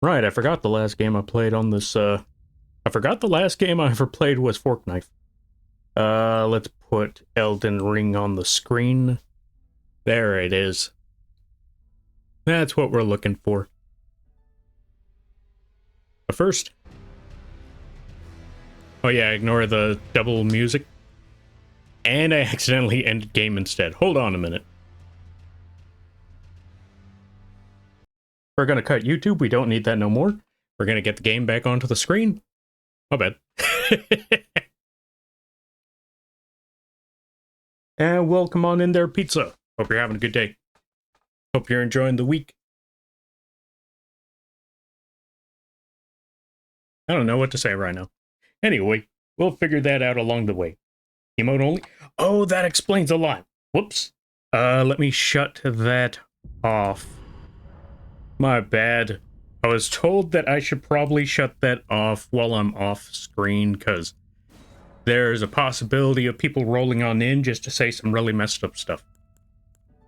Right, I forgot the last game I played on this, I forgot the last game I ever played was Fork Knife. Let's put Elden Ring on the screen. There it is. That's what we're looking for. But first... Oh yeah, ignore the double music. And I accidentally ended game instead. Hold on a minute. We're gonna cut YouTube, we don't need that no more. We're gonna get the game back onto the screen. My bad. And welcome on in there, pizza. Hope you're having a good day. Hope you're enjoying the week. I don't know what to say right now. Anyway, we'll figure that out along the way. Emote only? Oh, that explains a lot. Whoops. Let me shut that off. My bad. I was told that I should probably shut that off while I'm off screen, because there's a possibility of people rolling on in just to say some really messed up stuff.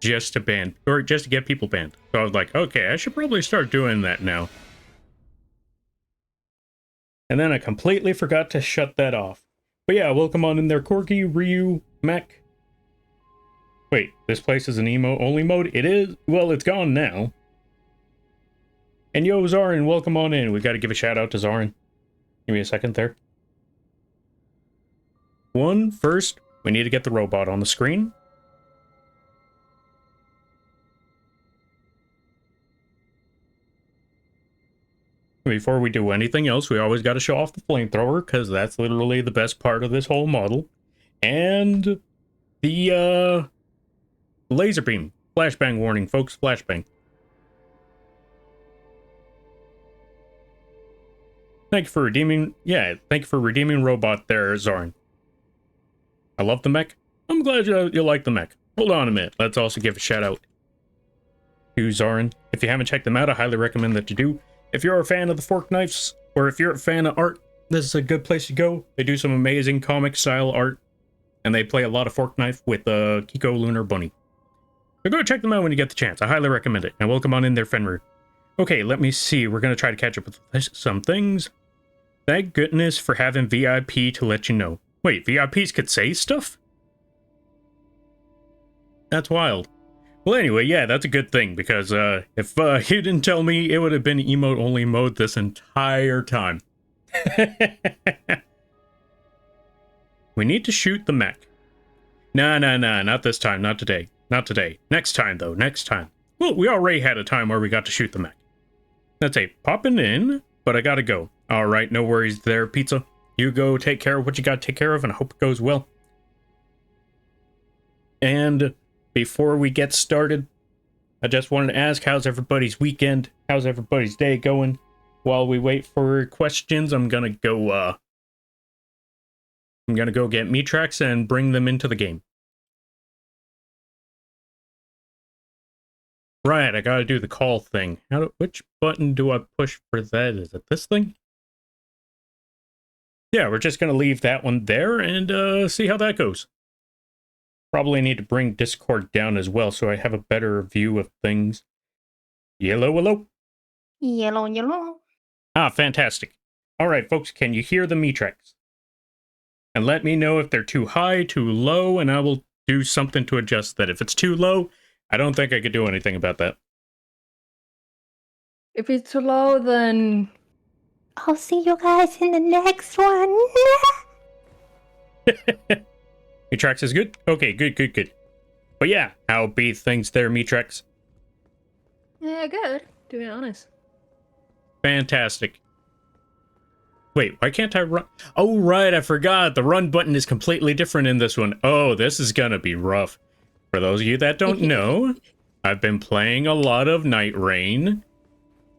Just to ban, or just to get people banned. So I was like, okay, I should probably start doing that now. And then I completely forgot to shut that off. But yeah, welcome on in there, Corky, Ryu, Mech. Wait, this place is an emo-only mode? It is? Well, it's gone now. And yo, Zarin, welcome on in. We gotta give a shout out to Zarin. Give me a second there. First, we need to get the robot on the screen. Before we do anything else, we always got to show off the flamethrower, because that's literally the best part of this whole model. And the laser beam. Flashbang warning, folks. Flashbang. Thank you for redeeming... Yeah, thank you for redeeming robot there, Zorin. I love the mech. I'm glad you like the mech. Hold on a minute. Let's also give a shout out to Zorin. If you haven't checked them out, I highly recommend that you do. If you're a fan of the Fork Knives, or if you're a fan of art, this is a good place to go. They do some amazing comic-style art, and they play a lot of Fork Knife with Kiko Lunar Bunny. So go check them out when you get the chance. I highly recommend it. And welcome on in there, Fenrir. Okay, let me see. We're going to try to catch up with some things. Thank goodness for having VIP to let you know. Wait, VIPs could say stuff? That's wild. Well, anyway, yeah, that's a good thing, because if you didn't tell me, it would have been emote-only mode this entire time. We need to shoot the mech. Nah, not this time, not today. Not today. Next time, though, next time. Well, we already had a time where we got to shoot the mech. That's it, popping in, but I gotta go. Alright, no worries there, pizza. You go take care of what you gotta take care of, and I hope it goes well. And before we get started, I just wanted to ask, how's everybody's weekend? How's everybody's day going? While we wait for questions, I'm gonna go get meat tracks and bring them into the game. Right, I gotta do the call thing. Which button do I push for that? Is it this thing? Yeah, we're just gonna leave that one there and see how that goes. Probably need to bring Discord down as well so I have a better view of things. Yellow, hello? Yellow, yellow. Ah, fantastic. Alright, folks, can you hear the me tracks? And let me know if they're too high, too low, and I will do something to adjust that. If it's too low, I don't think I could do anything about that. If it's too low, then I'll see you guys in the next one. Metrax is good? Okay, good. But yeah, how be things there, Metrax? Yeah, good, to be honest. Fantastic. Wait, why can't I run? Oh, right, I forgot. The run button is completely different in this one. Oh, this is gonna be rough. For those of you that don't know, I've been playing a lot of Night Rain,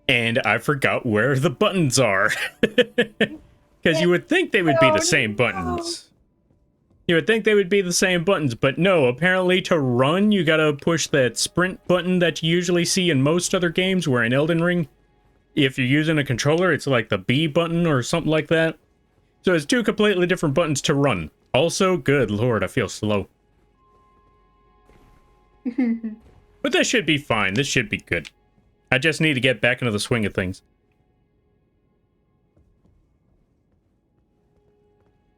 and I forgot where the buttons are. Because you would think they would be the same buttons. You would think they would be the same buttons, but no, apparently to run, you gotta push that sprint button that you usually see in most other games, where in Elden Ring, if you're using a controller, it's like the B button or something like that. So it's two completely different buttons to run. Also, good lord, I feel slow. But this should be fine, this should be good. I just need to get back into the swing of things.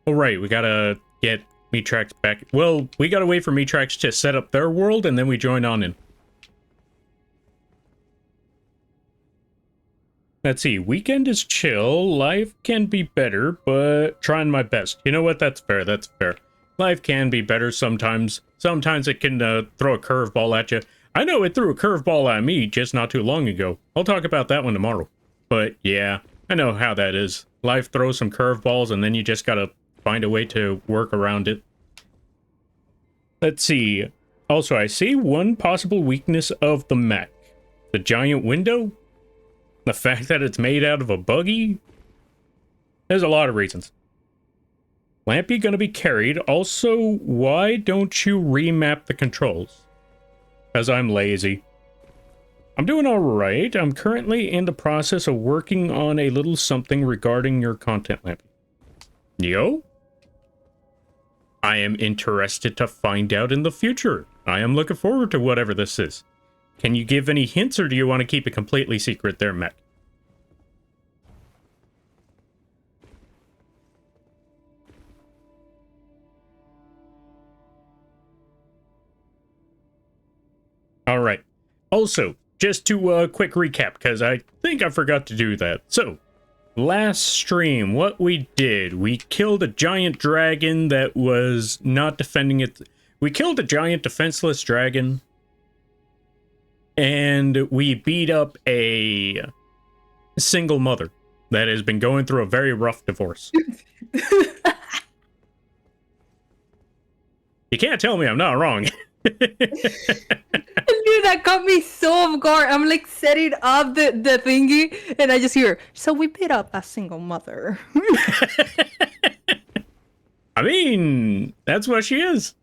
Oh, right, we gotta get Metrax back. Well, we gotta wait for Metrax to set up their world, and then we join on in. Let's see, weekend is chill, life can be better, but trying my best. You know what, that's fair, that's fair. Life can be better sometimes. Sometimes it can throw a curveball at you. I know it threw a curveball at me just not too long ago. I'll talk about that one tomorrow. But yeah, I know how that is. Life throws some curveballs and then you just gotta find a way to work around it. Let's see. Also, I see one possible weakness of the mech. The giant window? The fact that it's made out of a buggy? There's a lot of reasons. Lampy gonna be carried. Also, why don't you remap the controls? Because I'm lazy. I'm doing alright. I'm currently in the process of working on a little something regarding your content, Lampy. Yo? I am interested to find out in the future. I am looking forward to whatever this is. Can you give any hints, or do you want to keep it completely secret there, Mech? Alright. Also, just to quick recap, because I think I forgot to do that. So, last stream, what we did, we killed a giant dragon that was not defending it. We killed a giant defenseless dragon, and we beat up a single mother that has been going through a very rough divorce. You can't tell me I'm not wrong. Dude, that got me so off guard. I'm like setting up the thingy, and I just hear, so we beat up a single mother. I mean, that's what she is.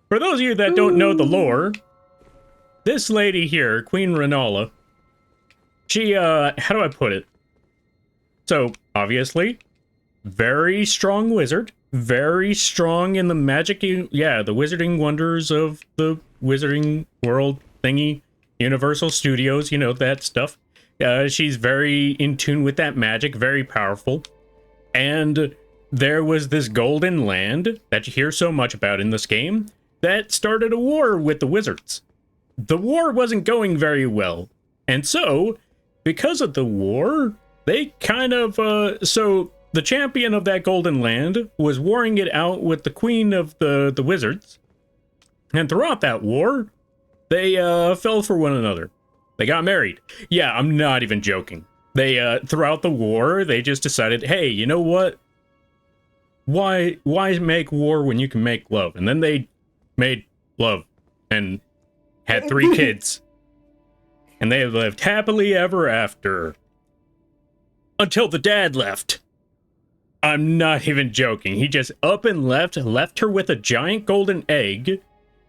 For those of you that don't know the lore, this lady here, Queen Renala, she, how do I put it? So, obviously, very strong wizard, very strong in the magic, yeah, the wizarding wonders of the wizarding world thingy, Universal Studios, you know, that stuff. She's very in tune with that magic, very powerful. And there was this golden land that you hear so much about in this game that started a war with the wizards. The war wasn't going very well. And so, because of the war, they kind of, so the champion of that golden land was warring it out with the queen of the wizards. And throughout that war, they fell for one another. They got married. Yeah, I'm not even joking. They, throughout the war, they just decided, hey, you know what? Why make war when you can make love? And then they made love and had 3 kids. And they lived happily ever after. Until the dad left. I'm not even joking. He just up and left her with a giant golden egg,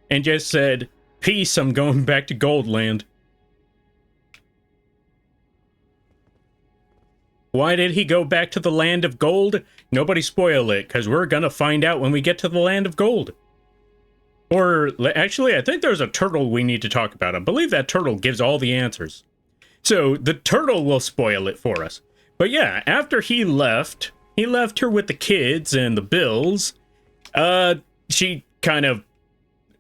and just said, peace, I'm going back to Goldland. Why did he go back to the land of gold? Nobody spoil it, because we're gonna find out when we get to the land of gold. Or, actually, I think there's a turtle we need to talk about. I believe that turtle gives all the answers. So, the turtle will spoil it for us. But yeah, after he left her with the kids and the bills. She kind of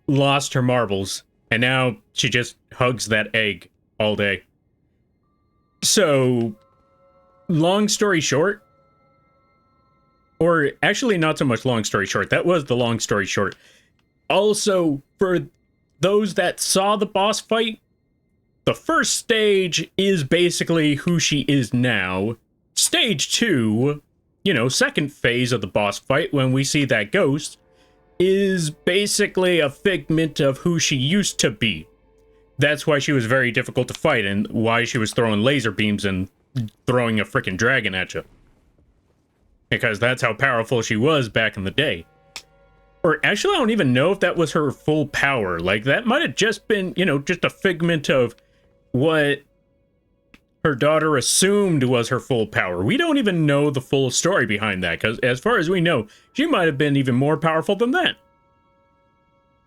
lost her marbles, and now she just hugs that egg all day. So, long story short, or actually not so much long story short, that was the long story short. Also, for those that saw the boss fight, the first stage is basically who she is now. Stage 2, you know, second phase of the boss fight, when we see that ghost, is basically a figment of who she used to be. That's why she was very difficult to fight, and why she was throwing laser beams and throwing a freaking dragon at you. Because that's how powerful she was back in the day. Or actually, I don't even know if that was her full power. Like, that might have just been, you know, just a figment of what her daughter assumed was her full power. We don't even know the full story behind that, because as far as we know, she might have been even more powerful than that.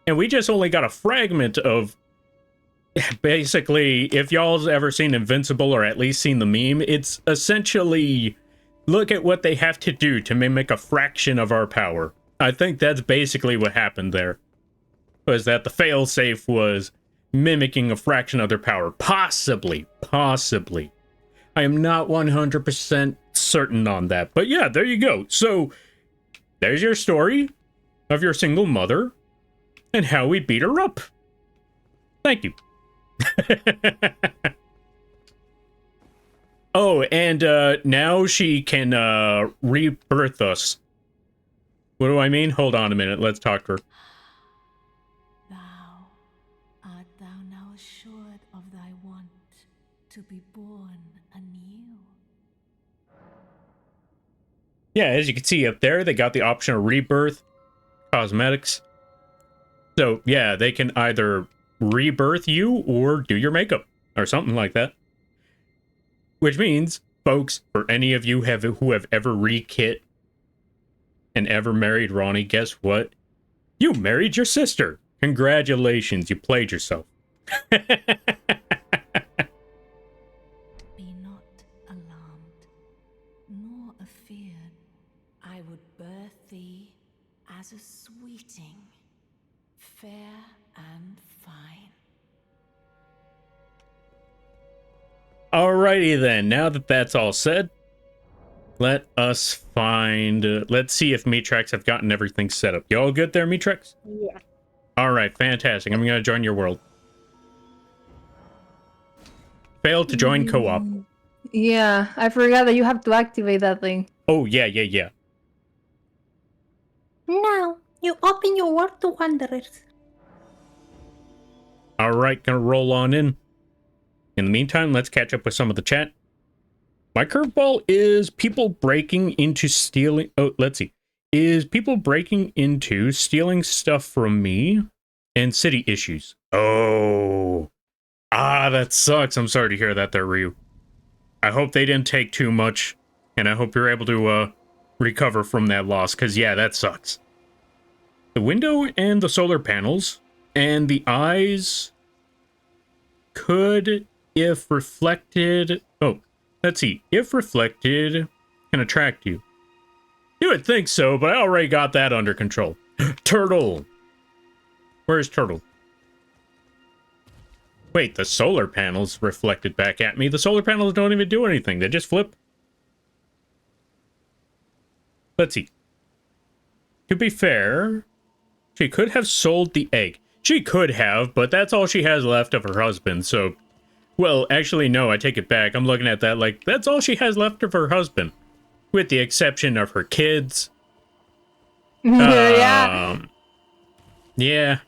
And we just only got a fragment of, basically, if y'all's ever seen Invincible, or at least seen the meme, it's essentially Look at what they have to do to mimic a fraction of our power. I think that's basically what happened there. Was that the failsafe was mimicking a fraction of their power. Possibly. Possibly. I am not 100% certain on that. But yeah, there you go. So, there's your story of your single mother and how we beat her up. Thank you. Oh, and now she can rebirth us. What do I mean? Hold on a minute. Let's talk to her. Thou art thou now assured of thy want to be born anew? Yeah, as you can see up there, they got the option of rebirth, cosmetics. So, yeah, they can either rebirth you or do your makeup or something like that. Which means, folks, for any of you who have ever re-kit and ever married Ronnie, guess what? You married your sister. Congratulations, you played yourself. Be not alarmed, nor afeared. I would birth thee as a sweeting, fair and fine. Alrighty then, now that that's all said, let us find... let's see if Mitrex have gotten everything set up. You all good there, Mitrex? Yeah. Alright, fantastic. I'm gonna join your world. Failed to join co-op. Yeah, I forgot that you have to activate that thing. Oh, yeah. Now, you open your world to wanderers. Alright, gonna roll on in. In the meantime, let's catch up with some of the chat. My curveball is people breaking into stealing... Oh, let's see. Is people breaking into stealing stuff from me and city issues. Oh. Ah, that sucks. I'm sorry to hear that there, Ryu. I hope they didn't take too much, and I hope you're able to recover from that loss, because, yeah, that sucks. The window and the solar panels and the eyes could, if reflected... Oh, let's see. If reflected, can attract you. You would think so, but I already got that under control. Turtle! Where's Turtle? Wait, the solar panels reflected back at me. The solar panels don't even do anything. They just flip. Let's see. To be fair, she could have sold the egg. She could have, but that's all she has left of her husband, so... Well, actually, no, I take it back. I'm looking at that like, that's all she has left of her husband. With the exception of her kids. Yeah. Yeah.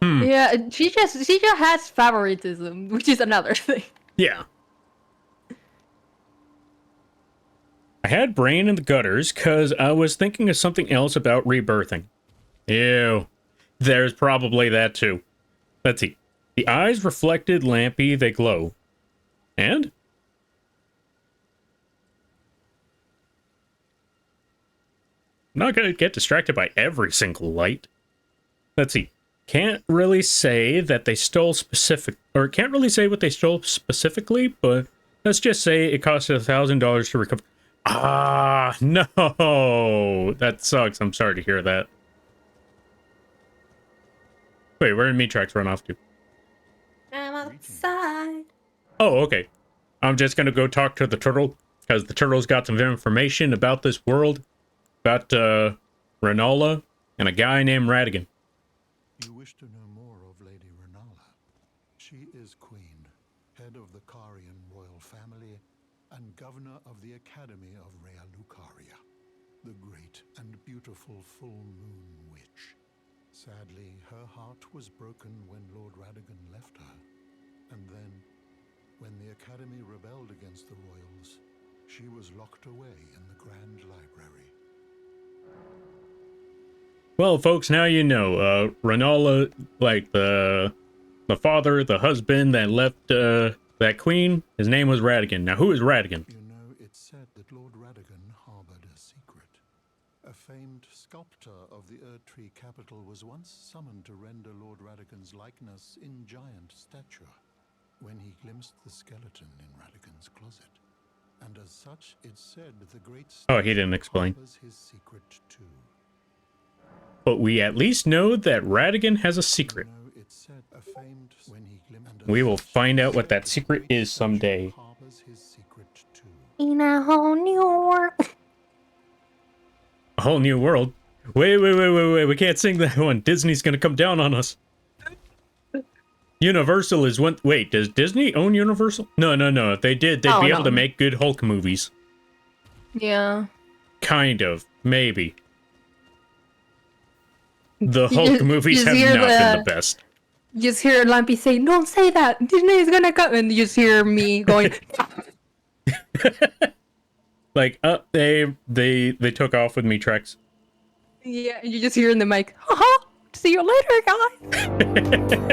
Yeah, she just has favoritism, which is another thing. Yeah. I had brain in the gutters because I was thinking of something else about rebirthing. Ew. There's probably that too. Let's see. The eyes reflected lampy, they glow. And? I'm not gonna get distracted by every single light. Let's see. Can't really say that they stole specific... Or can't really say what they stole specifically, but let's just say it costed $1,000 to recover... Ah, no! That sucks. I'm sorry to hear that. Wait, where did Mitrex run off to? I'm outside. Oh, okay. I'm just gonna go talk to the turtle, because the turtle's got some information about this world, about, Renola, and a guy named Radigan. You wish to know more of Lady Renola. She is Queen, head of the Carian royal family, and governor of the Academy of Rea Lucaria, the great and beautiful full moon witch. Sadly, her heart was broken when Lord Radigan left her, and then, when the Academy rebelled against the royals, she was locked away in the Grand Library. Well, folks, now you know, Renola, like, the father, the husband that left, that queen, his name was Radigan. Now, who is Radigan? You know, it's said that Lord Radigan harbored a secret. A famed sculptor of the Erdtree capital was once summoned to render Lord Radigan's likeness in giant stature. When he glimpsed the skeleton in Radigan's closet, And as such, it's said the great Oh, he didn't explain. harbors his secret too. But we at least know that Radigan has a secret. You know, it's said a famed when he and as We will such, find it's out what said that the secret great is someday. harbors his secret too. In a whole new world. A whole new world. Wait. We can't sing that one. Disney's gonna come down on us. Universal is one. Wait, does Disney own Universal? No. If they did, they'd Oh, be no. able to make good Hulk movies. Yeah. Kind of. Maybe. The You Hulk just- movies you have hear not been the best. You just hear Lampy say, "Don't say that. Disney's gonna come," and you just hear me going, Like, they took off with me, Trex. "Yeah," and you just hear in the mic, "Haha, see you later, guys."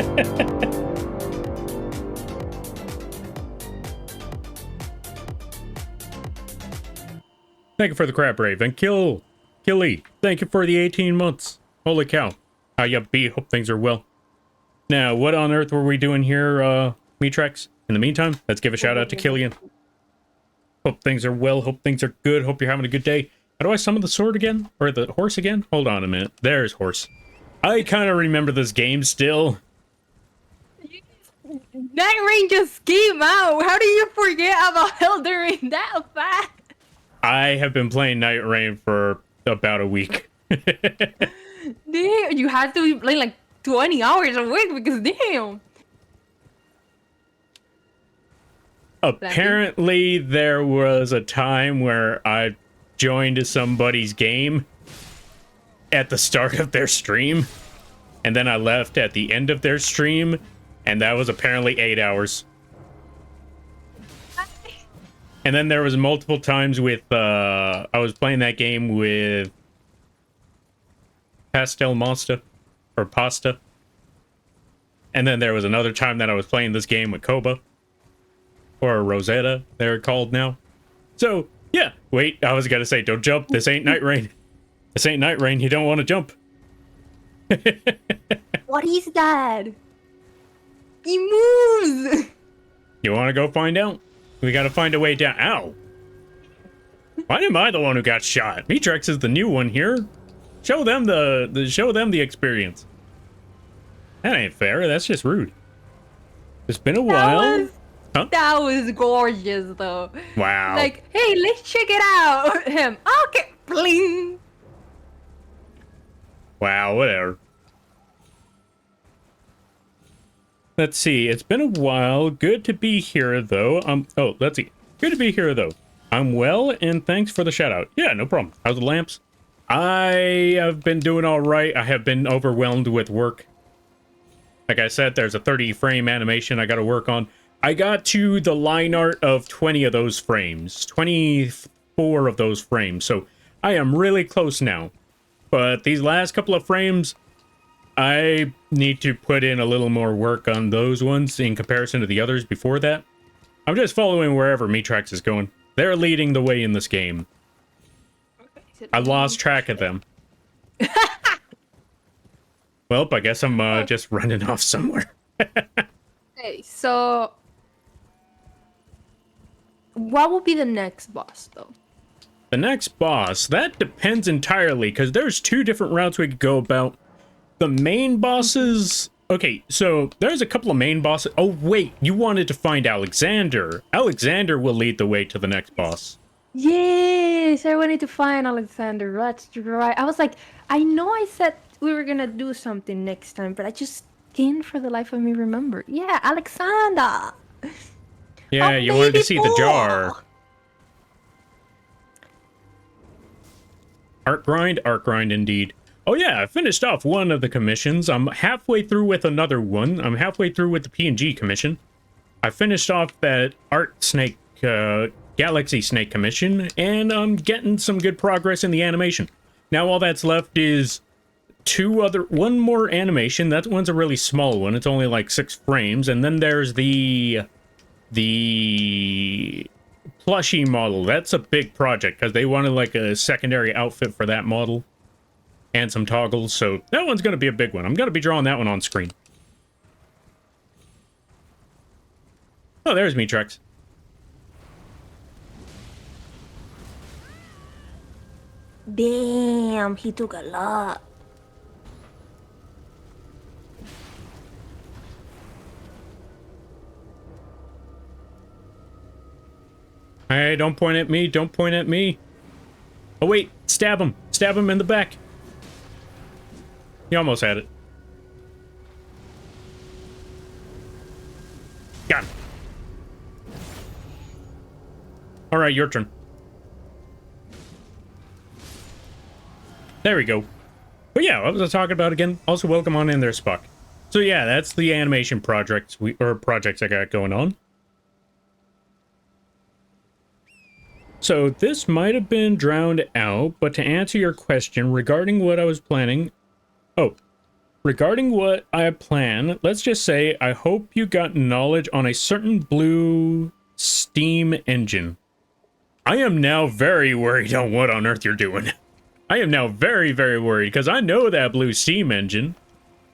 Thank you for the crap, Raven. Killy, thank you for the 18 months. Holy cow. How ya be? Hope things are well. Now, what on earth were we doing here, Metrex? In the meantime, let's give a shout out to Killian. Hope things are well. Hope things are good. Hope you're having a good day. How do I summon the sword again? Or the horse again? Hold on a minute. There's horse. I kind of remember this game still. Night Rain just came out. How do you forget about Elden Ring that fast? I have been playing Night Rain for about a week. Damn, you have to be playing like 20 hours a week because damn. Apparently, there was a time where I joined somebody's game at the start of their stream, and then I left at the end of their stream, and that was apparently 8 hours. And then there was multiple times with, I was playing that game with Pastel Monster, or Pasta. And then there was another time that I was playing this game with Koba. Or Rosetta, they're called now. So, yeah. Wait, I was gonna say, don't jump. This ain't Night Rain. This ain't Night Rain. You don't want to jump. What is that? He moves. You want to go find out? We gotta find a way down. Ow! Why am I the one who got shot? Metrex is the new one here. Show them show them the experience. That ain't fair. That's just rude. It's been a while. Huh? That was gorgeous, though. Wow. Like, hey, let's check it out. Him, okay, bling. Wow, whatever. Let's see. It's been a while. Good to be here, though. Oh, let's see. Good to be here, though. I'm well, and thanks for the shout out. Yeah, no problem. How's the lamps? I have been doing all right. I have been overwhelmed with work. Like I said, there's a 30 frame animation I got to work on. I got to the line art of 20 of those frames. 24 of those frames. So I am really close now. But these last couple of frames, I need to put in a little more work on those ones in comparison to the others before that. I'm just following wherever Metrex is going. They're leading the way in this game. I lost track of them. Well, I guess I'm just running off somewhere. Okay, so what will be the next boss, though? The next boss, that depends entirely, because there's two different routes we could go about. The main bosses... Okay, so there's a couple of main bosses. Oh, wait, you wanted to find Alexander. Alexander will lead the way to the next boss. Yes, I wanted to find Alexander. That's right. I was like, I know I said we were gonna do something next time, but I just can't for the life of me remember. Yeah, Alexander. Yeah, A you wanted to baby see the jar. boy. Art grind indeed. Oh yeah, I finished off one of the commissions. I'm halfway through with another one. I'm halfway through with the PNG commission. I finished off that Art Snake, Galaxy Snake commission, and I'm getting some good progress in the animation. Now all that's left is one more animation. That one's a really small one. It's only like 6 frames, and then there's the plushie model. That's a big project because they wanted like a secondary outfit for that model and some toggles, so that one's going to be a big one. I'm going to be drawing that one on screen. Oh, there's Metrex. Damn, he took a lot. Hey, don't point at me. Don't point at me. Oh, wait. Stab him. Stab him in the back. He almost had it. Got him. All right, your turn. There we go. But yeah, what was I talking about again? Also, welcome on in there, Spock. So yeah, that's the animation projects projects I got going on. So this might have been drowned out, but to answer your question regarding what I was planning... Oh, regarding what I plan, let's just say I hope you got knowledge on a certain blue steam engine. I am now very worried on what on earth you're doing. I am now very, very worried, because I know that blue steam engine,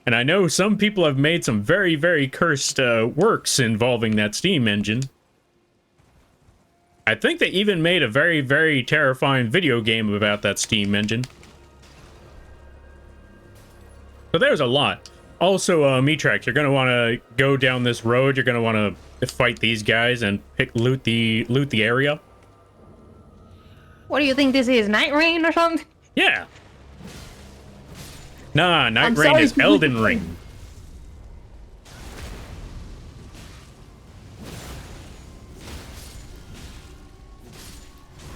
and I know some people have made some very, very cursed works involving that steam engine. I think they even made a very, very terrifying video game about that steam engine. So there's a lot. Also, Mitrax, you're going to want to go down this road. You're going to want to fight these guys and loot the area. What do you think this is? Night Rain or something? Yeah. Nah, Night I'm Rain sorry. is Elden Ring.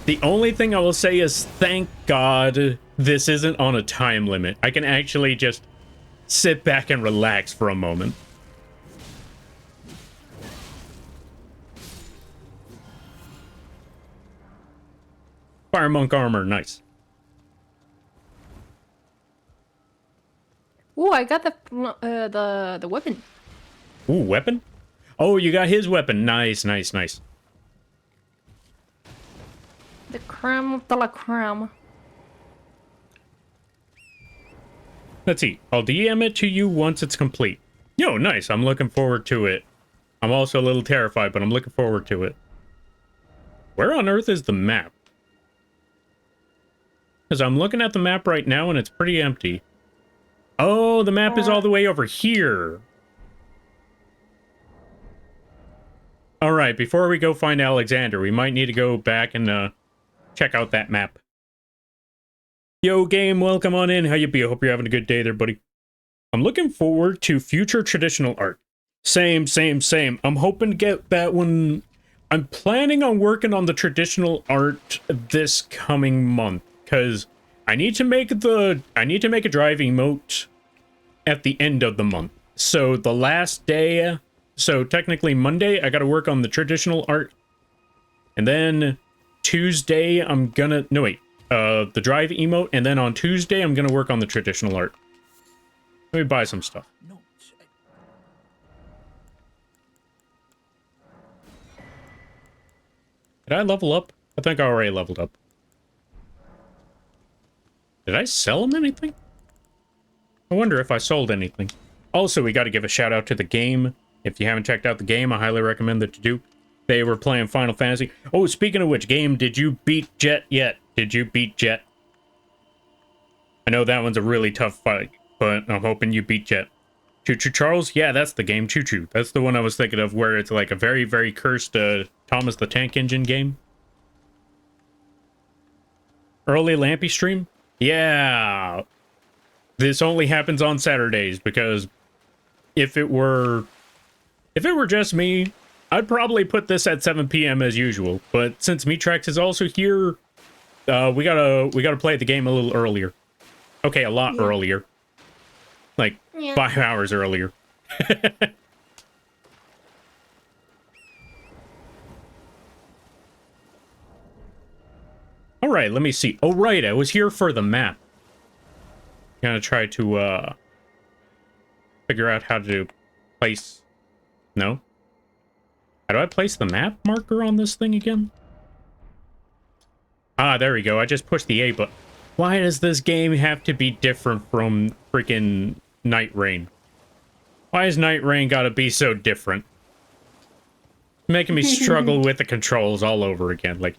The only thing I will say is thank God this isn't on a time limit. I can actually just sit back and relax for a moment. Fire Monk armor, nice. Ooh, I got the weapon. Ooh, weapon? Oh, you got his weapon. Nice, nice, nice. The creme de la creme. Let's see. I'll DM it to you once it's complete. Yo, nice. I'm looking forward to it. I'm also a little terrified, but I'm looking forward to it. Where on earth is the map? Because I'm looking at the map right now and it's pretty empty. Oh, the map is all the way over here. All right, before we go find Alexander, we might need to go back and check out that map. Yo, game, welcome on in. How you be? I hope you're having a good day there, buddy. I'm looking forward to future traditional art. Same, same, same. I'm hoping to get that one. I'm planning on working on the traditional art this coming month, because I need to make a drive emote at the end of the month. So the last day, so technically Monday, I got to work on the traditional art. And then Tuesday, I'm gonna, no wait, the drive emote, and then on Tuesday, I'm gonna work on the traditional art. Let me buy some stuff. Did I level up? I think I already leveled up. Did I sell him anything? I wonder if I sold anything. Also, we got to give a shout out to the game. If you haven't checked out the game, I highly recommend that you do. They were playing Final Fantasy. Oh, speaking of which, game, did you beat Jet yet? Did you beat Jet? I know that one's a really tough fight, but I'm hoping you beat Jet. Choo Choo Charles? Yeah, that's the game, Choo Choo. That's the one I was thinking of, where it's like a very, very cursed Thomas the Tank Engine game. Early Lampy stream? Yeah. This only happens on Saturdays, because if it were just me, I'd probably put this at 7 p.m. as usual. But since Mitrax is also here, we gotta play the game a little earlier. Okay, a lot earlier. Like 5 hours earlier. All right, let me see. Oh, right, I was here for the map. Gonna try to figure out how to place. No. How do I place the map marker on this thing again? Ah, there we go. I just pushed the A button. Why does this game have to be different from freaking Night Rain? Why has Night Rain gotta be so different? Making me struggle with the controls all over again. Like,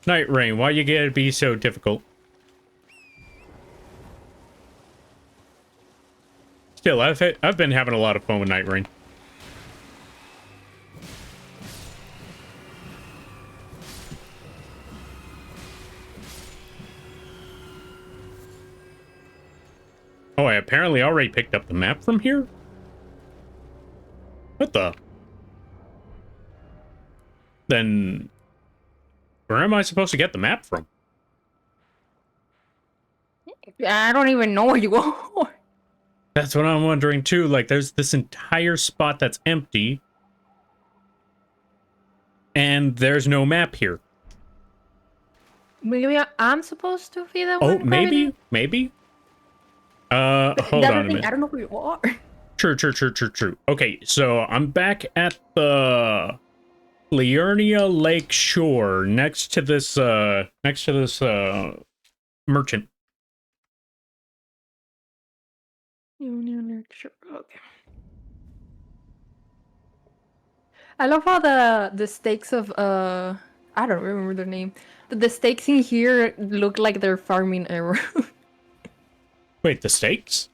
Night Rain, why you gotta be so difficult? Still, I've been having a lot of fun with Night Rain. Oh, I apparently already picked up the map from here? What the? Then, where am I supposed to get the map from? I don't even know where you are. That's what I'm wondering too. Like, there's this entire spot that's empty. And there's no map here. Maybe I'm supposed to be the Oh, one grabbing maybe? it? Maybe? But Hold that's on the a thing, minute. I don't know who you are. True. Okay, so I'm back at the Liurnia Lake Shore next to this merchant. Okay. I love how the stakes of I don't remember their name. The stakes in here look like they're farming arrows. Wait, the stakes?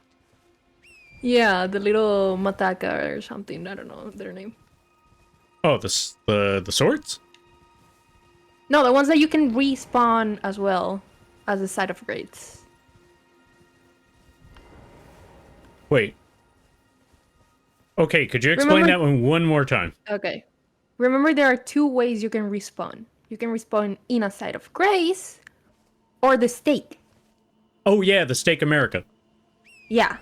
Yeah, the little mataka or something. I don't know their name. Oh, the swords? No, the ones that you can respawn as well as the side of grades. Wait. Okay, could you explain Remember- that one more time? Okay. Remember, there are two ways you can respawn. You can respawn in a side of grace or the stake. Oh yeah, the Stake America. Yeah.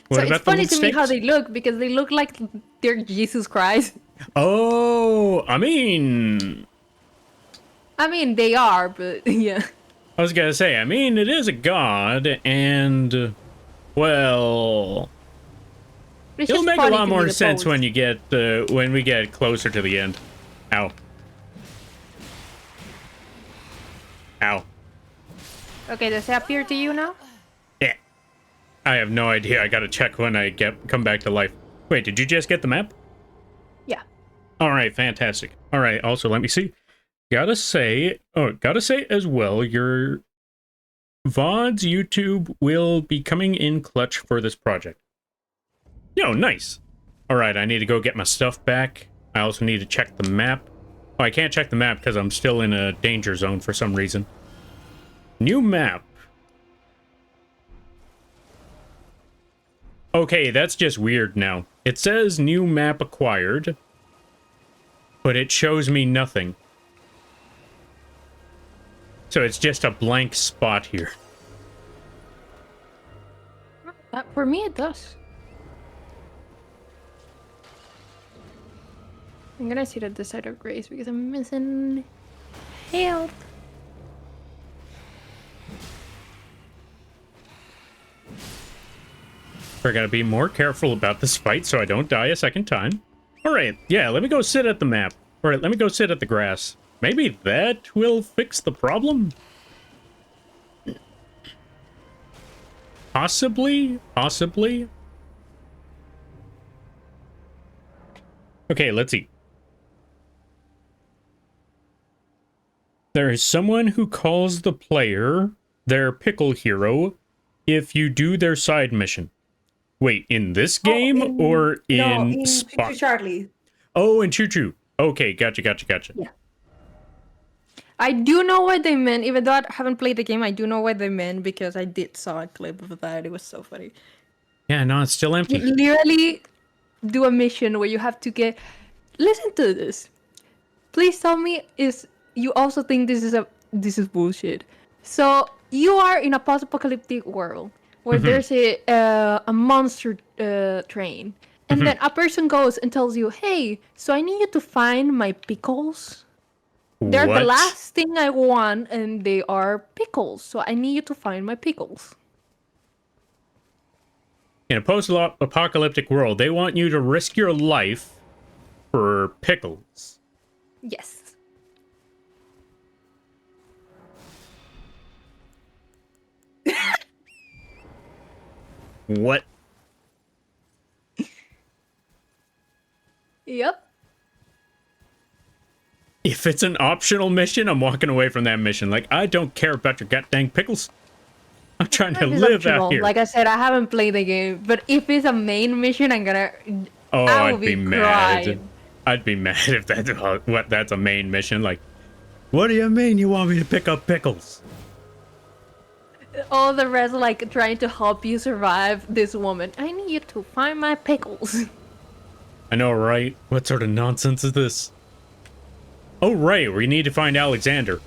What So about it's funny the to me how stakes? they look because they look like they're Jesus Christ. Oh, I mean, I mean, they are, but yeah. I was gonna say, I mean, it is a god, and well, It's it'll just make a funny lot to me, more the sense pose. when we get closer to the end. Ow. Okay, does it appear to you now? Yeah. I have no idea. I gotta check when I come back to life. Wait, did you just get the map? Yeah. All right, fantastic. All right, also let me see. Gotta say as well, your VOD's YouTube will be coming in clutch for this project. Yo, nice. All right, I need to go get my stuff back. I also need to check the map. Oh, I can't check the map because I'm still in a danger zone for some reason. New map. Okay, that's just weird now. It says new map acquired, but it shows me nothing. So it's just a blank spot here. For me, it does. I'm gonna sit at the side of grace because I'm missing health. We're gonna be more careful about this fight so I don't die a second time. Alright, yeah, let me go sit at the map. Alright, let me go sit at the grass. Maybe that will fix the problem? Possibly? Possibly? Okay, let's see. There is someone who calls the player their pickle hero if you do their side mission. Wait, in this game or in Spot? Charlie. Oh, in Choo Choo. Okay, gotcha. Yeah. I do know what they meant, even though I haven't played the game. I do know what they meant because I did saw a clip of that. It was so funny. Yeah, no, it's still You empty. literally do a mission where you have to get. Listen to this. Please tell me is you also think this is bullshit. So you are in a post-apocalyptic world where there's a monster train, and then a person goes and tells you, "Hey, so I need you to find my pickles. They're What? the last thing I want, and they are pickles. So I need you to find my pickles." In a post-apocalyptic world, they want you to risk your life for pickles. Yes. What? Yep. If it's an optional mission, I'm walking away from that mission. Like, I don't care about your goddamn pickles. not trying to It is live out optional. here. Like I said, I haven't played the game, but if it's a main mission, I'm gonna. Oh, I will I'd be mad. crying. I'd be mad if that's a main mission. Like, what do you mean you want me to pick up pickles? All the rest like trying to help you survive this woman. I need you to find my pickles. I know, right? What sort of nonsense is this? Oh, right. We need to find Alexander.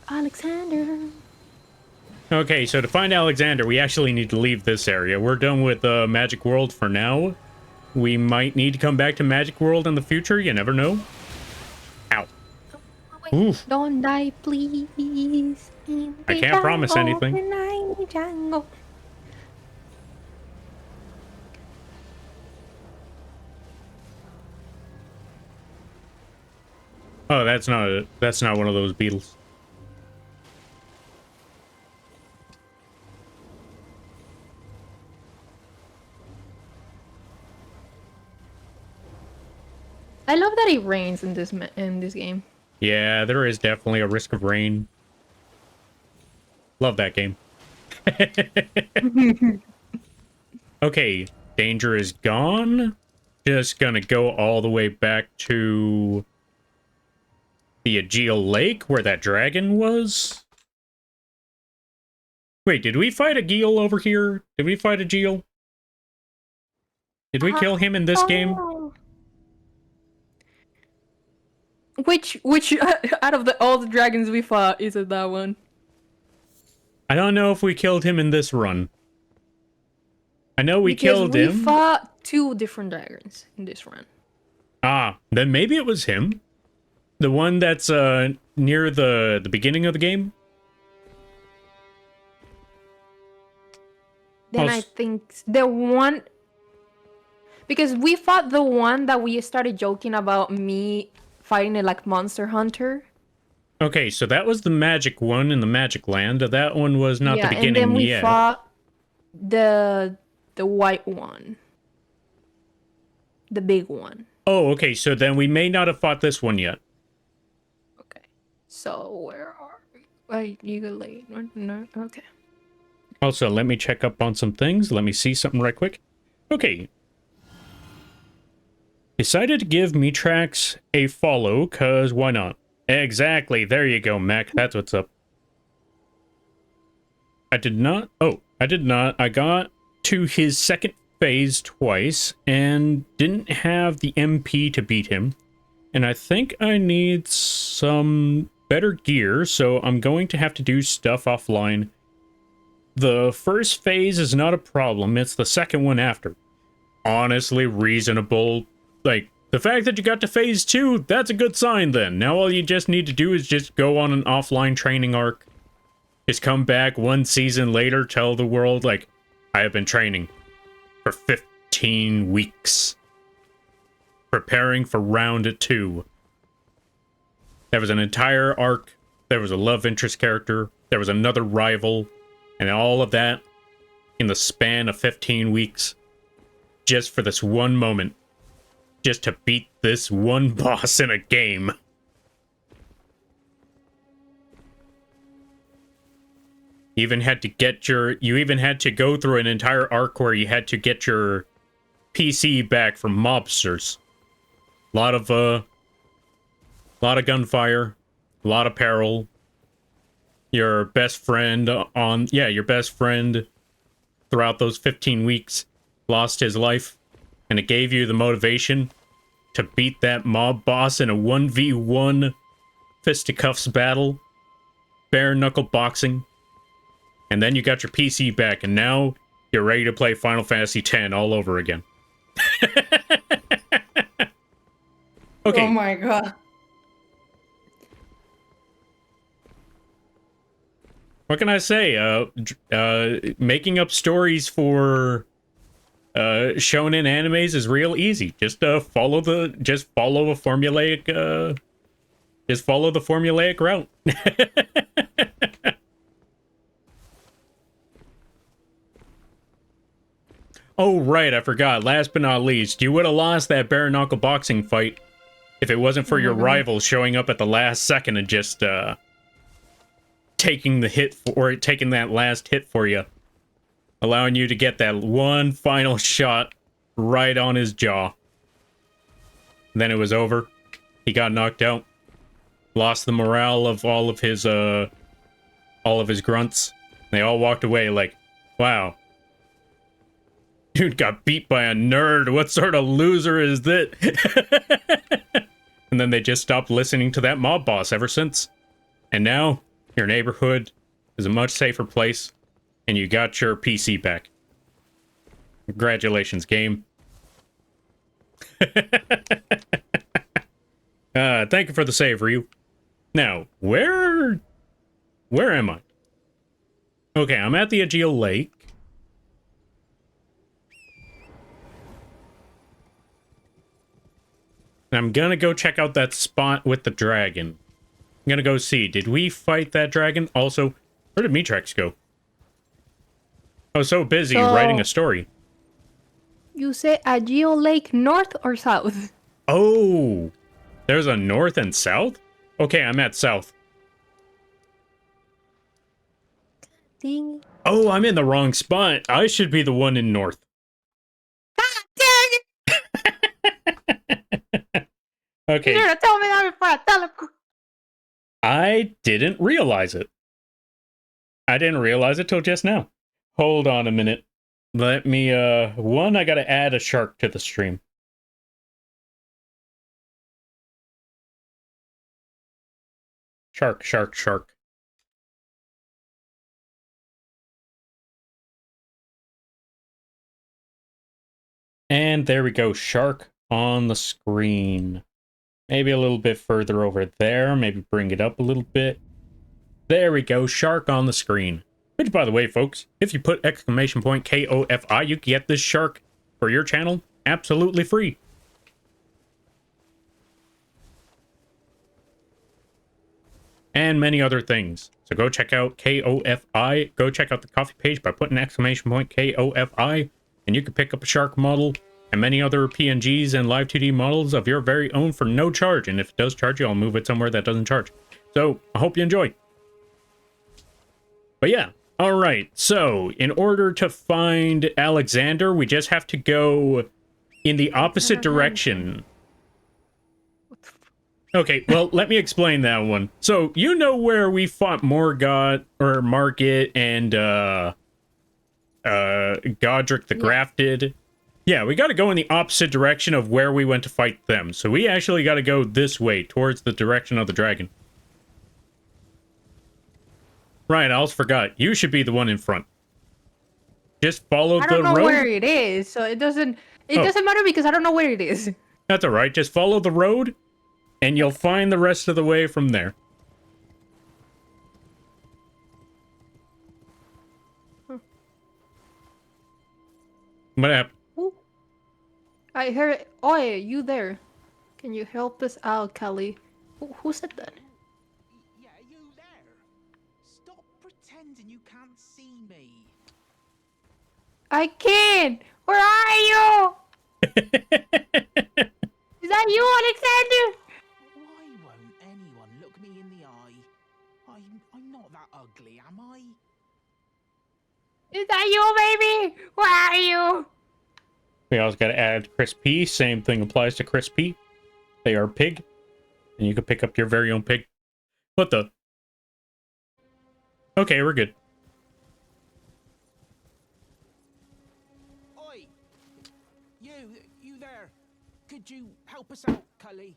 Alexander. Okay, so to find Alexander, we actually need to leave this area. We're done with Magic World for now. We might need to come back to Magic World in the future. You never know. Ow. Wait, Oof. don't die, please. I can't promise anything. Oh, that's not one of those beetles. I love that it rains in this game. Yeah, there is definitely a risk of rain. Love that game. Okay, danger is gone. Just gonna go all the way back to the Aegeal Lake where that dragon was. Wait, did we fight Aegeal over here? Did we fight Aegeal? Did we kill him in this game? Which out of all the dragons we fought is it that one? I don't know if we killed him in this run. I know we killed him. We fought 2 different dragons in this run. Ah, then maybe it was him. The one that's near the beginning of the game. Then I think the one, because we fought the one that we started joking about me fighting it like Monster Hunter. Okay, so that was the magic one in the Magic Land. That one was not the beginning and then we yet. fought the white one. The big one. Oh, okay, so then we may not have fought this one yet. Okay. So where are we? Wait, you go late. No, okay. Also, let me check up on some things. Let me see something right quick. Okay. Decided to give Mitrax a follow, cause why not? Exactly, there you go, Mech. That's what's up. I did not. I got to his second phase twice and didn't have the MP to beat him. And I think I need some better gear, so I'm going to have to do stuff offline. The first phase is not a problem, it's the second one after. Honestly, reasonable. Like, the fact that you got to phase 2, that's a good sign then. Now all you just need to do is just go on an offline training arc. Just come back one season later, tell the world, like, I have been training for 15 weeks. Preparing for round 2. There was an entire arc, there was a love interest character, there was another rival, and all of that in the span of 15 weeks. Just for this one moment. Just to beat this one boss in a game. You even had to go through an entire arc where you had to get your PC back from mobsters. A lot of gunfire, a lot of peril. Your best friend throughout those 15 weeks lost his life, and it gave you the motivation to beat that mob boss in a 1v1 fisticuffs battle, bare knuckle boxing, and then you got your PC back, and now you're ready to play Final Fantasy X all over again. Okay. Oh my god. What can I say? Making up stories for shonen animes is real easy. Just follow the formulaic route. Oh right, I forgot. Last but not least, you would have lost that bare knuckle boxing fight if it wasn't for your rival showing up at the last second and just taking the hit or taking that last hit for you, allowing you to get that one final shot right on his jaw. And then it was over. He got knocked out. Lost the morale of all of his grunts. They all walked away like, wow. Dude got beat by a nerd. What sort of loser is that? And then they just stopped listening to that mob boss ever since. And now, your neighborhood is a much safer place, and you got your PC back. Congratulations, game. Thank you for the save, Ryu. Now, where am I? Okay, I'm at the Aegeo Lake. I'm gonna go check out that spot with the dragon. I'm gonna go see. Did we fight that dragon? Also, where did Mitrex go? I was so busy writing a story. You say Aegeo Lake north or south? Oh, there's a north and south? Okay, I'm at south. Ding. Oh, I'm in the wrong spot. I should be the one in north. Okay. You should have told me that before I tell him. I didn't realize it. I didn't realize it till just now. Hold on a minute. Let me, one, I gotta add a shark to the stream. Shark, shark, shark. And there we go, shark on the screen. Maybe a little bit further over there. Maybe bring it up a little bit. There we go. Shark on the screen. Which, by the way, folks, if you put exclamation point KOFI, you can get this shark for your channel absolutely free. And many other things. So go check out KOFI. Go check out the coffee page by putting exclamation point KOFI. And you can pick up a shark model and many other PNGs and live 2D models of your very own for no charge. And if it does charge you, I'll move it somewhere that doesn't charge. So, I hope you enjoy. But yeah, alright. So, in order to find Alexander, we just have to go in the opposite direction. Okay, well, let me explain that one. So, you know where we fought Morgoth, or Margit, and, Godric the Grafted? Yeah, we gotta go in the opposite direction of where we went to fight them. So we actually gotta go this way, towards the direction of the dragon. Right, I almost forgot. You should be the one in front. Just follow the road. I don't know where it is, so it doesn't matter because I don't know where it is. That's alright, just follow the road, and you'll find the rest of the way from there. What happened? I heard, oi, you there? Can you help us out, Kelly? Who said that? Yeah, you there? Stop pretending you can't see me. I can't! Where are you? Is that you, Alexander? Why won't anyone look me in the eye? I'm not that ugly, am I? Is that you, baby? Where are you? We also gotta add Chris P. Same thing applies to Chris P. They are pig. And you can pick up your very own pig. What the? Okay, we're good. Oi! You there? Could you help us out, Cully?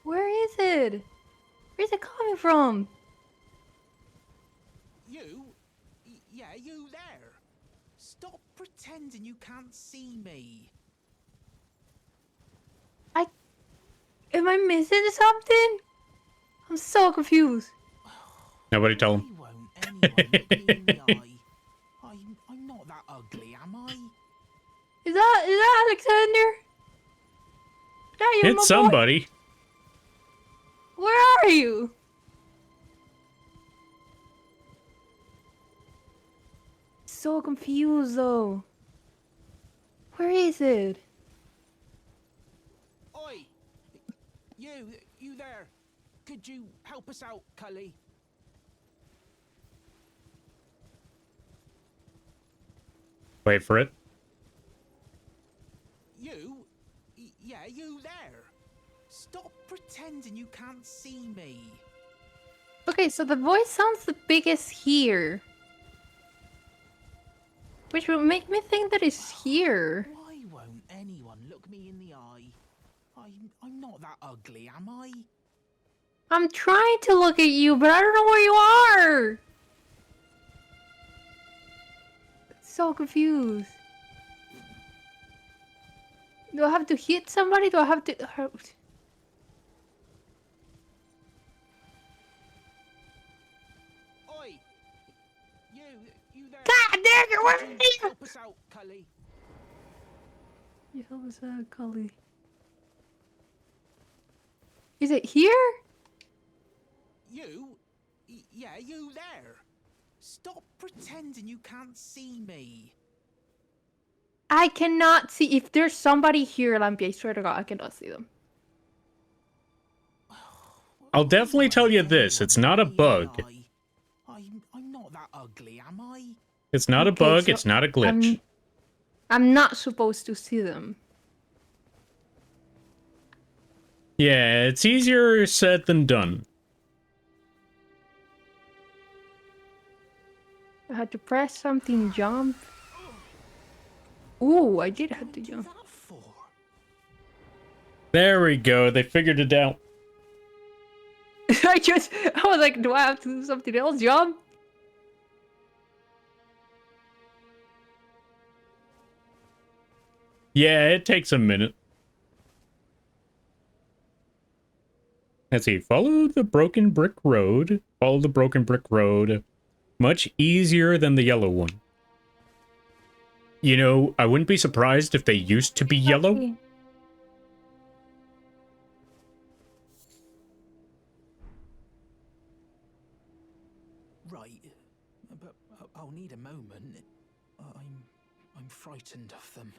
Where is it? Where's it coming from? You? Yeah, you there? Stop pretending you can't see me. Am I missing something? I'm so confused. Nobody tell him. Why won't anyone look me in the eye? I'm not that ugly, am I? Is that Alexander? Is that you, my It's boy? somebody. Where are you? So confused though. Where is it? Oi! You there? Could you help us out, Cully? Wait for it. You? Yeah, you there. Stop pretending you can't see me. Okay, so the voice sounds the biggest here. Which would make me think that it's here. Why won't anyone look me in the eye? I'm not that ugly, am I? I'm trying to look at you, but I don't know where you are! So confused. Do I have to hit somebody? Do I have to hurt? Oi! You there? God dang it, where Could are you you? help us out, Cully? You help us out, Cully. Is it here? You? Yeah, you there. Stop pretending you can't see me. I cannot see. If there's somebody here, Lampy, I swear to God, I cannot see them. I'll definitely tell you this, it's not a bug. I'm not that ugly, am I? It's not a Okay, bug, so it's not a glitch. I'm not supposed to see them. Yeah, it's easier said than done. I had to press something, jump. Ooh, I did have to What do jump. that for? There we go, they figured it out. I was like, do I have to do something else, jump? Yeah, it takes a minute. Let's see, follow the broken brick road. Follow the broken brick road. Much easier than the yellow one. You know, I wouldn't be surprised if they used to be yellow. Okay. Right, but I'll need a moment. I'm frightened of them.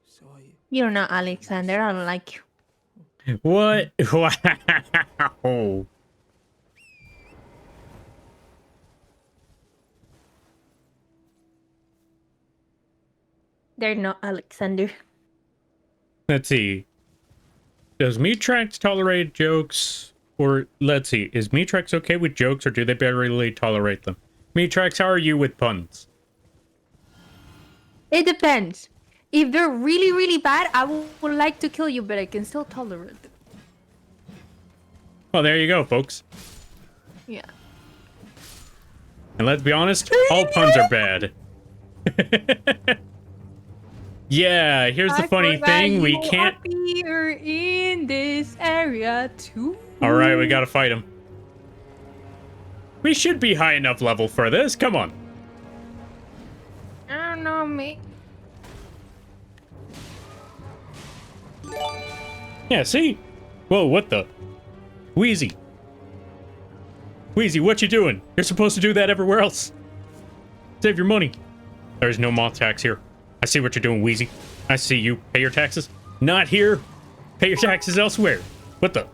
So You're not Alexander, I don't like you. What? Wow. They're not Alexander. Let's see. Does Meatrax tolerate jokes? Or, let's see, is Meatrax okay with jokes or do they barely tolerate them? Meatrax, how are you with puns? It depends. If they're really, really bad, I would like to kill you, but I can still tolerate them. Well, there you go, folks. Yeah. And let's be honest, all puns are bad. Yeah, here's the funny thing, we can't... appear in this area too. Alright, we gotta fight him. We should be high enough level for this, come on. I don't know, mate. Yeah, see? Whoa, what the? Wheezy. Wheezy, what you doing? You're supposed to do that everywhere else. Save your money. There's no moth tax here. I see what you're doing, Wheezy. I see you. Pay your taxes. Not here. Pay your taxes elsewhere. What the?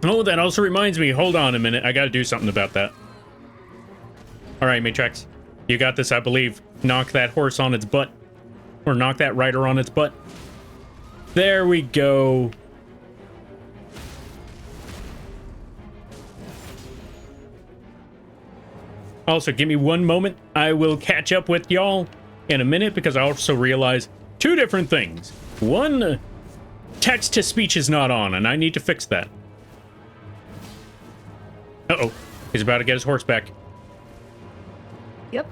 Oh, that also reminds me. Hold on a minute. I gotta do something about that. Alright, Matrix. You got this, I believe. Knock that horse on its butt. Or knock that rider on its butt. There we go. Also, give me one moment. I will catch up with y'all in a minute because I also realize two different things. One, text-to-speech is not on, and I need to fix that. Uh-oh. He's about to get his horse back. Yep.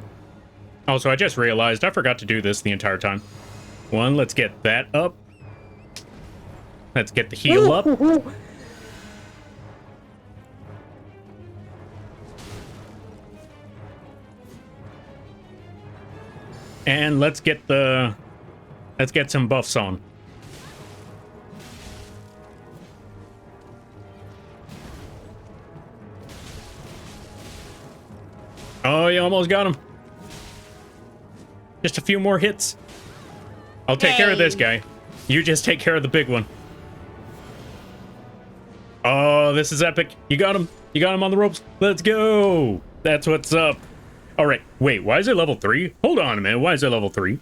Also, I just realized I forgot to do this the entire time. One, let's get that up. Let's get the heal up. And let's get some buffs on. Oh, you almost got him. Just a few more hits. I'll take care of this guy. You just take care of the big one. Oh, this is epic. You got him. You got him on the ropes. Let's go. That's what's up. All right. Wait, why is it level 3? Hold on a minute. Why is it level 3?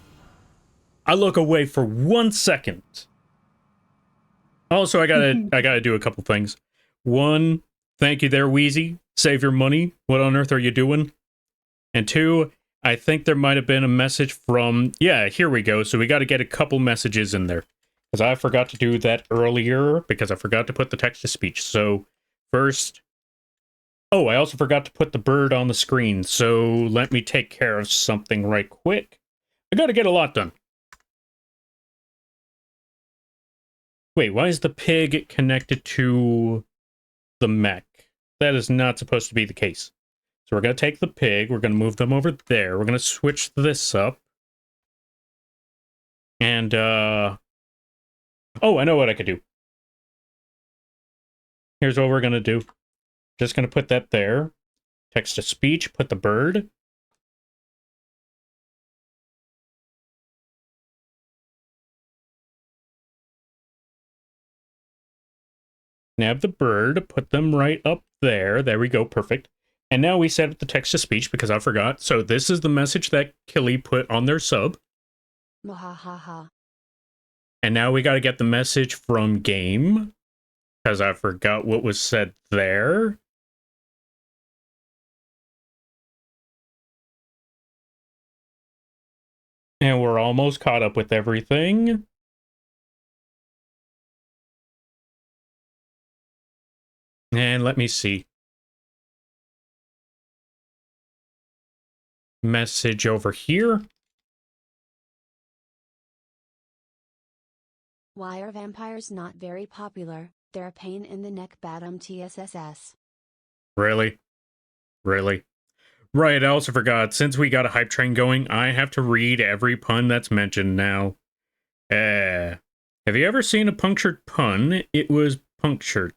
I look away for 1 second. Also, I gotta do a couple things. One, thank you there, Wheezy. Save your money. What on earth are you doing? And two, I think there might have been a message from... Yeah, here we go. So we got to get a couple messages in there. Because I forgot to do that earlier, because I forgot to put the text-to-speech. So, first... Oh, I also forgot to put the bird on the screen, so let me take care of something right quick. I gotta get a lot done. Wait, why is the pig connected to the mech? That is not supposed to be the case. So we're going to take the pig, we're going to move them over there, we're going to switch this up. And, oh, I know what I could do. Here's what we're going to do. Just going to put that there. Text-to-speech, put the bird. Nab the bird, put them right up there. There we go, perfect. And now we set up the text-to-speech because I forgot. So this is the message that Killy put on their sub. Mwahaha. And now we got to get the message from game. Because I forgot what was said there. And we're almost caught up with everything. And let me see. Message over here. Why are vampires not very popular? They're a pain in the neck, Badum TSSS. Really? Really? Right, I also forgot, since we got a hype train going, I have to read every pun that's mentioned now. Have you ever seen a punctured pun? It was punctured.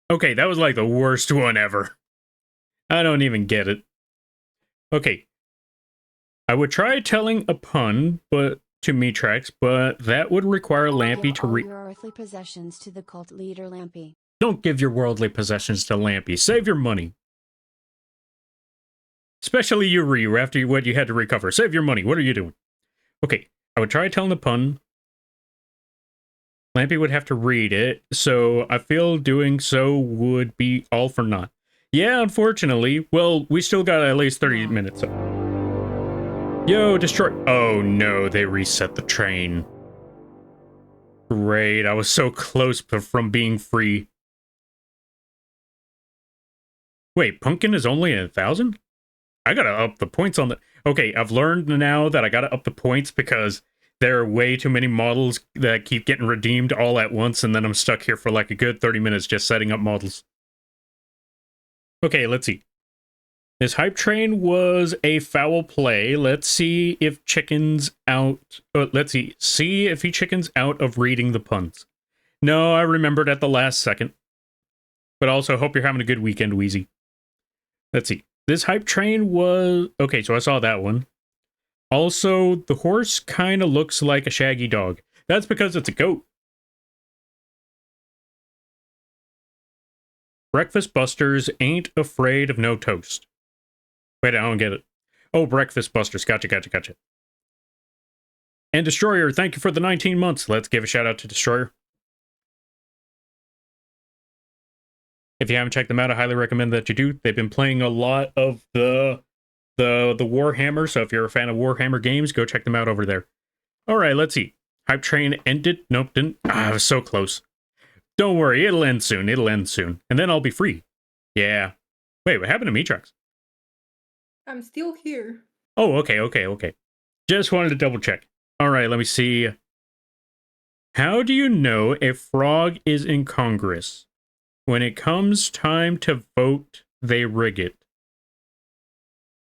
Okay, that was like the worst one ever. I don't even get it. Okay. I would try telling a pun, but to Mitrax, but that would require Lampy to Give all your earthly possessions to the cult leader, Lampy. Don't give your worldly possessions to Lampy. Save your money. Especially you, Ryu, after what you had to recover. Save your money. What are you doing? Okay, I would try telling the pun. Lampy would have to read it, so I feel doing so would be all for naught. Yeah, unfortunately. Well, we still got at least 30 minutes. Yo, destroy... Oh no, they reset the train. Great, I was so close from being free. Wait, Pumpkin is only 1,000? I gotta up the points on the... Okay, I've learned now that I gotta up the points because there are way too many models that keep getting redeemed all at once, and then I'm stuck here for like a good 30 minutes just setting up models. Okay, let's see. This hype train was a foul play. Let's see if Chicken's out... let's see. See if he chickens out of reading the puns. No, I remembered at the last second. But also, hope you're having a good weekend, Wheezy. Let's see. This hype train was... Okay, so I saw that one. Also, the horse kind of looks like a shaggy dog. That's because it's a goat. Breakfast Busters ain't afraid of no toast. Wait, I don't get it. Oh, Breakfast Busters. Gotcha, gotcha, gotcha. And Destroyer, thank you for the 19 months. Let's give a shout out to Destroyer. If you haven't checked them out, I highly recommend that you do. They've been playing a lot of the Warhammer, so if you're a fan of Warhammer games, go check them out over there. Alright, let's see. Hype train ended. Nope, didn't. Ah, I was so close. Don't worry, it'll end soon. It'll end soon. And then I'll be free. Yeah. Wait, what happened to Mitrax? I'm still here. Oh, okay. Just wanted to double check. Alright, let me see. How do you know if frog is in Congress? When it comes time to vote, they rig it.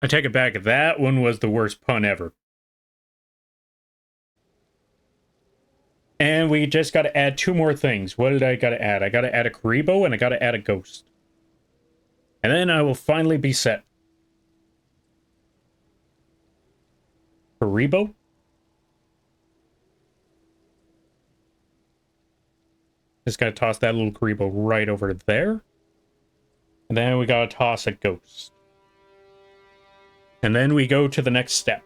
I take it back. That one was the worst pun ever. And we just got to add 2 more things. What did I got to add? I got to add a Karibo and I got to add a ghost. And then I will finally be set. Karibo? Just gotta toss that little Karibo right over there. And then we gotta toss a ghost. And then we go to the next step.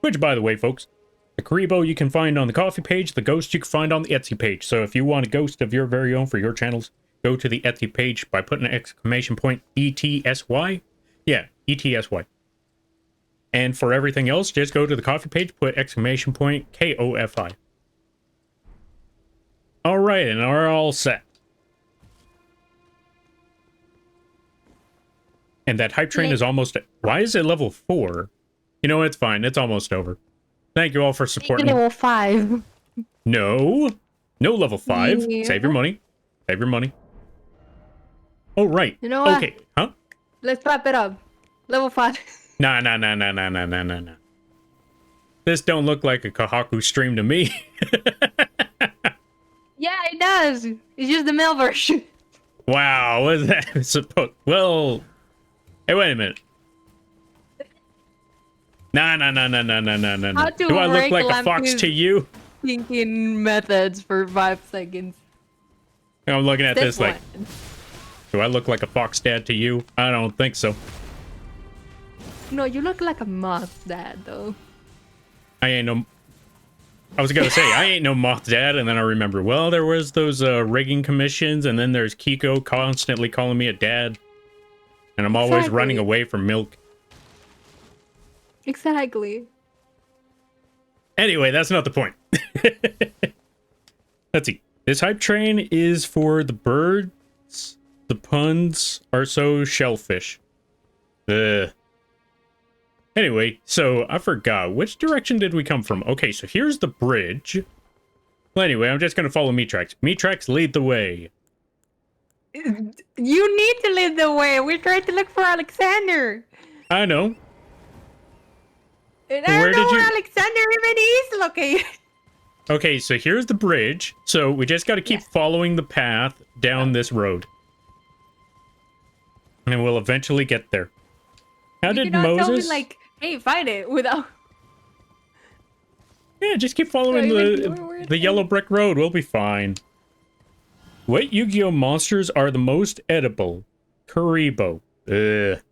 Which, by the way, folks, the Karibo you can find on the Coffee page, the ghost you can find on the Etsy page. So if you want a ghost of your very own for your channels, go to the Etsy page by putting an exclamation point ETSY. Yeah, ETSY. And for everything else, just go to the Coffee page, put exclamation point KOFI. All right, and we're all set. And that hype train is almost... Why is it level 4? You know, it's fine. It's almost over. Thank you all for supporting. Level 5. No. No level 5. Yeah. Save your money. Save your money. Oh, right. You know what? Okay. Huh? Let's wrap it up. Level 5. Nah. This don't look like a Kahaku stream to me. Yeah, it does. It's just the male version. Wow, what is that supposed... Well... Hey, wait a minute. Nah. How to Do I look rank like a fox Lampu's to you? thinking methods for 5 seconds. I'm looking at this Step like... one. Do I look like a fox dad to you? I don't think so. No, you look like a moth dad, though. I ain't no... I was gonna say, I ain't no moth dad, and then I remember, well, there was those rigging commissions, and then there's Kiko constantly calling me a dad. And I'm always Exactly. running away from milk. Exactly. Anyway, that's not the point. Let's see. This hype train is for the birds. The puns are so shellfish. Ugh. Anyway, so I forgot. Which direction did we come from? Okay, so here's the bridge. Well, anyway, I'm just going to follow Meatrax. Meatrax, lead the way. You need to lead the way. We're trying to look for Alexander. I know. And I Where don't know did where you- Alexander even is located. Okay, so here's the bridge. So we just got to keep following the path down this road. And we'll eventually get there. How You did cannot tell me, Moses... like, hey, find it without... Yeah, just keep following Don't even know where it the is. yellow brick road. We'll be fine. What Yu-Gi-Oh monsters are the most edible? Karibo. Ugh.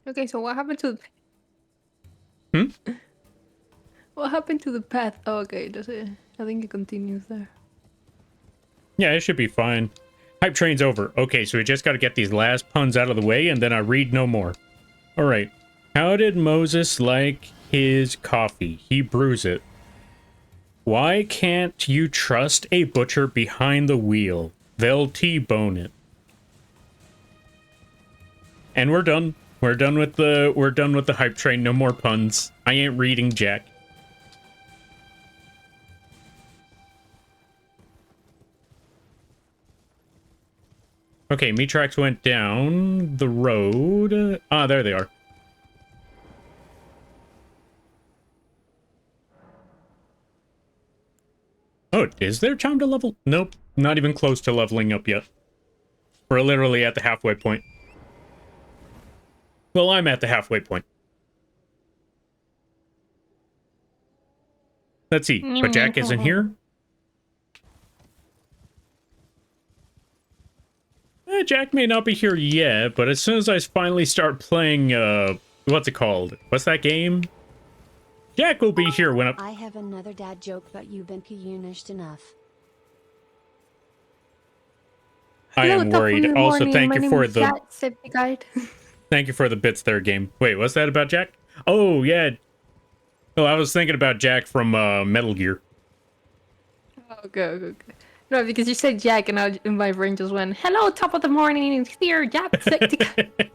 Okay, so what happened to... Hmm? What happened to the path? Oh, okay, does it... I think it continues there. Yeah, it should be fine. Hype train's over. Okay, so we just got to get these last puns out of the way, and then I read no more. All right. How did Moses like his coffee? He brews it. Why can't you trust a butcher behind the wheel? They'll T-bone it. And we're done. We're done with the hype train. No more puns. I ain't reading Jack. Okay, Meatrax went down the road. Ah, there they are. Oh, is there time to level? Nope, not even close to leveling up yet. We're literally at the halfway point. Well, I'm at the halfway point. Let's see, but Jack isn't here. Jack may not be here yet, but as soon as I finally start playing, what's it called? What's that game? Jack will be here when I have another dad joke, but you've been punished enough. I am Hello, top of worried. the Also, morning. thank My you name for is the Jack, safety guide. thank you for the bits there, game. Wait, what's that about Jack? Oh yeah. Oh, I was thinking about Jack from Metal Gear. Okay. No, because you said Jack, and my brain just went, "Hello, top of the morning, it's here, Jack, safety guide."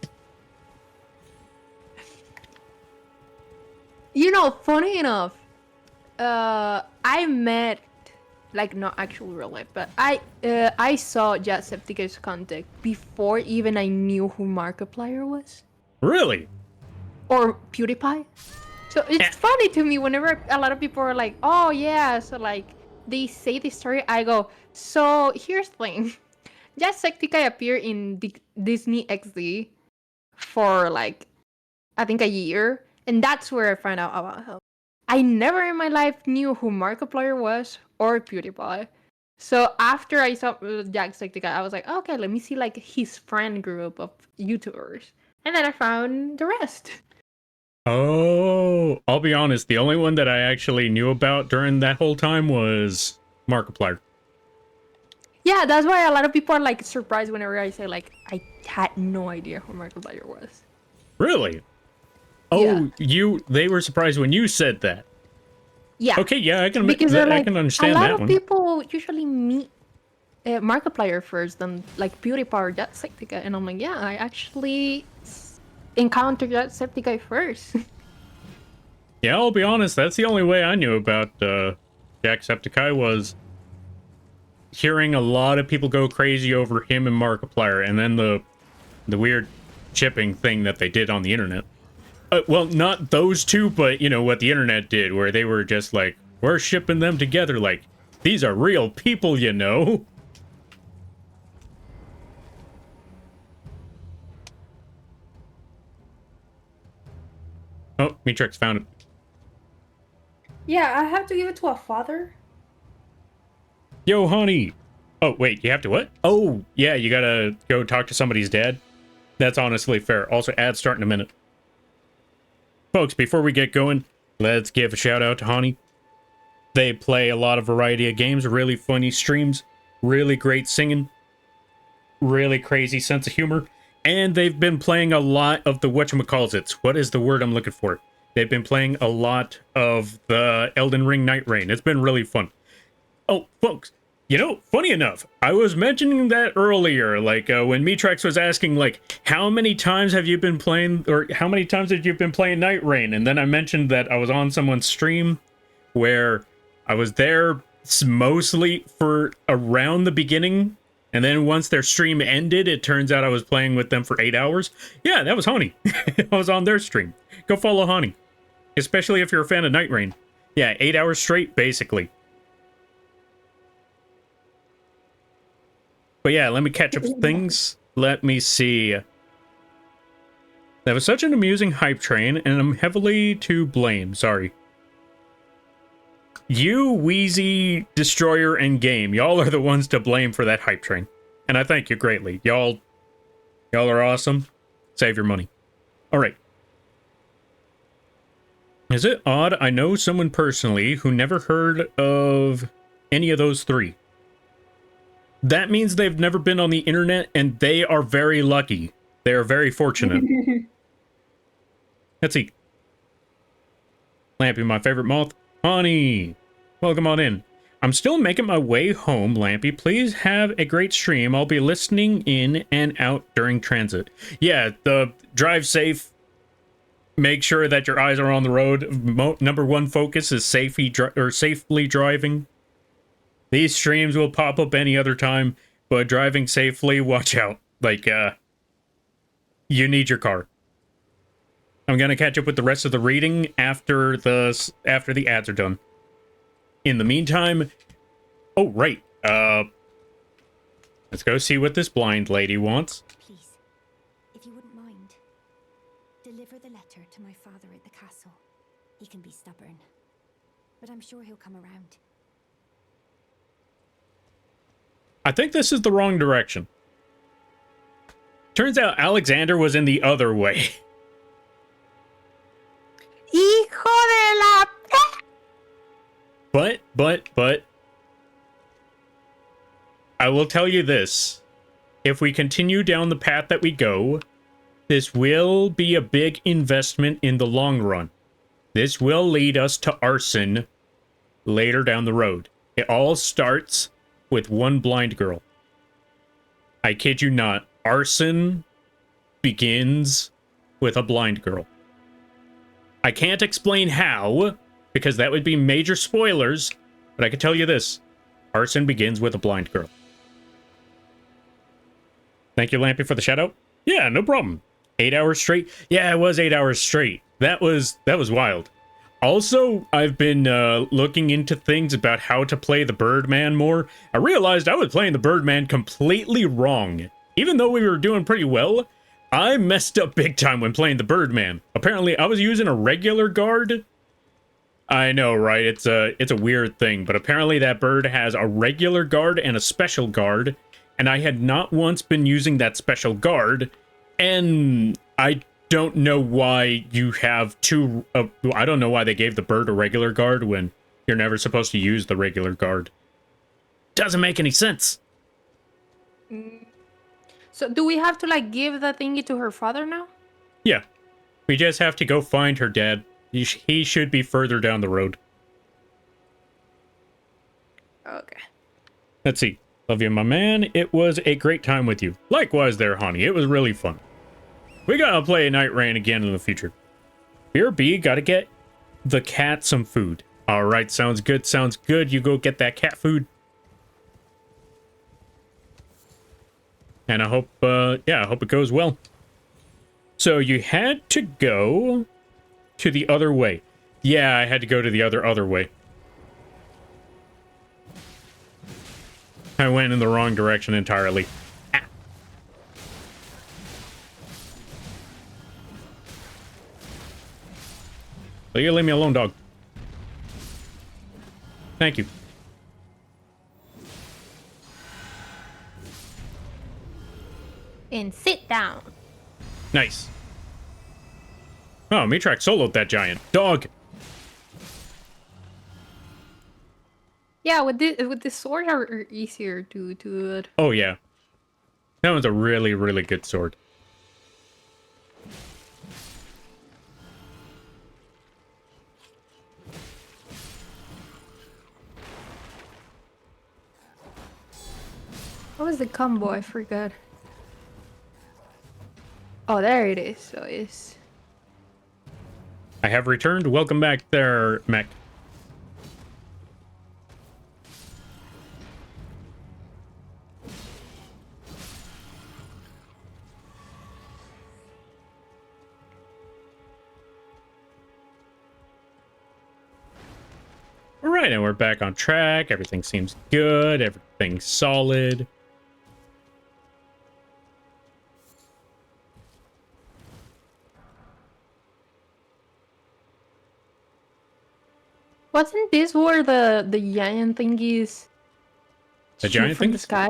You know, funny enough, I met, like, not actual real life, but I saw Jacksepticeye's contact before even I knew who Markiplier was. Really? Or PewDiePie. So it's funny to me whenever a lot of people are like, oh yeah, so like, they say this story, I go, so here's the thing. Jacksepticeye appeared in Disney XD for like I think a year, and that's where I found out about him. I never in my life knew who Markiplier was or PewDiePie. So after I saw Jacksepticeye, I was like, okay, let me see like his friend group of YouTubers, and then I found the rest. Oh, I'll be honest. The only one that I actually knew about during that whole time was Markiplier. Yeah, that's why a lot of people are like surprised whenever I say like I had no idea who Markiplier was. Really? Oh, Yeah. they were surprised when you said that. Yeah. Okay, yeah, I can Because they're I like can a understand lot that of one. people usually meet Markiplier first, then like PewDiePie or Jacksepticeye, and I'm like, yeah, I actually encountered Jacksepticeye first. Yeah, I'll be honest. That's the only way I knew about Jacksepticeye was hearing a lot of people go crazy over him and Markiplier, and then the weird shipping thing that they did on the internet. Well, not those two, but you know what the internet did, where they were just like, we're shipping them together, like these are real people, you know. Oh, Matrix found it. Yeah, I have to give it to a father. Yo, honey. Oh, wait, you have to what? Oh, yeah, you gotta go talk to somebody's dad. That's honestly fair. Also, ad start in a minute. Folks, before we get going, let's give a shout out to Hani. They play a lot of variety of games, really funny streams, really great singing, really crazy sense of humor, and they've been playing a lot of the whatchamacallits. What is the word I'm looking for? They've been playing a lot of the Elden Ring Night Rain. It's been really fun. Oh, folks, you know, funny enough, I was mentioning that earlier, like when Mitrex was asking, like, how many times have you been playing, or how many times have you been playing Night Rain? And then I mentioned that I was on someone's stream where I was there mostly for around the beginning, and then once their stream ended, it turns out I was playing with them for 8 hours. Yeah, that was Honey. I was on their stream. Go follow Honey, especially if you're a fan of Night Rain. Yeah, 8 hours straight, basically. But yeah, let me catch up with things. Let me see. That was such an amusing hype train, and I'm heavily to blame. Sorry. You, Wheezy, Destroyer, and Game, y'all are the ones to blame for that hype train. And I thank you greatly. Y'all are awesome. Save your money. Alright. Is it odd I know someone personally who never heard of any of those three? That means they've never been on the internet, and they are very lucky. They are very fortunate. Let's see. Lampy, my favorite moth. Honey, welcome on in. I'm still making my way home, Lampy. Please have a great stream. I'll be listening in and out during transit. Yeah, the drive safe. Make sure that your eyes are on the road. Number one focus is safely driving. These streams will pop up any other time, but driving safely, watch out. Like, you need your car. I'm gonna catch up with the rest of the reading after the ads are done. In the meantime, oh right, let's go see what this blind lady wants. Please, if you wouldn't mind, deliver the letter to my father at the castle. He can be stubborn, but I'm sure he'll come around. I think this is the wrong direction. Turns out Alexander was in the other way. Hijo de la... But, I will tell you this. If we continue down the path that we go, this will be a big investment in the long run. This will lead us to arson later down the road. It all starts with one blind girl. I kid you not. Arson begins with a blind girl. I can't explain how, because that would be major spoilers, but I can tell you this. Arson begins with a blind girl. Thank you, Lampy, for the shout out. Yeah, no problem. 8 hours straight? Yeah, it was 8 hours straight. That was wild. Also, I've been looking into things about how to play the Birdman more. I realized I was playing the Birdman completely wrong. Even though we were doing pretty well, I messed up big time when playing the Birdman. Apparently, I was using a regular guard. I know, right? It's a weird thing, but apparently that bird has a regular guard and a special guard, and I had not once been using that special guard, and I don't know why you have two. I don't know why they gave the bird a regular guard when you're never supposed to use the regular guard. Doesn't make any sense. So do we have to like give the thingy to her father now? Yeah, we just have to go find her dad. He should be further down the road. Okay. Let's see. Love you, my man. It was a great time with you. Likewise there, honey. It was really fun. We gotta play Night Rain again in the future. BRB, gotta get the cat some food. Alright, sounds good, sounds good. You go get that cat food. And I hope, yeah, I hope it goes well. So you had to go to the other way. Yeah, I had to go to the other way. I went in the wrong direction entirely. Ah. Will you leave me alone, dog? Thank you. And sit down. Nice. Oh, Mitrak soloed that giant. Dog! Yeah, with the sword are easier to do it. Oh, yeah. That one's a really, really good sword. What was the combo? I forgot. Oh, there it is. So it's... I have returned. Welcome back there, mech. Alright, and we're back on track. Everything seems good. Everything's solid. Wasn't this where the giant thingies The shoot giant from the thingies? sky?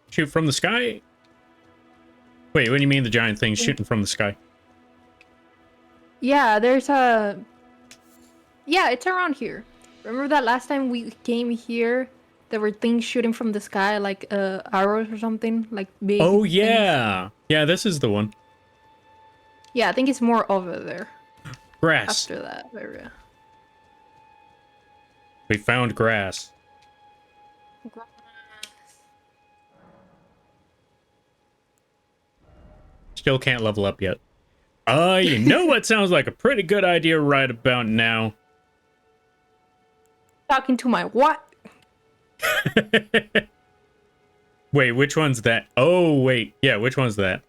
Shoot from the sky? Wait, what do you mean the giant thing's shooting from the sky? Yeah, there's a... Yeah, it's around here. Remember that last time we came here, there were things shooting from the sky, like arrows or something, like big. Oh, things? yeah. Yeah, this is the one. Yeah, I think it's more over there. Grass. After that area. We found grass. Still can't level up yet. You know what sounds like a pretty good idea right about now? Talking to my what? Wait, which one's that? Oh, wait. Yeah, which one's that?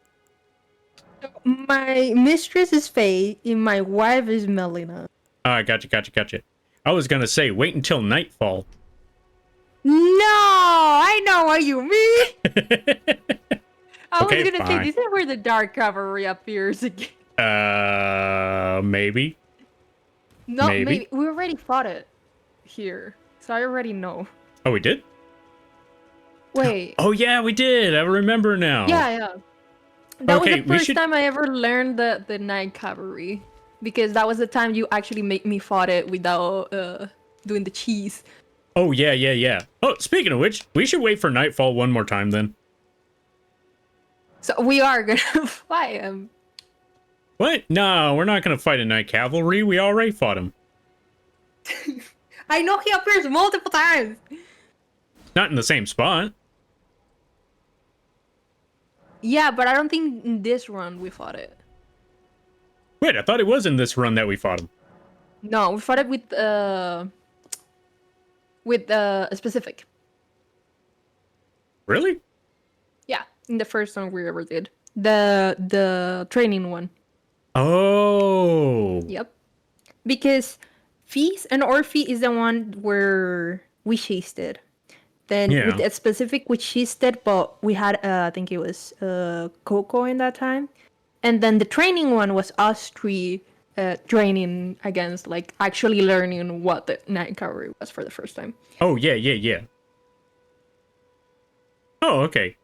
My mistress is Faye, and my wife is Melina. Ah, gotcha. I was gonna say, wait until nightfall. No, I know what you mean. I Okay, was gonna fine. say this is where the dark cavalry appears again. Maybe. No, Maybe. maybe we already fought it here, so I already know. Oh, we did? Wait. Oh, yeah, we did. I remember now. Yeah. That Okay, was the we first should- time I ever learned the night cavalry, because that was the time you actually made me fought it without doing the cheese. Oh, yeah. Oh, speaking of which, we should wait for nightfall one more time then. So we are gonna fight him. What? No, we're not gonna fight a night cavalry. We already fought him. I know he appears multiple times. Not in the same spot. Yeah, but I don't think in this run we fought it. Wait, I thought it was in this run that we fought him. No, we fought it with a specific. Really? Yeah, in the first one we ever did. The training one. Oh. Yep. Because Feast and Orphe is the one where we chased it. Then with Yeah. a specific we chased it, but we had I think it was Coco in that time. And then the training one was us three training against, like, actually learning what the night cavalry was for the first time. Oh, yeah. Oh, okay.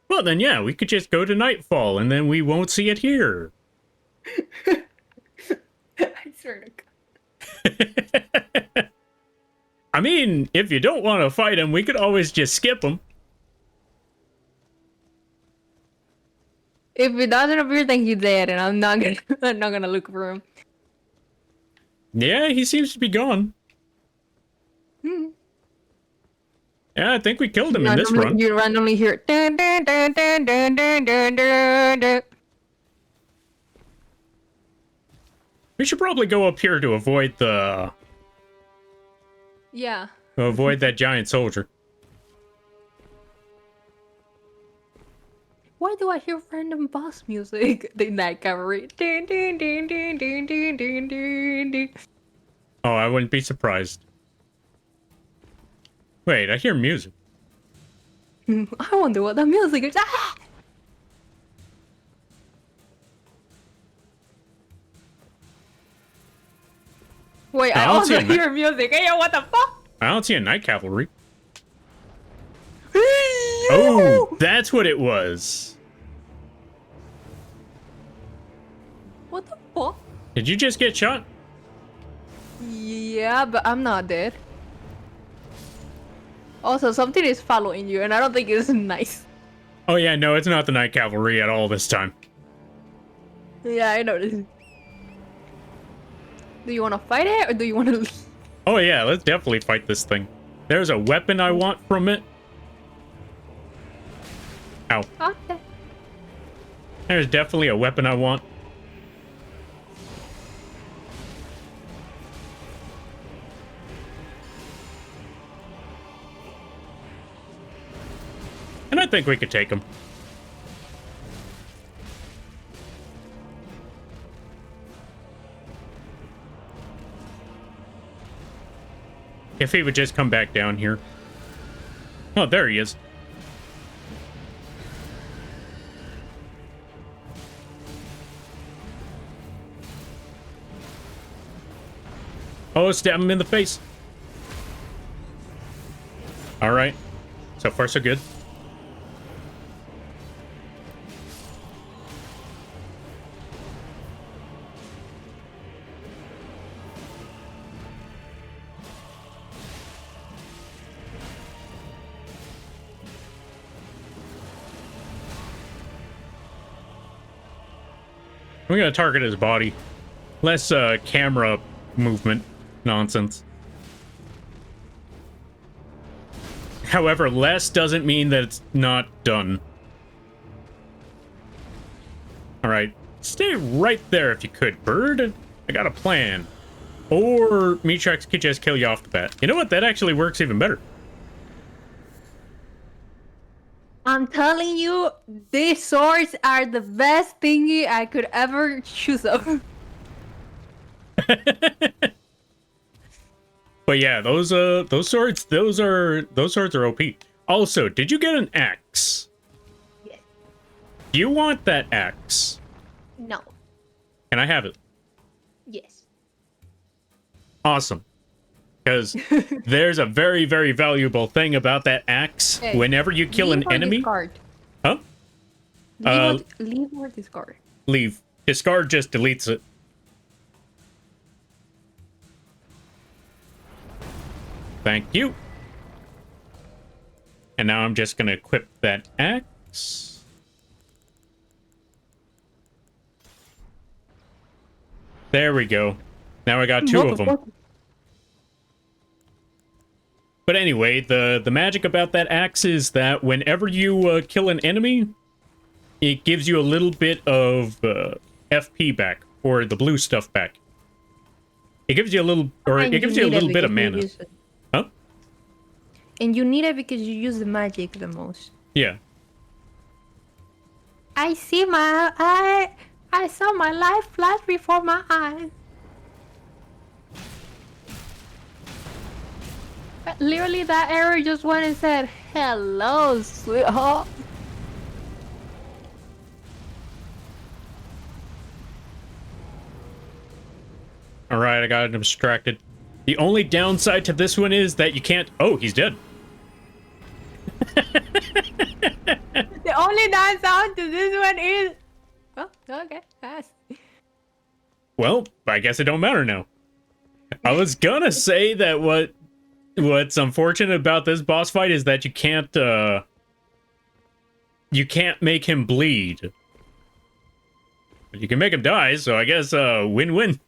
Well, then, yeah, we could just go to Nightfall, and then we won't see it here. I swear to God. I mean, if you don't want to fight him, we could always just skip him. If it doesn't appear, then he's dead, and I'm not gonna look for him. Yeah, he seems to be gone. Yeah, I think we killed him in this run. You randomly hear. Dun, dun, dun, dun, dun, dun, dun, dun, dun. We should probably go up here to avoid the... Yeah. avoid that giant soldier. Why do I hear random boss music? The night cavalry. Dun, dun, dun, dun, dun, dun, dun, dun, dun. Oh, I wouldn't be surprised. Wait, I hear music. I wonder what that music is. Ah! Wait, I I don't see also a night- hear music. Hey, yo, what the fuck? I don't see a night cavalry. Oh, that's what it was. What the fuck? Did you just get shot? Yeah, but I'm not dead. Also, something is following you, and I don't think it's nice. Oh yeah, no, it's not the night cavalry at all this time. Yeah, I noticed. Do you want to fight it, or do you want to leave? Oh yeah, let's definitely fight this thing. There's a weapon I want from it. Ow. Okay. There's definitely a weapon I want. And I think we could take him. If he would just come back down here. Oh, there he is. Oh, stab him in the face. All right. So far, so good. I'm gonna target his body. Less camera movement nonsense. However, less doesn't mean that it's not done. Alright, stay right there if you could, bird. I got a plan. Or Mitrax could just kill you off the bat. You know what? That actually works even better. I'm telling you, these swords are the best thingy I could ever choose of. But yeah, those swords are OP. Also, did you get an axe? Yes. Do you want that axe? No. Can I have it? Yes. Awesome. Because there's a very, very valuable thing about that axe. Hey, Whenever you kill an leave or enemy... Discard? Huh? Leave or discard? Leave. Discard just deletes it. Thank you. And now I'm just going to equip that axe. There we go. Now I got two of them. But anyway, the magic about that axe is that whenever you kill an enemy, it gives you a little bit of FP back, or the blue stuff back. It gives you a little, or it gives you a little bit of mana. Huh? And you need it because you use the magic the most. Yeah. I saw my life flash before my eyes. But literally, that arrow just went and said, "Hello, sweetheart." All right, I got distracted. The only downside to this one is that you can't. Oh, he's dead. The only downside to this one is. Oh, okay. That's... Well, I guess it don't matter now. I was gonna say that what's unfortunate about this boss fight is that you can't make him bleed. But you can make him die, so I guess win-win.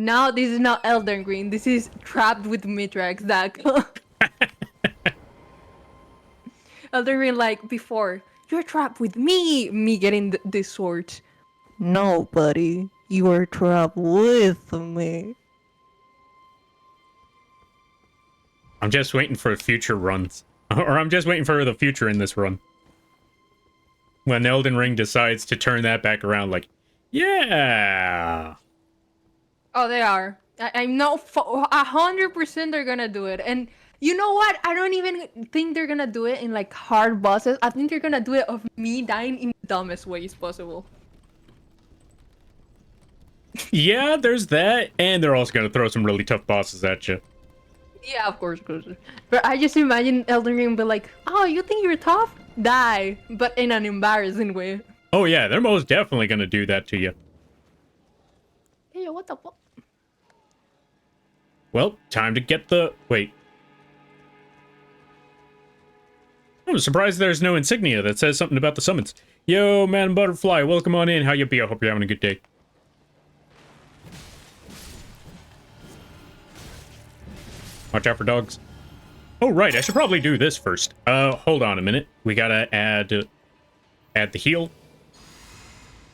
Now this is not Elden Ring. This is Trapped with Mitrax. That Elden Ring, like before, you're trapped with me. Me getting this sword. No, buddy, you are trapped with me. I'm just waiting for future runs. Or I'm just waiting for the future in this run. When Elden Ring decides to turn that back around, like, yeah. Oh, they are. I know 100% they're gonna do it. And you know what? I don't even think they're gonna do it in like hard bosses. I think they're gonna do it of me dying in the dumbest ways possible. Yeah, there's that. And they're also going to throw some really tough bosses at you. Yeah, of course. But I just imagine Elden Ring be like, "Oh, you think you're tough? Die," but in an embarrassing way. Oh, yeah, they're most definitely going to do that to you. Hey, what the fuck? Well, time to get the... Wait. I'm surprised there's no insignia that says something about the summons. Yo, man butterfly, welcome on in. How you be? I hope you're having a good day. Watch out for dogs. Oh, right, I should probably do this first. Hold on a minute. We gotta add the heal.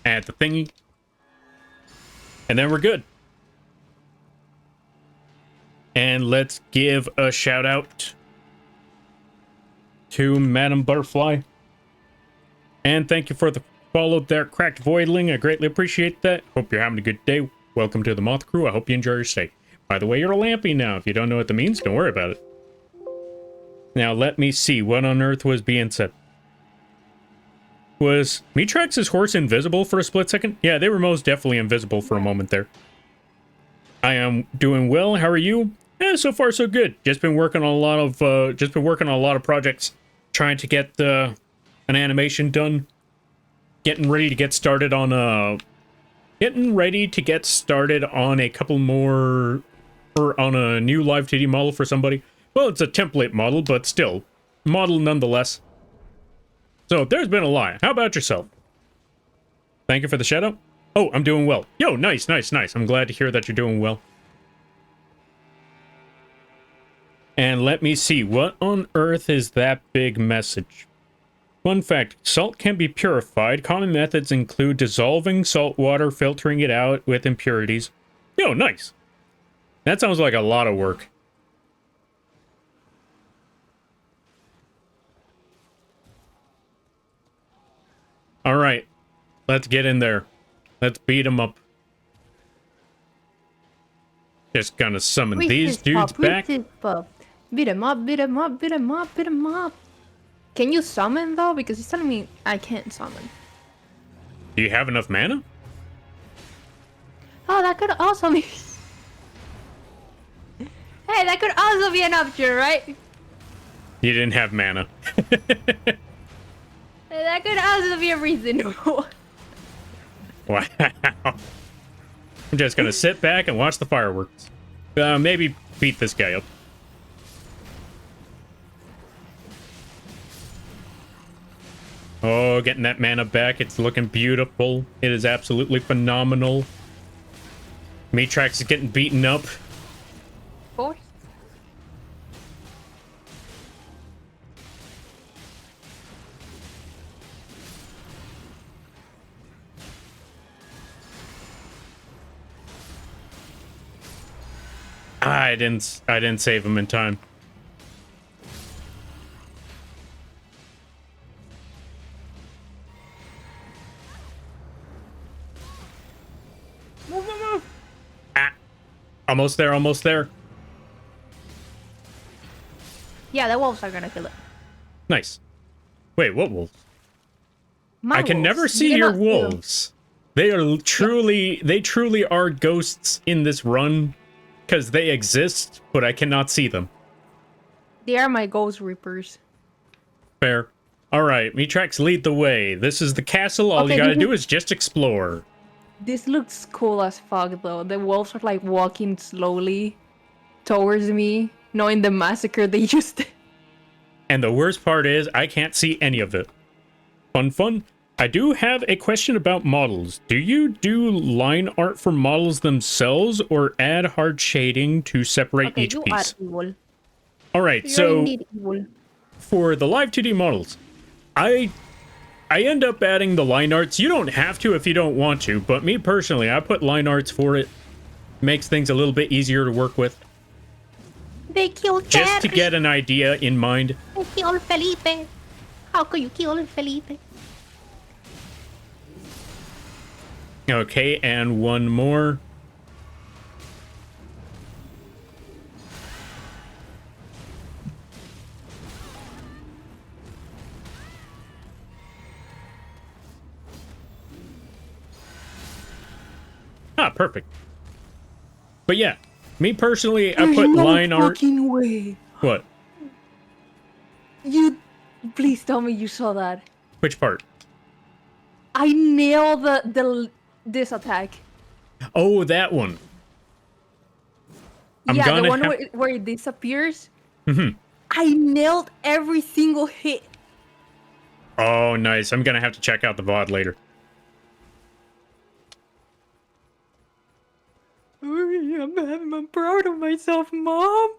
Add the thingy. And then we're good. And let's give a shout out to Madam Butterfly. And thank you for the follow there, Cracked Voidling. I greatly appreciate that. Hope you're having a good day. Welcome to the Moth Crew. I hope you enjoy your stay. By the way, you're a lampy now. If you don't know what that means, don't worry about it. Now, let me see. What on earth was being said? Was Mitrax's horse invisible for a split second? Yeah, they were most definitely invisible for a moment there. I am doing well. How are you? Yeah, so far so good. Just been working on a lot of projects, trying to get an animation done. Getting ready to get started on a couple more, or on a new live 2D model for somebody. Well, it's a template model, but still, model nonetheless. So there's been a lot. How about yourself? Thank you for the shout out. Oh, I'm doing well. Yo, nice. I'm glad to hear that you're doing well. And let me see, what on earth is that big message? Fun fact, salt can be purified. Common methods include dissolving salt water, filtering it out with impurities. Yo, nice. That sounds like a lot of work. All right, let's get in there. Let's beat them up. Just gonna summon these dudes back. Beat him up. Can you summon though? Because he's telling me I can't summon. Do you have enough mana? Oh, that could also be... Hey, that could also be an option, right? You didn't have mana. That could also be a reason. Wow. I'm just gonna sit back and watch the fireworks. Maybe beat this guy up. Oh, getting that mana back. It's looking beautiful. It is absolutely phenomenal. Mitrax is getting beaten up. Of course. I didn't save him in time. Almost there, almost there. Yeah, the wolves are gonna kill it. Nice. Wait, what wolves? My I can wolves. never You see your cannot see them. wolves. They are truly, they truly are ghosts in this run, because they exist, but I cannot see them. They are my ghost reapers. Fair. Alright, Mitrax, lead the way. This is the castle, all Okay, you gotta this do is just explore. This looks cool as fuck, though. The wolves are like walking slowly towards me, knowing the massacre they just did. And the worst part is, I can't see any of it. Fun. I do have a question about models. Do you do line art for models themselves, or add hard shading to separate Okay, each you piece? are evil. Alright, You're so indeed evil. for the live 2D models, I end up adding the line arts. You don't have to if you don't want to, but me personally, I put line arts for it. Makes things a little bit easier to work with. They killed Just to Terry. get an idea in mind. They killed Felipe. How could you kill Felipe? Okay, and one more. Ah, perfect. But yeah, me personally, I put line art. fucking way. What? You, please tell me you saw that. Which part? I nailed this attack. Oh, that one. I'm Yeah, the gonna one have- where it disappears. Mhm. I nailed every single hit. Oh, nice. I'm gonna have to check out the VOD later. I'm proud of myself, Mom.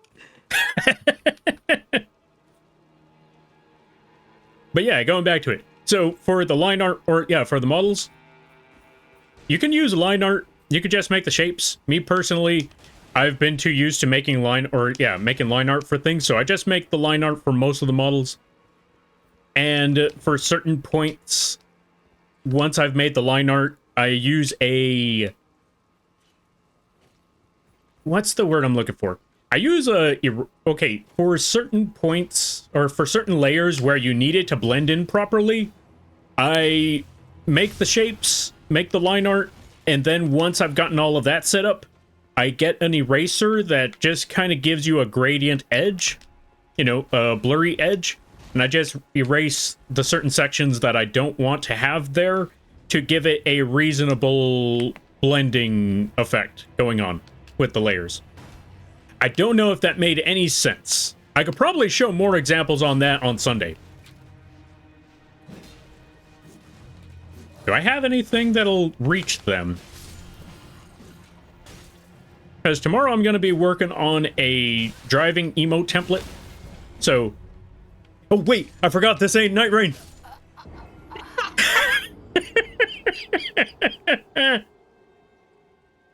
But yeah, going back to it. So for the line art, or yeah, for the models, you can use line art. You could just make the shapes. Me personally, I've been too used to making line art for things, so I just make the line art for most of the models. And for certain points, once I've made the line art, I use a... What's the word I'm looking for? I use a... Okay, for certain points, or for certain layers where you need it to blend in properly, I make the shapes, make the line art, and then once I've gotten all of that set up, I get an eraser that just kind of gives you a gradient edge, you know, a blurry edge, and I just erase the certain sections that I don't want to have there to give it a reasonable blending effect going on with the layers. I don't know if that made any sense. I could probably show more examples on that on Sunday. Do I have anything that'll reach them? Because tomorrow I'm going to be working on a driving emote template. So... Oh, wait! I forgot this ain't Night Rain!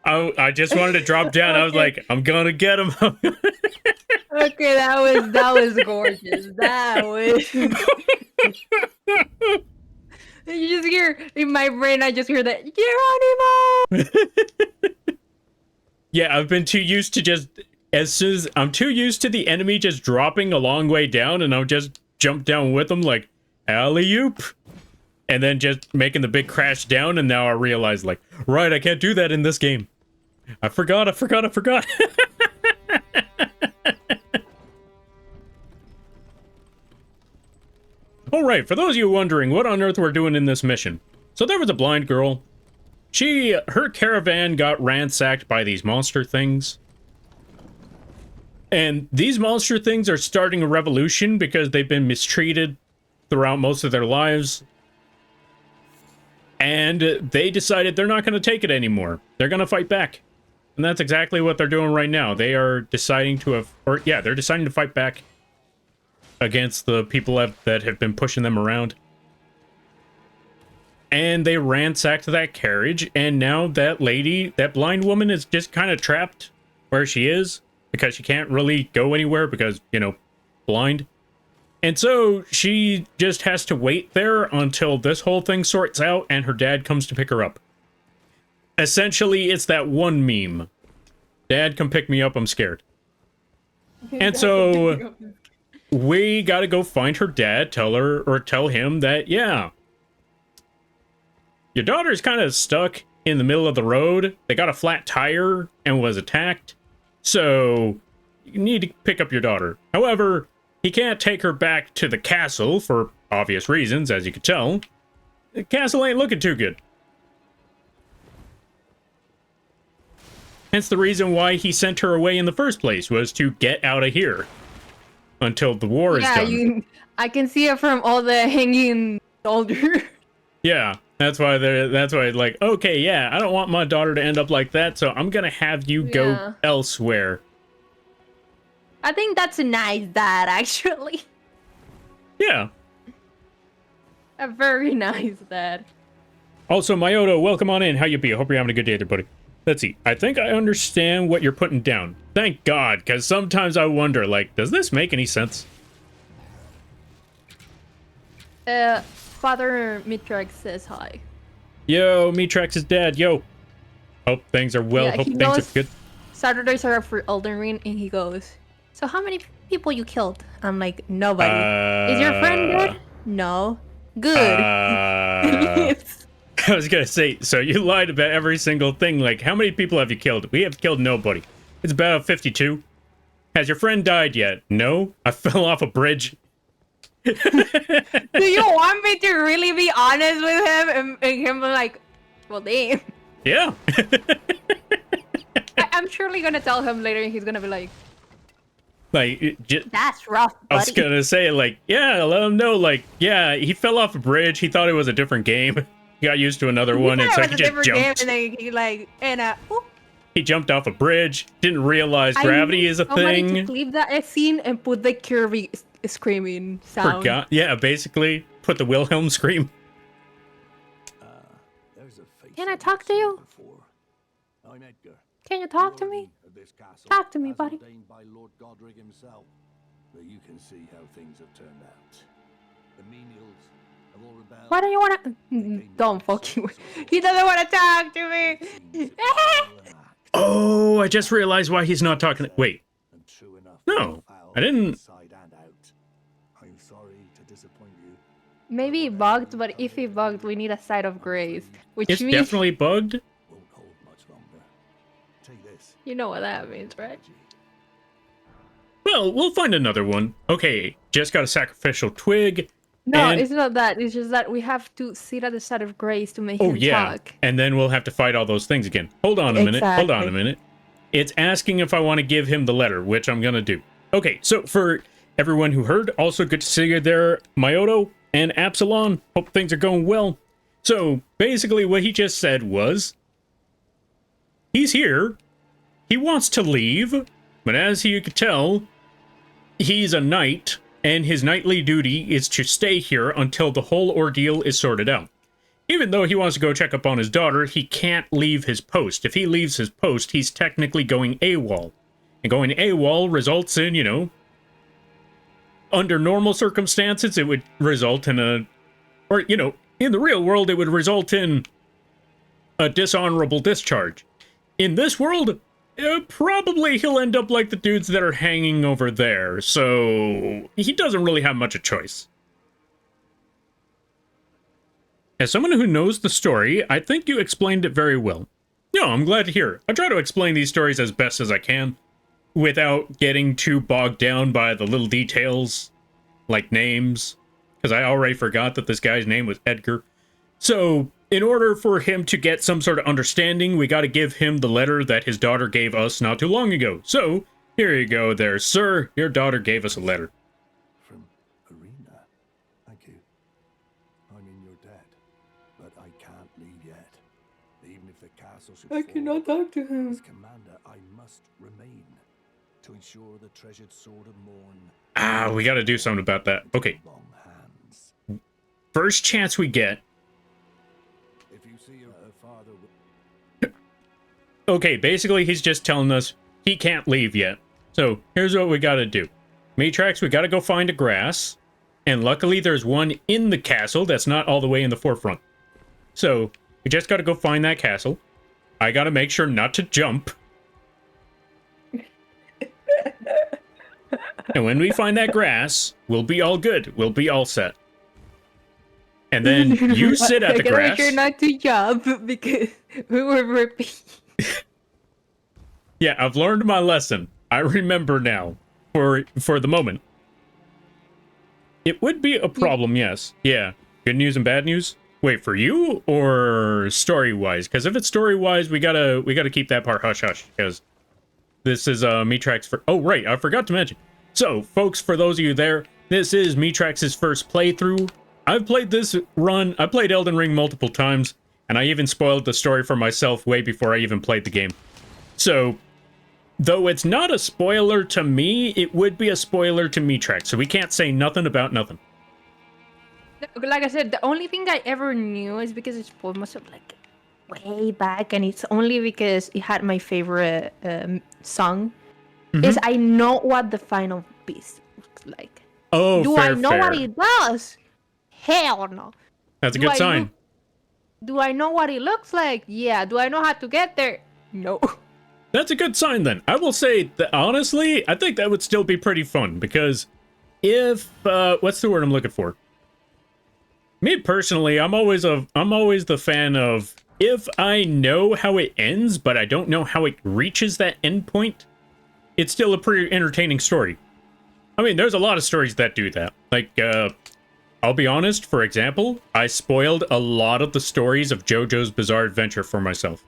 I just wanted to drop down. I was like, I'm gonna get him. Okay, that was gorgeous. That was. You just hear in my brain. I just hear that Geronimo. Yeah, I've been too used to just I'm too used to the enemy just dropping a long way down, and I'll just jump down with them like alley-oop, and then just making the big crash down. And now I realize, like, right, I can't do that in this game. I forgot. Alright, for those of you wondering what on earth we're doing in this mission. So there was a blind girl. Her caravan got ransacked by these monster things. And these monster things are starting a revolution because they've been mistreated throughout most of their lives. And they decided they're not going to take it anymore. They're going to fight back. And that's exactly what they're doing right now. They are deciding to they're deciding to fight back against the people that have been pushing them around. And they ransacked that carriage, and now that blind woman is just kind of trapped where she is because she can't really go anywhere because, you know, blind. And so she just has to wait there until this whole thing sorts out and her dad comes to pick her up. Essentially, it's that one meme. Dad, come pick me up. I'm scared. And so we got to go find her dad, tell him that, yeah, your daughter's kind of stuck in the middle of the road. They got a flat tire and was attacked. So you need to pick up your daughter. However, he can't take her back to the castle for obvious reasons, as you could tell. The castle ain't looking too good. Hence the reason why he sent her away in the first place, was to get out of here until the war is done. I can see it from all the hanging shoulder. Yeah, that's why like, okay, yeah, I don't want my daughter to end up like that, so I'm gonna have you go elsewhere. I think that's a nice dad, actually. Yeah. A very nice dad. Also, Mayoto, welcome on in. How you be? I hope you're having a good day there, buddy. Let's see. I think I understand what you're putting down. Thank God, because sometimes I wonder, like, does this make any sense? Father Mitrax says hi. Yo, Mitrax's dad. Yo. Hope things are well. Yeah, hope things are good. Saturdays are for Elden Ring, and he goes, so how many people you killed? I'm like, nobody. Is your friend dead? No. Good. I was gonna say, so you lied about every single thing. Like, how many people have you killed? We have killed nobody. It's about 52. Has your friend died yet? No. I fell off a bridge. Do you want me to really be honest with him and him be like, well, damn. Yeah. I'm surely gonna tell him later, and he's gonna be like, that's rough, buddy. I was gonna say, like, yeah, let him know, like, yeah, he fell off a bridge. He thought it was a different game. He got used to another one, and so he just jumped. And then he like, he jumped off a bridge. Didn't realize gravity is a thing. To leave that scene and put the Kirby screaming sound. Forgot. Yeah, basically put the Wilhelm scream. Can I talk to you? I'm Edgar. Can you talk to me? Talk to me, buddy. By Lord Godric himself. But you can see how things have turned out. The menials have all rebelled. Why don't you wanna? Don't fuck you. He doesn't want to talk to me. Oh, I just realized why he's not talking. Wait. No, I didn't. I'm sorry to disappoint you. Maybe bugged, but if he bugged, we need a side of grace, which it's means definitely bugged. Won't hold much longer. Take this. You know what that means, right? Well, we'll find another one. Okay, just got a sacrificial twig. No, it's not that. It's just that we have to sit at the side of grace to make him talk. And then we'll have to fight all those things again. Hold on a minute. Hold on a minute. It's asking if I want to give him the letter, which I'm gonna do. Okay, so for everyone who heard, also good to see you there, Mayoto and Absalon. Hope things are going well. So basically what he just said was, he's here, he wants to leave, but as you could tell, he's a knight, and his knightly duty is to stay here until the whole ordeal is sorted out. Even though he wants to go check up on his daughter, he can't leave his post. If he leaves his post, he's technically going AWOL. And going AWOL results in, you know, under normal circumstances, it would result in in the real world, it would result in a dishonorable discharge. In this world, probably he'll end up like the dudes that are hanging over there, so he doesn't really have much of a choice. As someone who knows the story, I think you explained it very well. No, I'm glad to hear. I try to explain these stories as best as I can, without getting too bogged down by the little details, like names, because I already forgot that this guy's name was Edgar. So, in order for him to get some sort of understanding, we gotta give him the letter that his daughter gave us not too long ago. So, here you go there, sir. Your daughter gave us a letter. From Arena. Thank you. I'm in your debt, but I can't leave yet. Even if the castle should I cannot talk to him. As commander, I must remain to ensure the treasured sword of Morn. Ah, we gotta do something about that. Okay. Long hands. First chance we get. If you see her father. Okay, basically he's just telling us he can't leave yet. So here's what we gotta do. Matrax, we gotta go find a grass. And luckily there's one in the castle that's not all the way in the forefront. So we just gotta go find that castle. I gotta make sure not to jump. And when we find that grass, we'll be all good. We'll be all set. And then you sit at the grass. Make sure not to jump because we were ripping. Yeah, I've learned my lesson. I remember now. For the moment. It would be a problem, yes. Yeah. Good news and bad news? Wait, for you or story-wise? Because if it's story-wise, we gotta keep that part hush-hush. Because this is Metrax for... Oh, right, I forgot to mention. So, folks, for those of you there, this is Metrax's first playthrough. I've played this run. I played Elden Ring multiple times, and I even spoiled the story for myself way before I even played the game. So, though it's not a spoiler to me, it would be a spoiler to Metrax, so we can't say nothing about nothing. Like I said, the only thing I ever knew is because it spoiled myself like way back, and it's only because it had my favorite song. Is I know what the final beast looks like. Oh, do fair, I know fair. what it does? Hell no. That's a good sign. Do I know what it looks like? Yeah. Do I know how to get there? No. That's a good sign then. I will say that honestly, I think that would still be pretty fun because if what's the word I'm looking for? Me personally, I'm always the fan of if I know how it ends, but I don't know how it reaches that end point, it's still a pretty entertaining story. I mean, there's a lot of stories that do that. Like, I'll be honest, for example, I spoiled a lot of the stories of JoJo's Bizarre Adventure for myself.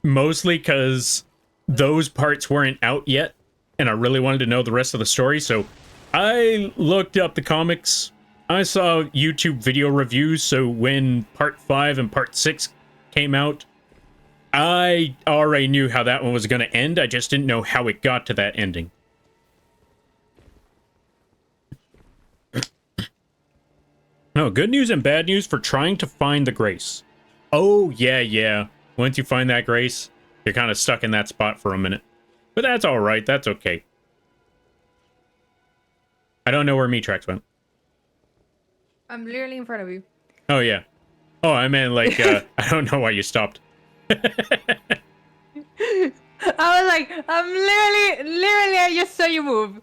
Mostly because those parts weren't out yet, and I really wanted to know the rest of the story, so I looked up the comics, I saw YouTube video reviews, so when Part 5 and Part 6 came out, I already knew how that one was going to end, I just didn't know how it got to that ending. No, good news and bad news for trying to find the Grace. Oh, yeah. Once you find that Grace, you're kind of stuck in that spot for a minute. But that's alright, that's okay. I don't know where Metrax went. I'm literally in front of you. Oh, yeah. Oh, I meant, like, I don't know why you stopped. I was like, I'm literally, I just saw you move.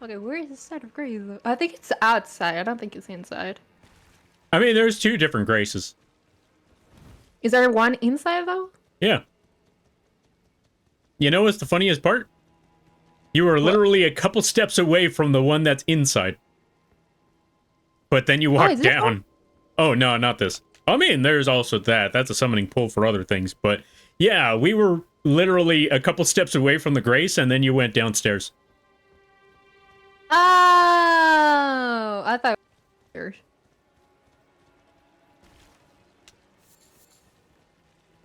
Okay, where is the side of Grace though? I think it's outside. I don't think it's inside. I mean, there's two different Graces. Is there one inside though? Yeah. You know what's the funniest part? You were literally a couple steps away from the one that's inside. But then you walk down. Oh, no, not this. I mean, there's also that. That's a summoning pool for other things. But yeah, we were literally a couple steps away from the Grace, and then you went downstairs. Oh, I thought it was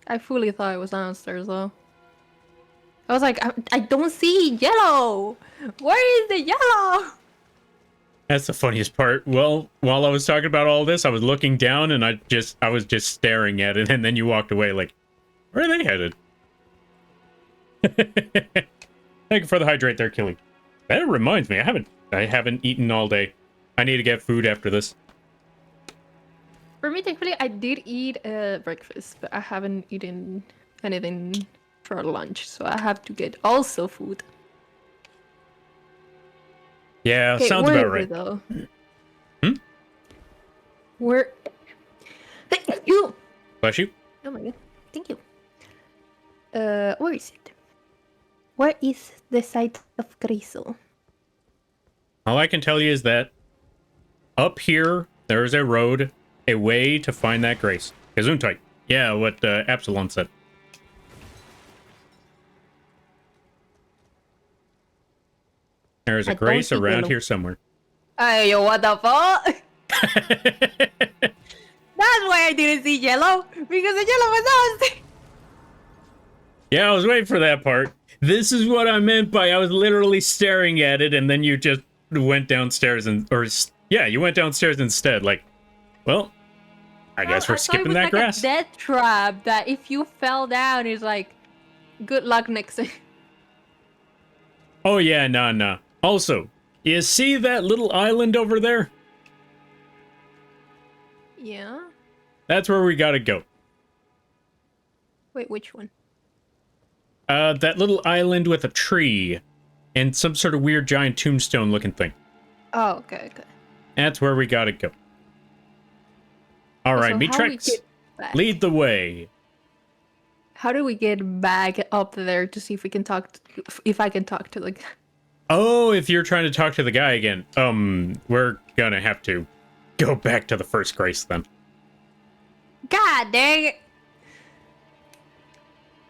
I fully thought it was downstairs though. I was like, I don't see yellow. Where is the yellow? That's the funniest part. Well, while I was talking about all this, I was looking down and I was just staring at it, and then you walked away like, where are they headed? Thank you for the hydrate there, Killy. That reminds me, I haven't eaten all day. I need to get food after this. For me, thankfully, I did eat breakfast, but I haven't eaten anything for lunch, so I have to get also food. Yeah, okay, sounds about right. Though? Hmm? Where? Thank you. Bless you. Oh my god, thank you. Where is it? Where is the site of Grisel? All I can tell you is that up here, there's a road, a way to find that Grace. Gesundheit. Yeah, what Absalom said. There's a Grace around here somewhere. Hey, yo, what the fuck? That's why I didn't see yellow, because the yellow was downstairs. Yeah, I was waiting for that part. This is what I meant by I was literally staring at it, and then you just went downstairs you went downstairs instead. Like, well, I guess we're skipping that grass. A death trap that if you fell down is like, good luck next time. Oh yeah, nah. Also, you see that little island over there? Yeah. That's where we gotta go. Wait, which one? That little island with a tree and some sort of weird giant tombstone looking thing. Oh, okay, okay. That's where we gotta go. All right, So how we Mitrex, get back? lead the way. How do we get back up there to see if we can talk? If I can talk to the guy? Oh, if you're trying to talk to the guy again, we're gonna have to go back to the first grace then. God dang it!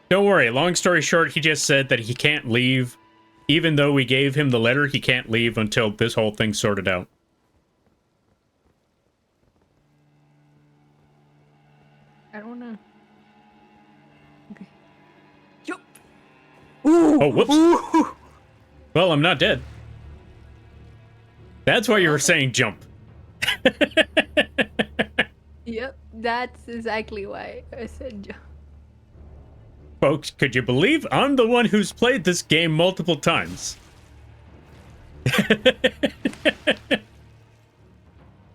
Don't worry, long story short, he just said that he can't leave. Even though we gave him the letter, he can't leave until this whole thing's sorted out. I don't know. Okay. Yup. Oh, whoops. Well, I'm not dead. That's why you were saying jump. Yep, that's exactly why I said jump. Folks, could you believe I'm the one who's played this game multiple times?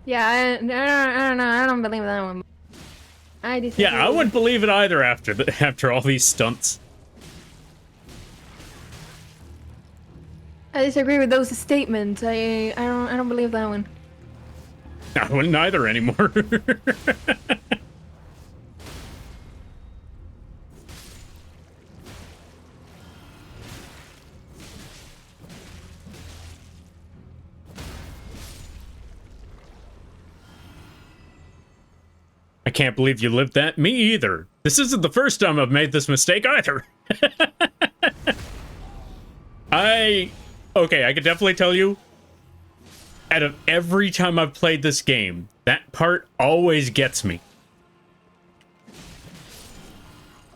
Yeah, I don't know. I don't believe that one. I disagree. Yeah, I wouldn't believe it either after all these stunts. I disagree with those statements. I don't believe that one. I wouldn't either anymore. I can't believe you lived that. Me either. This isn't the first time I've made this mistake either. Okay, I can definitely tell you, out of every time I've played this game, that part always gets me.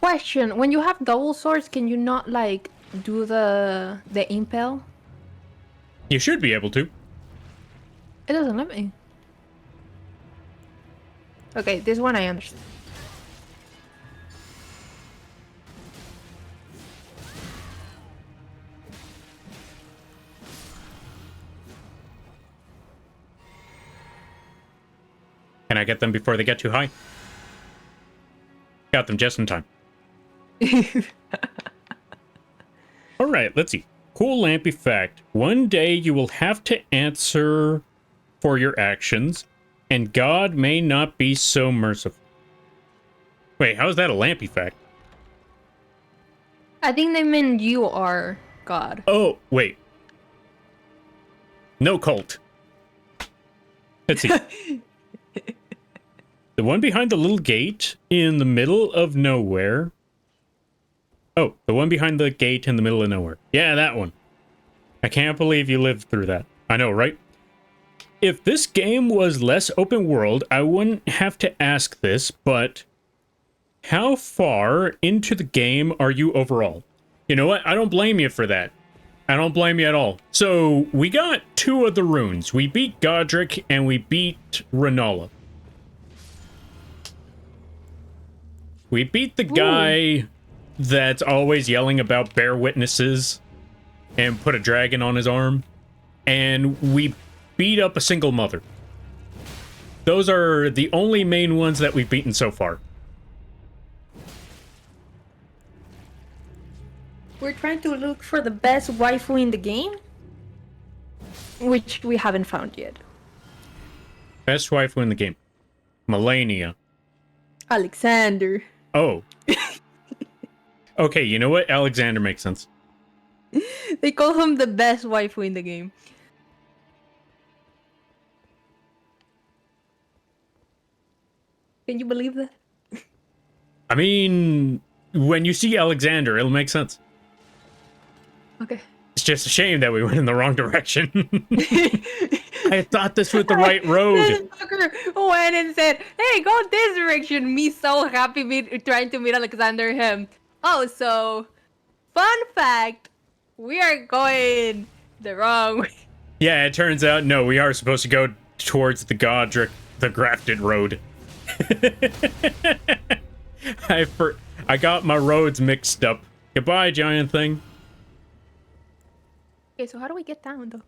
Question: when you have double swords, can you not like do the impale? You should be able to. It doesn't let me. Okay, this one I understand. Can I get them before they get too high? Got them just in time. All right, let's see. Cool Lampy fact. One day you will have to answer for your actions, and God may not be so merciful. Wait, how is that a Lampy fact? I think they mean you are God. Oh, wait. No cult. Let's see. The one behind the little gate in the middle of nowhere. Oh, the one behind the gate in the middle of nowhere. Yeah, that one. I can't believe you lived through that. I know, right? If this game was less open world, I wouldn't have to ask this, but how far into the game are you overall? You know what? I don't blame you for that. I don't blame you at all. So, we got 2 of the runes. We beat Godric and we beat Renala. We beat the guy that's always yelling about bear witnesses and put a dragon on his arm. And we beat up a single mother. Those are the only main ones that we've beaten so far. We're trying to look for the best waifu in the game, which we haven't found yet. Best waifu in the game. Melania. Alexander. Oh. Okay, you know what? Alexander makes sense. They call him the best waifu in the game. Can you believe that? I mean, when you see Alexander, it'll make sense. Okay. It's just a shame that we went in the wrong direction. I thought this was the right road. This fucker went and said, hey, go this direction. Me so happy trying to meet Alexander him. Oh, so, fun fact, we are going the wrong way. Yeah, it turns out, no, we are supposed to go towards the Godric, the grafted road. I got my roads mixed up. Goodbye, giant thing. Okay, so how do we get down, though?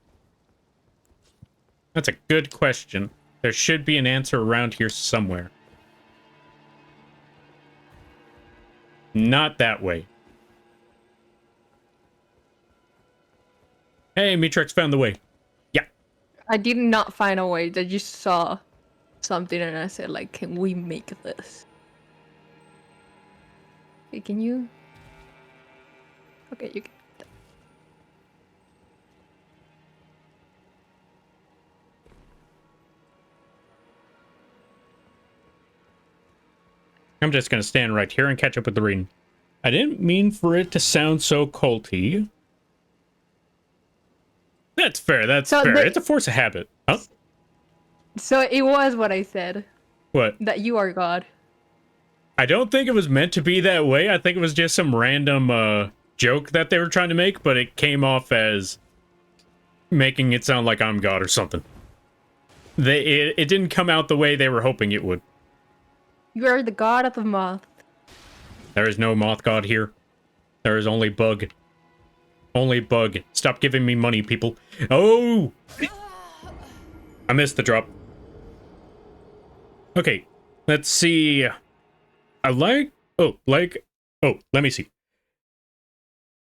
That's a good question. There should be an answer around here somewhere. Not that way. Hey, Mitrex found the way. Yeah. I did not find a way. I just saw something and I said, like, can we make this? Okay, can you? Okay, you can. I'm just gonna stand right here and catch up with the reading. I didn't mean for it to sound so culty. That's fair, that's fair. It's a force of habit. Huh? So it was what I said. What? That you are God. I don't think it was meant to be that way. I think it was just some random joke that they were trying to make, but it came off as making it sound like I'm God or something. It didn't come out the way they were hoping it would. You are the god of the moth. There is no moth god here. There is only bug. Only bug. Stop giving me money, people. Oh! I missed the drop. Okay, let's see. Let me see.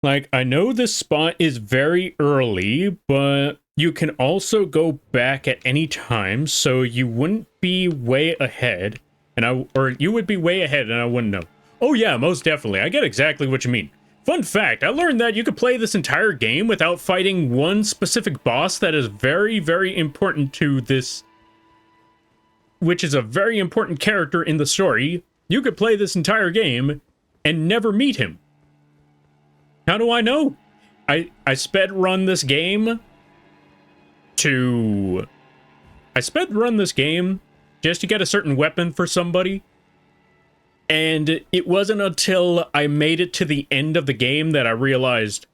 Like, I know this spot is very early, but you can also go back at any time, so you wouldn't be way ahead, or you would be way ahead and I wouldn't know. Oh yeah, most definitely. I get exactly what you mean. Fun fact, I learned that you could play this entire game without fighting one specific boss that is very, very important to this, which is a very important character in the story. You could play this entire game and never meet him. How do I know? I sped run this game just to get a certain weapon for somebody. And it wasn't until I made it to the end of the game that I realized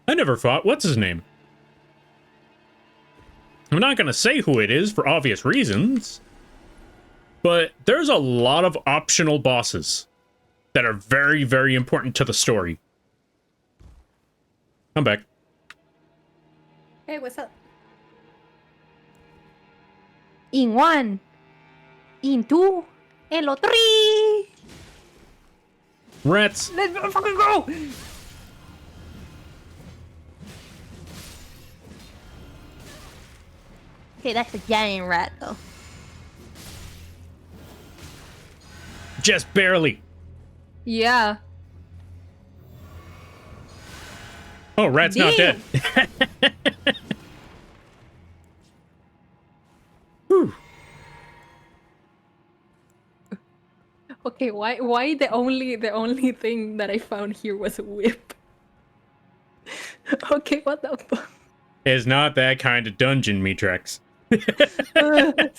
I never fought. What's his name? I'm not going to say who it is for obvious reasons, but there's a lot of optional bosses that are very, very important to the story. I'm back. Hey, what's up? In 1, in 2, en lo 3. Rats. Let's fucking go! Okay, that's a giant rat, though. Just barely. Yeah. Oh, rat's not dead. Whew. Okay, why the only thing that I found here was a whip? Okay, what the fuck? It's not that kind of dungeon, Mitrex.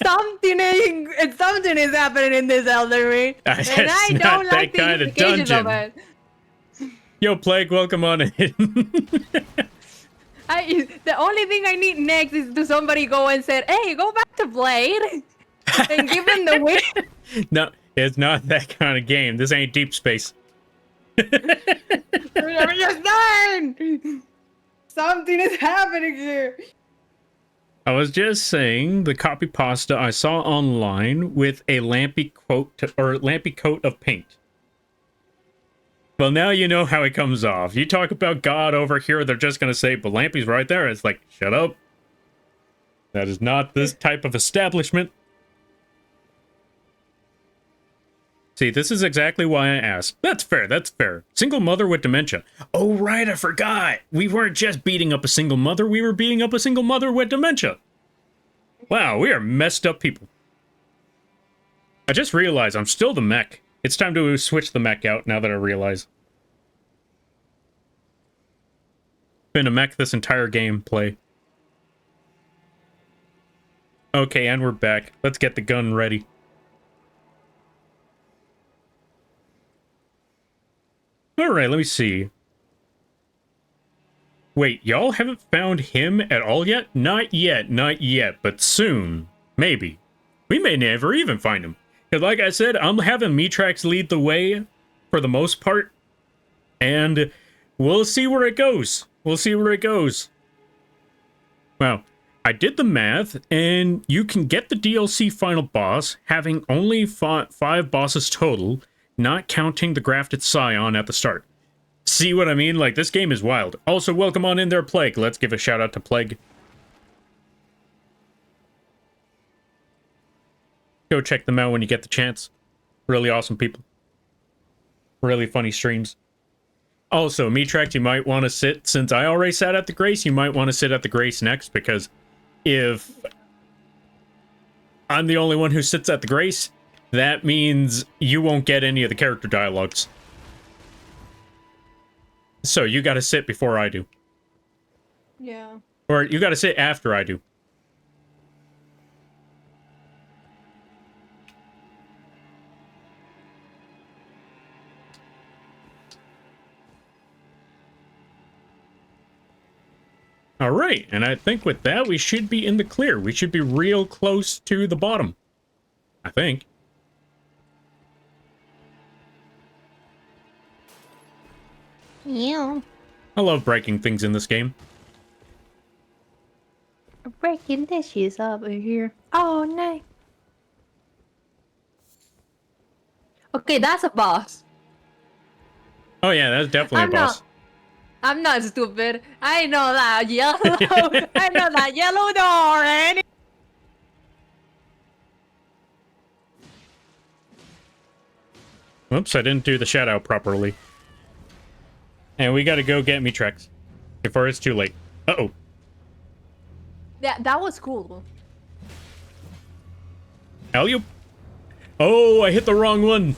Something is happening in this Elden Ring, and I don't like the kind of implications dungeon. of it. Yo, Plague, welcome on in. The only thing I need next is to somebody go and say, "Hey, go back to Blade," and give him the whip. No, it's not that kind of game. This ain't Deep Space. I'm just done. Something is happening here. I was just saying the copy pasta I saw online with a lampy coat of paint. Well, now you know how it comes off. You talk about God over here, they're just gonna say, but Lampy's right there. It's like, shut up. That is not this type of establishment. See, this is exactly why I asked. That's fair, that's fair. Single mother with dementia. Oh, right, I forgot. We weren't just beating up a single mother, we were beating up a single mother with dementia. Wow, we are messed up people. I just realized I'm still the mech. It's time to switch the mech out now that I realize. Been a mech this entire gameplay. Okay, and we're back. Let's get the gun ready. Alright, let me see. Wait, y'all haven't found him at all yet? Not yet, but soon. Maybe. We may never even find him. Because like I said, I'm having Mitrex lead the way for the most part. And we'll see where it goes. We'll see where it goes. Wow. I did the math, and you can get the DLC final boss, having only fought 5 bosses total, not counting the grafted scion at the start. See what I mean? Like, this game is wild. Also, welcome on in there, Plague. Let's give a shout out to Plague. Go check them out when you get the chance. Really awesome people. Really funny streams. Also, Mitrex, you might want to sit, since I already sat at the Grace, you might want to sit at the Grace next, because if I'm the only one who sits at the Grace, that means you won't get any of the character dialogues. So you gotta sit before I do. Yeah. Or you gotta sit after I do. Alright, and I think with that, we should be in the clear. We should be real close to the bottom. I think. Yeah. I love breaking things in this game. Breaking dishes over here. Oh, no. Okay, that's a boss. Oh yeah, that's definitely a boss. I'm not stupid. I know that yellow. I know that yellow door. And Whoops, I didn't do the shout out properly. And we gotta go get Mitrex before it's too late. Uh-oh. that was cool. Alley-oop. Oh, I hit the wrong one.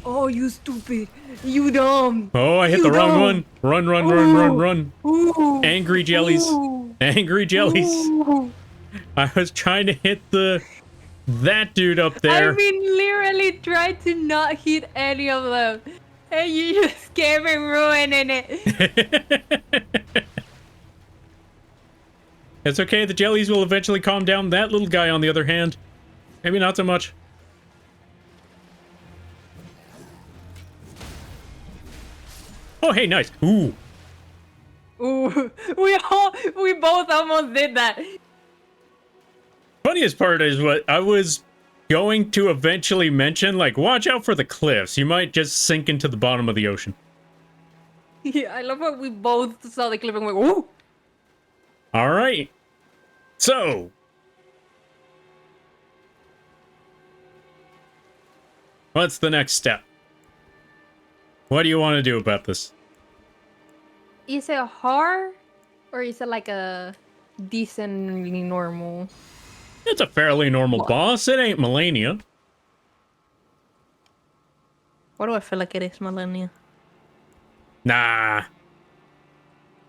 Oh, you stupid. You dumb. Oh, I hit You the wrong dumb. one. Run, run, run, run, run. Ooh. Angry jellies. Ooh. Angry jellies. Ooh. I was trying to hit that dude up I there. mean, literally tried to not hit any of them. And you just came and ruining it. It's okay, the jellies will eventually calm down. That little guy, on the other hand, maybe not so much. Oh, hey, nice. Ooh. Ooh, we both almost did that. Funniest part is what I was going to eventually mention, like, watch out for the cliffs. You might just sink into the bottom of the ocean. Yeah, I love how we both saw the clip and went, ooh. All right. So. What's the next step? What do you want to do about this? Is it hard? Or is it like a decently normal? It's a fairly normal boss. It ain't Melania. Why do I feel like it is Millennia? Nah.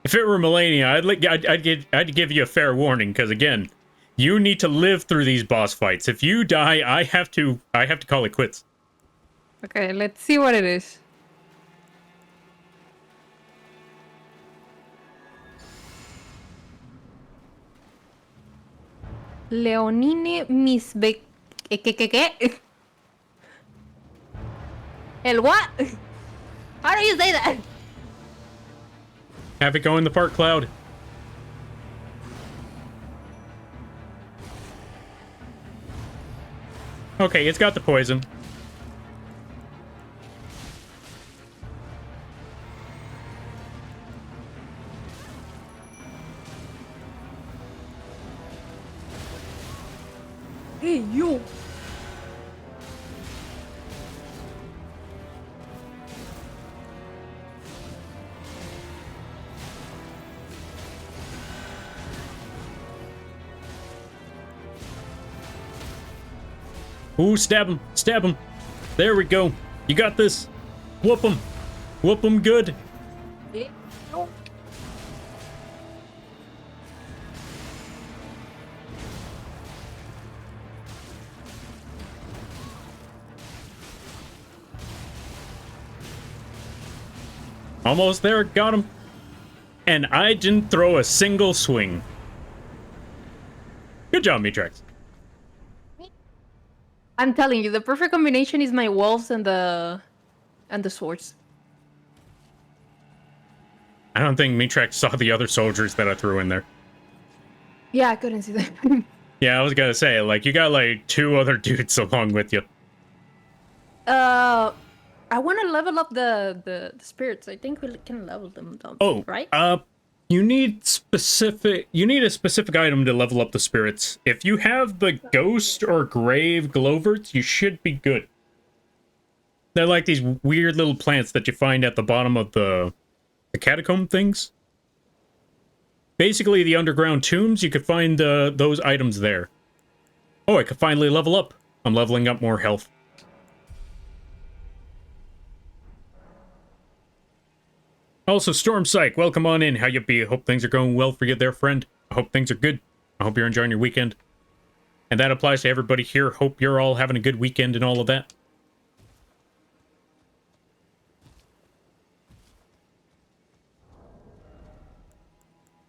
If it were Melania, I'd give you a fair warning, because again, you need to live through these boss fights. If you die, I have to call it quits. Okay, let's see what it is. Leonine Misbe... ¿Qué? El what? How do you say that? Have it go in the park cloud. Okay, it's got the poison. Hey, you! Ooh, stab him. Stab him. There we go. You got this. Whoop him. Whoop him good. Almost there. Got him. And I didn't throw a single swing. Good job, Mitrex. I'm telling you, the perfect combination is my wolves and the swords. I don't think Mitrex saw the other soldiers that I threw in there. Yeah, I couldn't see them. Yeah, I was gonna say, like, you got, like, 2 other dudes along with you. I want to level up the spirits. I think we can level them though. Oh, right? you need a specific item to level up the spirits. If you have the ghost or grave gloverts, you should be good. They're like these weird little plants that you find at the bottom of the catacomb things. Basically, the underground tombs, you could find those items there. Oh, I could finally level up. I'm leveling up more health. Also, Storm Psych, welcome on in. How you be? Hope things are going well for you there, friend. I hope things are good. I hope you're enjoying your weekend. And that applies to everybody here. Hope you're all having a good weekend and all of that.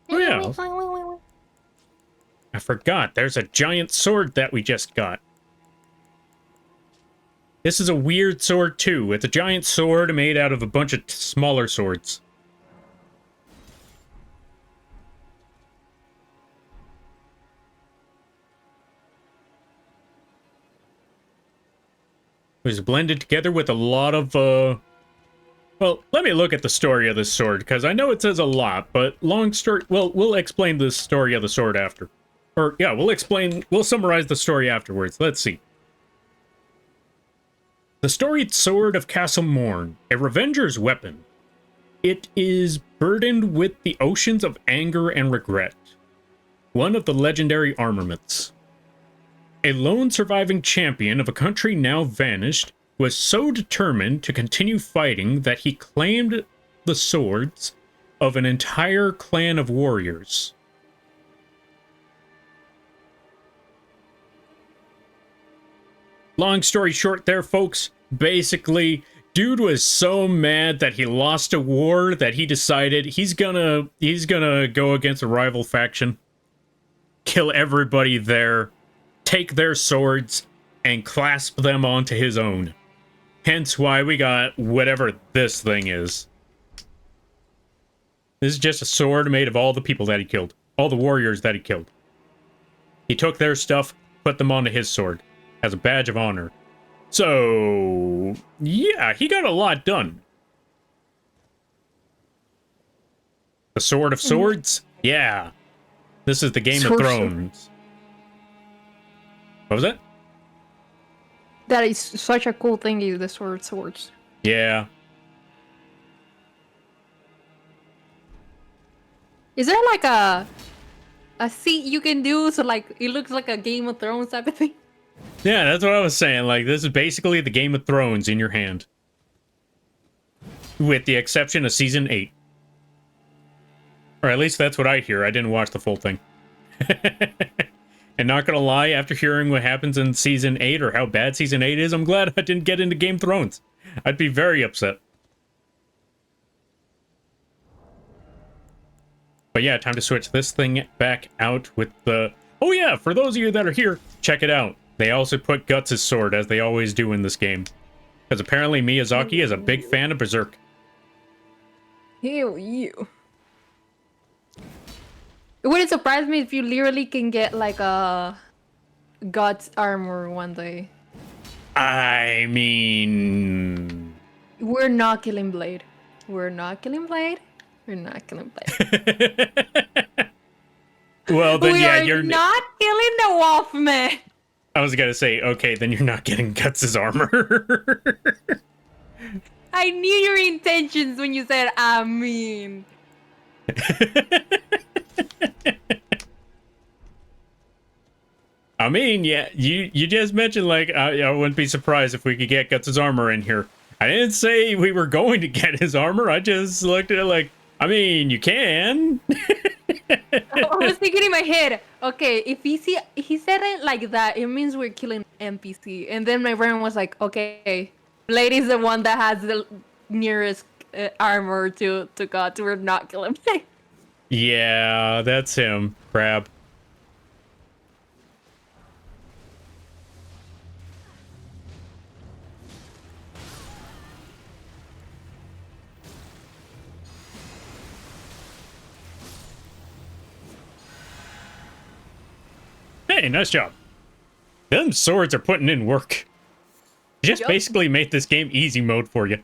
Oh yeah. I forgot. There's a giant sword that we just got. This is a weird sword too. It's a giant sword made out of a bunch of smaller swords. It was blended together with a lot of, Well, let me look at the story of this sword, because I know it says a lot, but long story... Well, we'll explain the story of the sword after. Or, yeah, we'll summarize the story afterwards. Let's see. The storied sword of Castle Morn, a revenger's weapon. It is burdened with the oceans of anger and regret. One of the legendary armaments. A lone surviving champion of a country now vanished was so determined to continue fighting that he claimed the swords of an entire clan of warriors. Long story short there, folks, basically, dude was so mad that he lost a war that he decided he's gonna go against a rival faction, kill everybody there, take their swords, and clasp them onto his own. Hence why we got whatever this thing is. This is just a sword made of all the people that he killed. All the warriors that he killed. He took their stuff, put them onto his sword, as a badge of honor. So, yeah, he got a lot done. The Sword of Swords? Yeah. This is the Game of Thrones. What was that? That is such a cool thing, is the sword swords. Yeah. Is there like a seat you can do so like it looks like a Game of Thrones type of thing? Yeah, that's what I was saying. Like, this is basically the Game of Thrones in your hand. With the exception of Season 8. Or at least that's what I hear. I didn't watch the full thing. And not gonna lie, after hearing what happens in Season 8, or how bad Season 8 is, I'm glad I didn't get into Game of Thrones. I'd be very upset. But yeah, time to switch this thing back out with the... Oh yeah, for those of you that are here, check it out. They also put Guts' sword, as they always do in this game. Because apparently Miyazaki is a big fan of Berserk. Hell you. It wouldn't surprise me if you literally can get like a Guts armor one day. I mean... We're not killing Blade. We're not killing Blade. We're not killing Blade. Well, then we yeah, are you're not killing the Wolfman. I was gonna say, okay, then you're not getting Guts' armor. I knew your intentions when you said, I mean. I mean, yeah, you just mentioned, like, I wouldn't be surprised if we could get Guts' armor in here. I didn't say we were going to get his armor, I just looked at it like, I mean, you can. I was thinking in my head, okay, if he said it like that, it means we're killing NPC. And then my brain was like, okay, Blade is the one that has the nearest armor to God. We're not killing Blade. Yeah, that's him, Crab. Hey, nice job. Them swords are putting in work. Just Yup. basically made this game easy mode for you.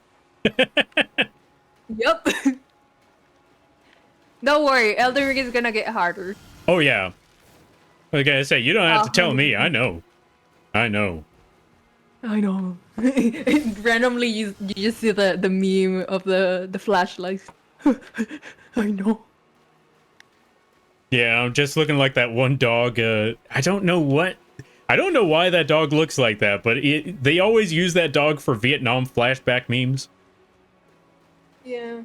Yup. Don't worry, Elden Ring is gonna get harder. Oh yeah. Like I say, you don't have to tell me. I 100%. know. I know. I know. Randomly, you just see the meme of the flashlights. I know. Yeah, I'm just looking like that one dog. I don't know why that dog looks like that, but they always use that dog for Vietnam flashback memes. Yeah.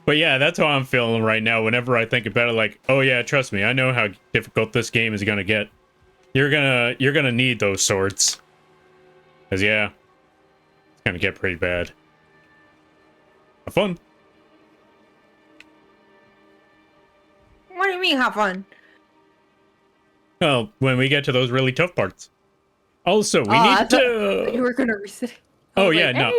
But yeah, that's how I'm feeling right now whenever I think about it. Like, oh yeah, trust me, I know how difficult this game is gonna get. You're gonna need those swords. 'Cause yeah, it's gonna get pretty bad. Have fun. What do you mean, have fun? Well, when we get to those really tough parts. Also, we I need thought to... you were gonna reset. Oh yeah, no.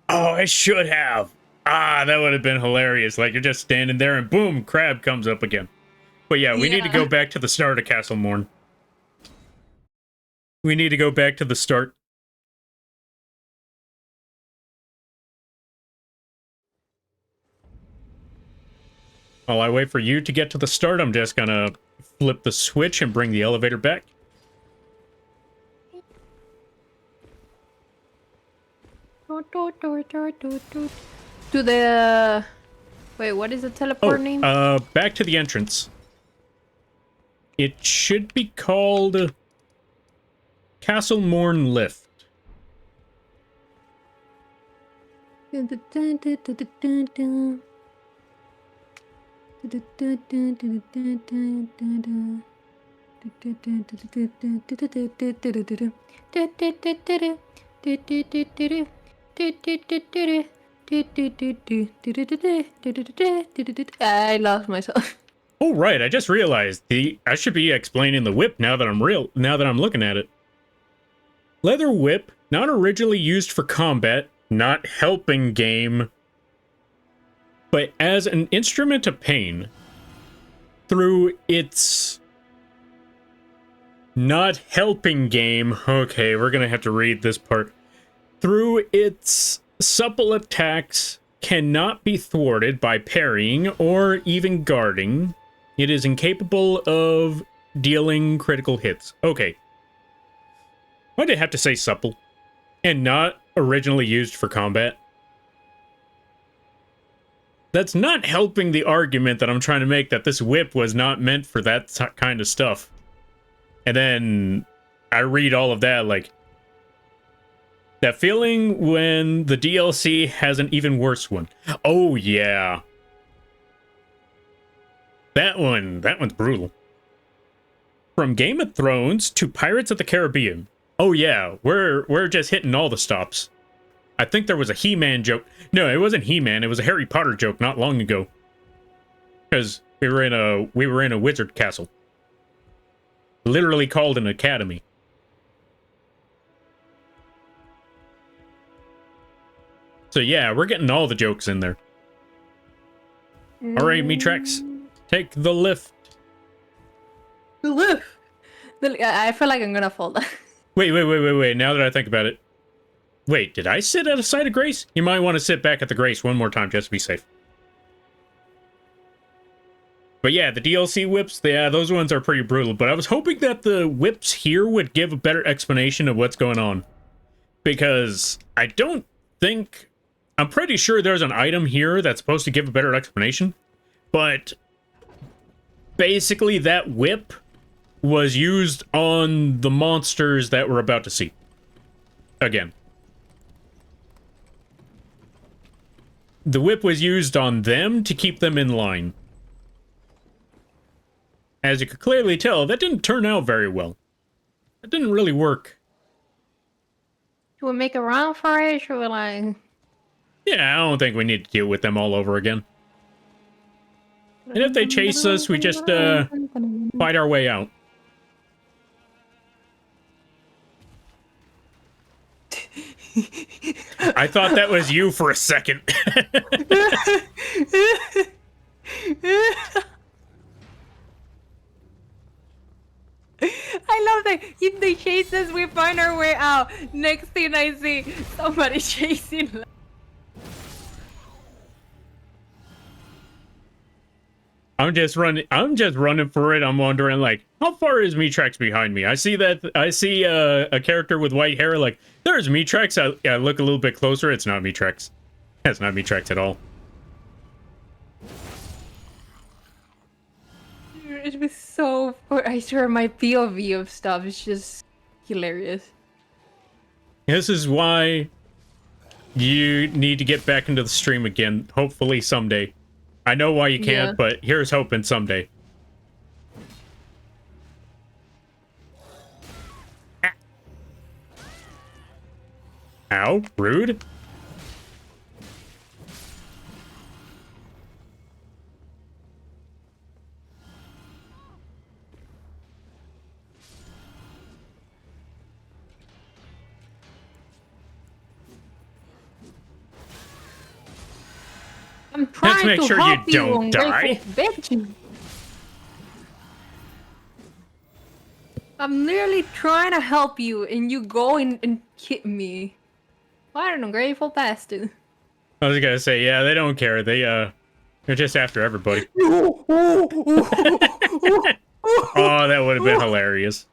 Oh, I should have. Ah, that would have been hilarious. Like, you're just standing there and boom, crab comes up again. But yeah, we need to go back to the start of Castle Morn. We need to go back to the start. While I wait for you to get to the start, I'm just gonna flip the switch and bring the elevator back. To the... Wait, what is the teleport name? Back to the entrance. It should be called Castle Morn Lift. I lost myself. Oh right, I just realized I should be explaining the whip now that I'm looking at it. Leather whip, not originally used for combat, not helping game, but as an instrument of pain. Through its not helping game, okay, we're gonna have to read this part. Through its supple attacks, cannot be thwarted by parrying or even guarding. It is incapable of dealing critical hits. Okay. Why'd I have to say supple? And not originally used for combat? That's not helping the argument that I'm trying to make that this whip was not meant for that kind of stuff. And then I read all of that like... That feeling when the DLC has an even worse one. Oh yeah. That one's brutal. From Game of Thrones to Pirates of the Caribbean. Oh yeah, we're just hitting all the stops. I think there was a He-Man joke. No, it wasn't He-Man, it was a Harry Potter joke not long ago. Because we were in a wizard castle. Literally called an academy. So yeah, we're getting all the jokes in there. Alright, Mitrex, take the lift. The lift. I feel like I'm gonna fall down. Wait. Now that I think about it. Wait, did I sit at a side of Grace? You might want to sit back at the Grace one more time just to be safe. But yeah, the DLC whips, yeah, those ones are pretty brutal. But I was hoping that the whips here would give a better explanation of what's going on. Because I don't think... I'm pretty sure there's an item here that's supposed to give a better explanation. But basically that whip was used on the monsters that we're about to see. Again. The whip was used on them to keep them in line. As you could clearly tell, that didn't turn out very well. That didn't really work. Should we make a run for it? Should we like... Yeah, I don't think we need to deal with them all over again. And if they chase us, we just, fight our way out. I thought that was you for a second. I love that. skip the chases. We find our way out. Next thing I see, somebody chasing. I'm just running for it. I'm wondering, like, how far is Mitrex behind me? I see a character with white hair. Like, there's Mitrex. I look a little bit closer. It's not Mitrex. That's not Mitrex at all. It was so. I swear, my POV of stuff is just hilarious. This is why you need to get back into the stream again. Hopefully someday. I know why you can't, Yeah. but here's hoping someday. Ow, rude. I'm trying make to sure you help don't die. Bitch. I'm literally trying to help you, and you go and hit me. What an ungrateful bastard. I was gonna say, yeah, they don't care. They're just after everybody. Oh, that would have been hilarious.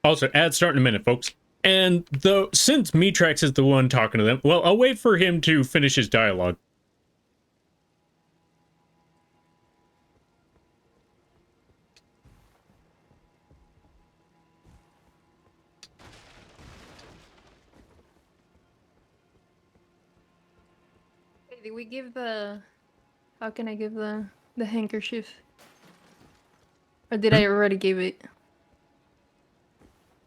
Also, ad start in a minute, folks. And though, since Mitrex is the one talking to them, well, I'll wait for him to finish his dialogue. Hey, did we give the... How can I give the handkerchief? Or did I already give it?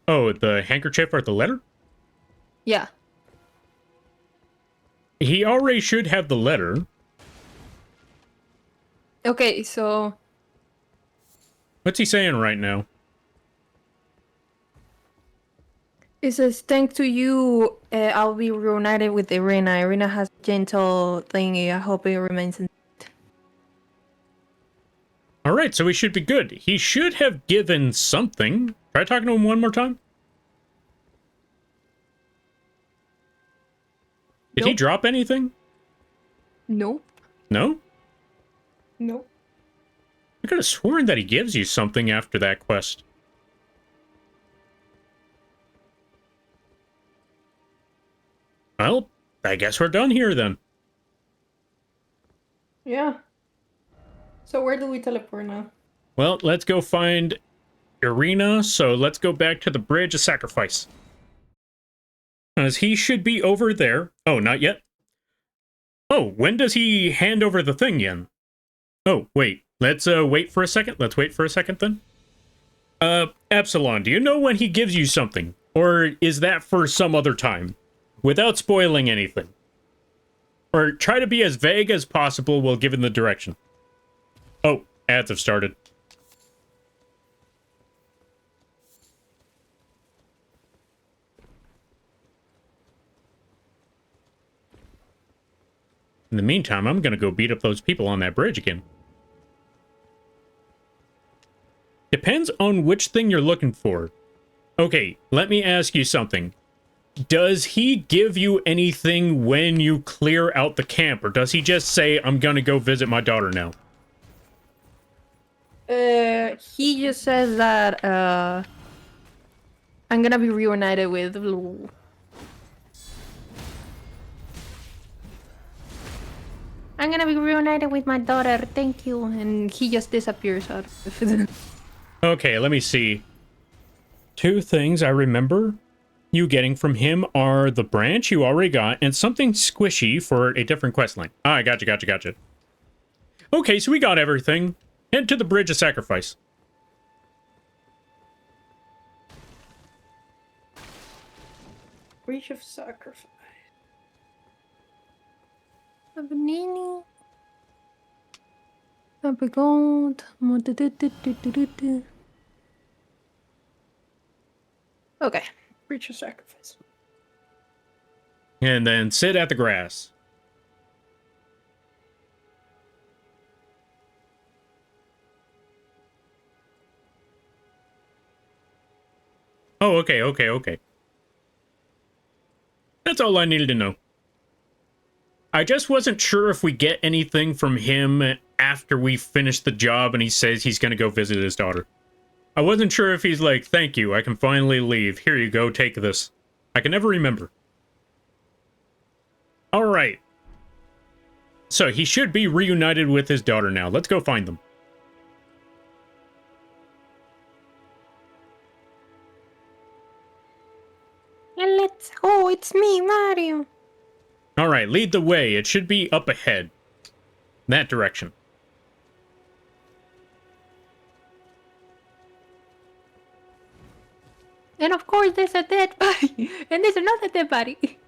Oh, the handkerchief or the letter? Yeah. He already should have the letter. Okay, so... What's he saying right now? It says, thanks to you, I'll be reunited with Irina. Irina has a gentle thingy. I hope it remains in... Alright, so he should be good. He should have given something. Try talking to him one more time. Did he Nope. drop anything? Nope. No? Nope. I could have sworn that he gives you something after that quest. Well, I guess we're done here then. Yeah. So where do we teleport now? Well, let's go find Irina, so let's go back to the Bridge of Sacrifice. As he should be over there. Oh, not yet. Oh, when does he hand over the thing again? Oh, wait. Let's wait for a second. Let's wait for a second then. Epsilon, do you know when he gives you something? Or is that for some other time? Without spoiling anything. Or try to be as vague as possible while given the direction. Oh, ads have started. In the meantime, I'm gonna go beat up those people on that bridge again. Depends on which thing you're looking for. Okay, let me ask you something. Does he give you anything when you clear out the camp, or does he just say, I'm gonna go visit my daughter now? He just says that, I'm gonna be reunited with... I'm gonna be reunited with my daughter, thank you. And he just disappears out of it. Okay, let me see. Two things I remember you getting from him are the branch you already got and something squishy for a different questline. Ah, gotcha. Okay, so we got everything. Head to the Bridge of Sacrifice. Bridge of Sacrifice. A banana. A big gold. Okay. Bridge of Sacrifice. And then sit at the grass. Oh, okay. That's all I needed to know. I just wasn't sure if we get anything from him after we finish the job and he says he's going to go visit his daughter. I wasn't sure if he's like, thank you, I can finally leave. Here you go, take this. I can never remember. Alright. So he should be reunited with his daughter now. Let's go find them. And let's go, it's me, Mario. Alright, lead the way. It should be up ahead. That direction. And of course there's a dead body. And there's another dead body.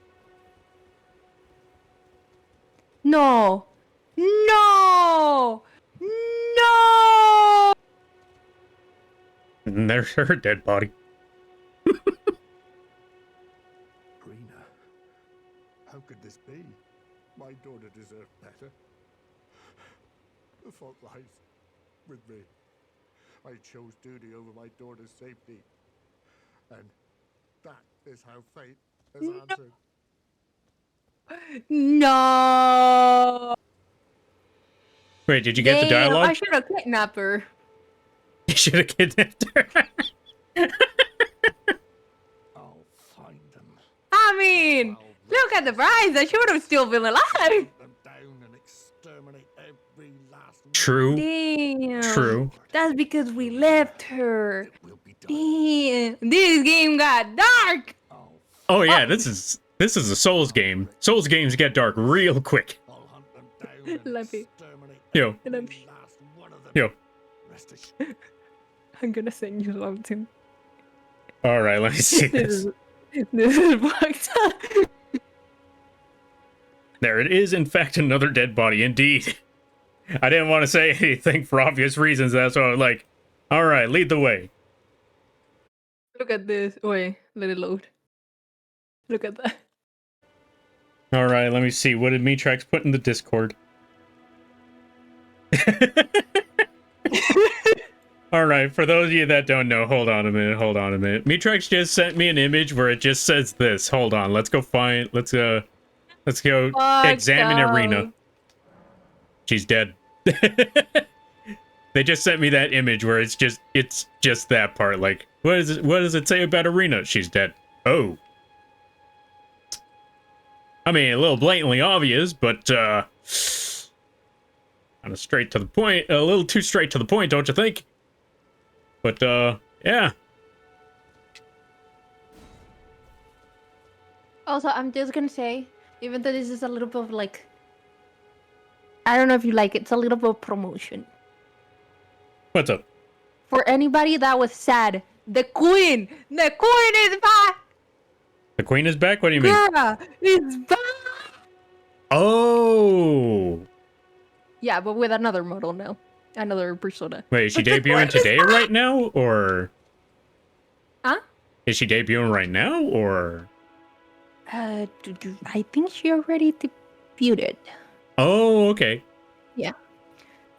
No. No. No. And there's her dead body. Rena, how could this be? My daughter deserved better. The fault lies with me. I chose duty over my daughter's safety. And that is how fate has answered. No. Wait, did you get the Damn, dialogue? I should have kidnapped her. You should have kidnapped her. I'll find them. I mean, look at the prize. I should have still been alive. Hunt them down and exterminate every last one. True. Damn. True. That's because we left her. It will be done. Damn. This game got dark. Oh yeah, this is a Souls game. Souls games get dark real quick. I'll hunt them down and Love it. exterminate Yo. And I'm- every last one of them. Yo. Rest assured. I'm gonna send you something. Alright, let me see This this. is fucked up. There it is, in fact, another dead body, indeed. I didn't want to say anything for obvious reasons, that's why I was like, alright, lead the way. Look at this. Wait, let it load. Look at that. Alright, let me see. What did Mitrax put in the Discord? Alright, for those of you that don't know, hold on a minute. Mitrax just sent me an image where it just says this. Hold on, let's go examine Fuck Arena. up. She's dead. They just sent me that image where it's just that part. Like, what does it say about Arena? She's dead. Oh. I mean, a little blatantly obvious, but kind of straight to the point. A little too straight to the point, don't you think? But yeah. Also, I'm just gonna say, even though this is a little bit of like, I don't know if you like it, it's a little bit of promotion. What's up? For anybody that was sad, the queen is back! The queen is back? What do you mean? Girl, it's back! Oh! Yeah, but with another model now. Another persona. Wait, is she But the debuting queen is today back! right now? Or Huh? is she debuting right now? Or I think she already debuted. oh, okay.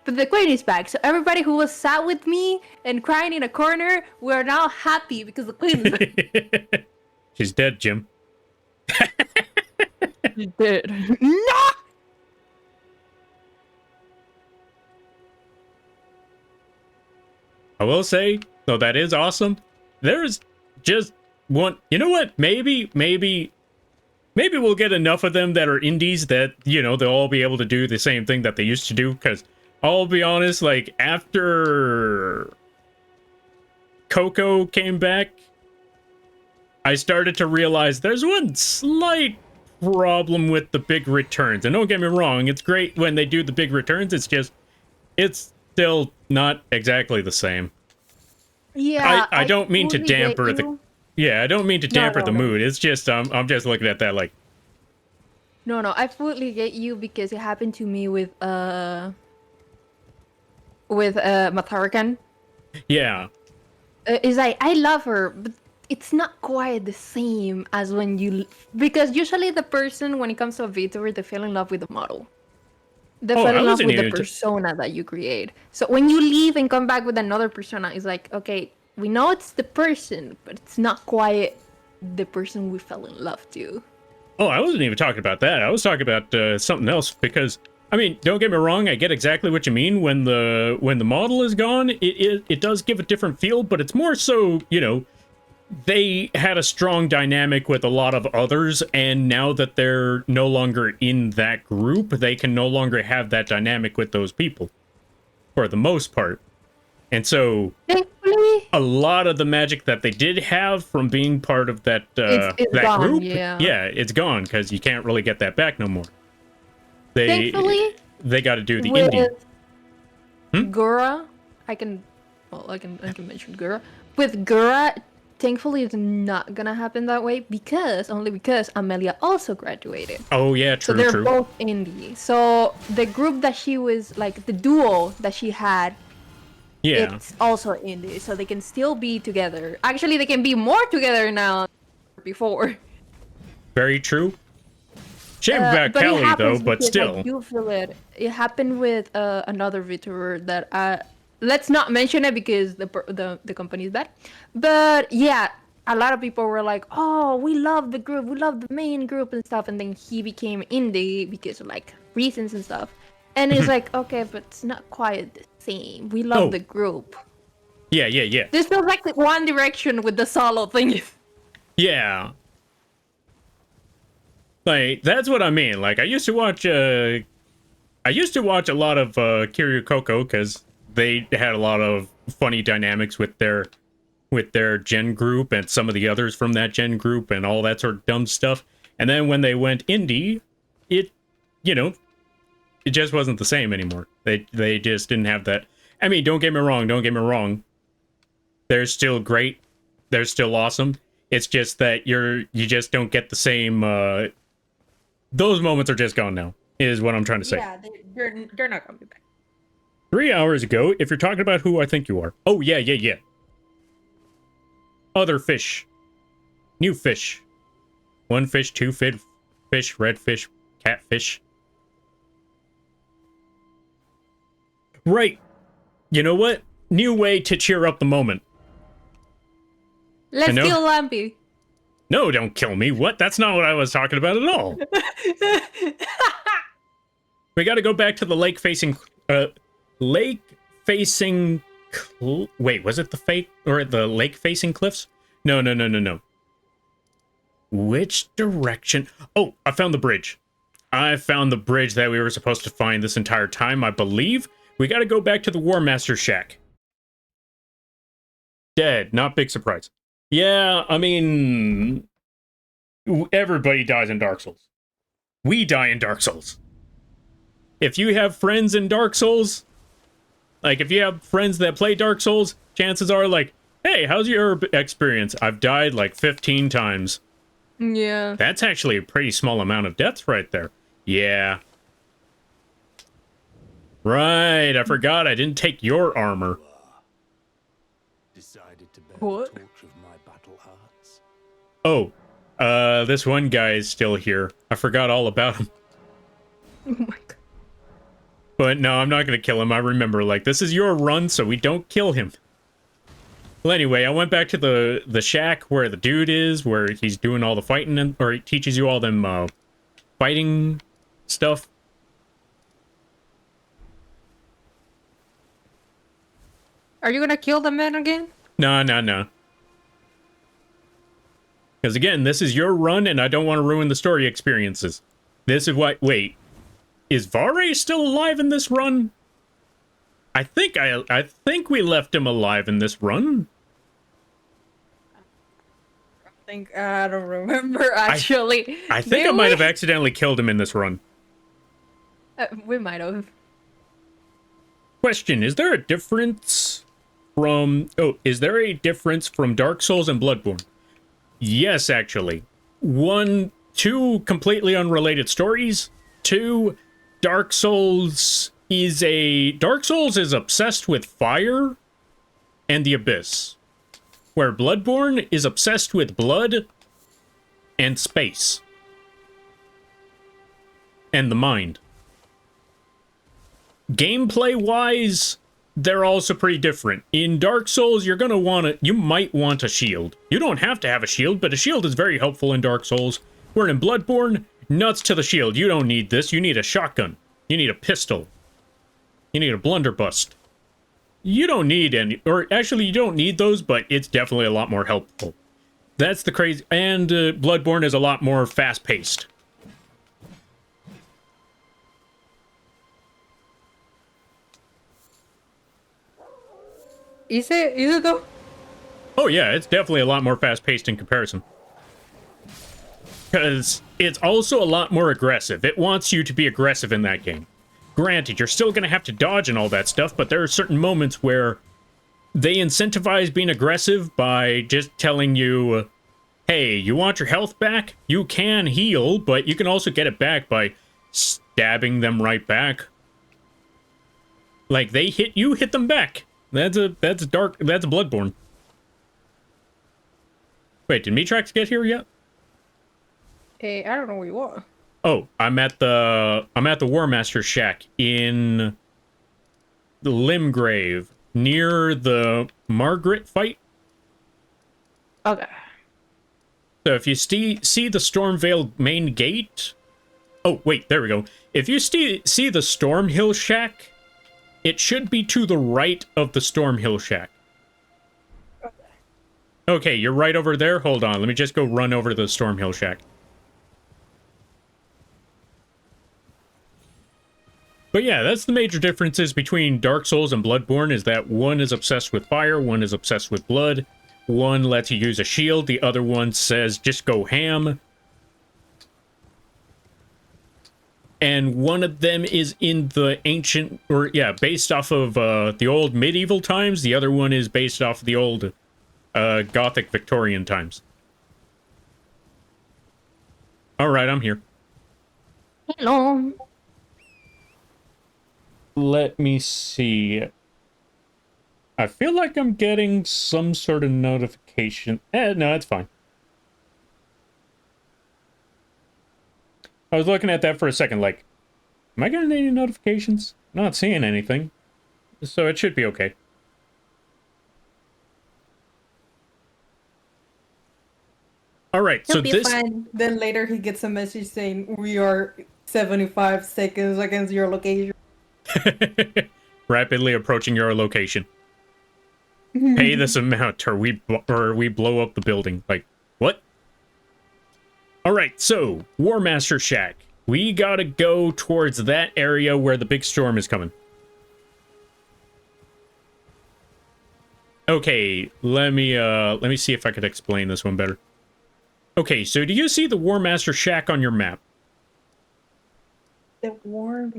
But the queen is back, so everybody who was sad with me and crying in a corner, we're now happy because the queen is back. She's dead, Jim. She's dead. No! I will say, though, that is awesome. There's just one. You know what? Maybe we'll get enough of them that are indies that, you know, they'll all be able to do the same thing that they used to do. Because I'll be honest, like, after Coco came back, I started to realize there's one slight problem with the big returns. And don't get me wrong, it's great when they do the big returns. It's just, it's still not exactly the same. Yeah, I don't mean to totally get damper the you. yeah, I don't mean to damper no, the no. mood. It's just I'm just looking at that like No, I fully get you because it happened to me with Matharakan. yeah. It's like I love her, but it's not quite the same as when you because usually the person when it comes to a VTuber they fell in love with the model. They Oh, fell I in love wasn't with the even persona that you create. So when you leave and come back with another persona, it's like okay, we know it's the person, but it's not quite the person we fell in love to. Oh, I wasn't even talking about that. I was talking about something else because, I mean, don't get me wrong. I get exactly what you mean. When the model is gone, it does give a different feel, but it's more so, you know, they had a strong dynamic with a lot of others, and now that they're no longer in that group, they can no longer have that dynamic with those people, for the most part. And so, Thankfully, a lot of the magic that they did have from being part of that it's that gone, group, yeah. it's gone because you can't really get that back no more. Thankfully, They got to do the with indie. Gura, I can mention Gura. With Gura, thankfully it's not gonna happen that way only because Amelia also graduated. Oh yeah, So true, they're true. both indie. So the group that she was like the duo that she had, Yeah, it's also indie. So they can still be together. Actually, they can be more together now than before. very true. Shame about But it Callie though, happens but because still. I do feel it. It happened with another VTuber that let's not mention it because the company is bad. But yeah, a lot of people were like, "Oh, we love the group, we love the main group and stuff," and then he became indie because of like reasons and stuff. And it's like, okay, but it's not quite the same. We love Oh. the group. Yeah, yeah, yeah. This feels like the One Direction with the solo thing. Yeah. Like, that's what I mean. Like, I used to watch a lot of Kiryu Coco because they had a lot of funny dynamics with their gen group and some of the others from that gen group and all that sort of dumb stuff. And then when they went indie, it, you know, it just wasn't the same anymore. They just didn't have that. I mean, don't get me wrong. They're still great. They're still awesome. It's just that you just don't get the same. Those moments are just gone now. Is what I'm trying to say. Yeah, they're not coming back. 3 hours ago, if you're talking about who I think you are. Oh yeah, yeah, yeah. Other fish. New fish. One fish, two fish, red fish, catfish. Right. You know what? New way to cheer up the moment. Let's kill Lampy. No, don't kill me. What? That's not what I was talking about at all. We got to go back to the lake facing wait, was it the fake or the lake facing cliffs? No. Which direction? Oh, I found the bridge. I found the bridge that we were supposed to find this entire time, I believe. We got to go back to the War Master shack. Dead. Not big surprise. Yeah, I mean, everybody dies in Dark Souls. We die in Dark Souls. If you have friends in Dark Souls, like if you have friends that play Dark Souls, chances are like, hey, how's your experience? I've died like 15 times. Yeah. That's actually a pretty small amount of deaths right there. Yeah. Right, I forgot I didn't take your armor. Decided to bear What? the torch of my battle hearts. Oh, this one guy is still here. I forgot all about him. Oh my god. But no, I'm not gonna kill him. I remember, like, this is your run, so we don't kill him. Well, anyway, I went back to the shack where the dude is, where he's doing all the fighting, or he teaches you all them fighting stuff. Are you gonna kill the man again? No. Because again, this is your run, and I don't want to ruin the story experiences. This is why. Wait, is Vare still alive in this run? I think we left him alive in this run. I don't remember actually. I think I might have accidentally killed him in this run. We might have. Question: is there a difference from Dark Souls and Bloodborne? Yes, actually. 2 completely unrelated stories. 2, Dark Souls is obsessed with fire and the abyss, where Bloodborne is obsessed with blood and space and the mind. Gameplay wise, they're also pretty different. In Dark Souls, you might want a shield. You don't have to have a shield, but a shield is very helpful in Dark Souls. Where in Bloodborne, nuts to the shield. You don't need this. You need a shotgun. You need a pistol. You need a blunderbuss. You don't need any, or actually you don't need those, but it's definitely a lot more helpful. That's the crazy, and Bloodborne is a lot more fast-paced. Is it though? Oh yeah, it's definitely a lot more fast-paced in comparison. Because it's also a lot more aggressive. It wants you to be aggressive in that game. Granted, you're still going to have to dodge and all that stuff, but there are certain moments where they incentivize being aggressive by just telling you, hey, you want your health back? You can heal, but you can also get it back by stabbing them right back. Like, they hit you, hit them back. That's Bloodborne. Wait, did Mitrax get here yet? Hey, I don't know where you are. Oh, I'm at the War Master shack in the Limgrave near the Margaret fight. Okay. So if you see the Stormvale main gate, oh wait, there we go. If you see the Stormhill shack, it should be to the right of the Stormhill shack. Okay, you're right over there. Hold on, let me just go run over to the Stormhill shack. But yeah, that's the major differences between Dark Souls and Bloodborne, is that one is obsessed with fire, one is obsessed with blood, one lets you use a shield, the other one says just go ham. And one of them is in the ancient, or yeah, based off of the old medieval times, the other one is based off the old Gothic Victorian times. Alright, I'm here. Hello. Let me see. I feel like I'm getting some sort of notification. No, it's fine. I was looking at that for a second, like, am I getting any notifications? Not seeing anything. So it should be okay. Alright, so He'll be fine. Then later he gets a message saying we are 75 seconds against your location. Rapidly approaching your location. Pay this amount or we blow up the building. Like, what? Alright, so, War Master Shack. We gotta go towards that area where the big storm is coming. Okay, let me see if I could explain this one better. Okay, so do you see the War Master Shack on your map? The war.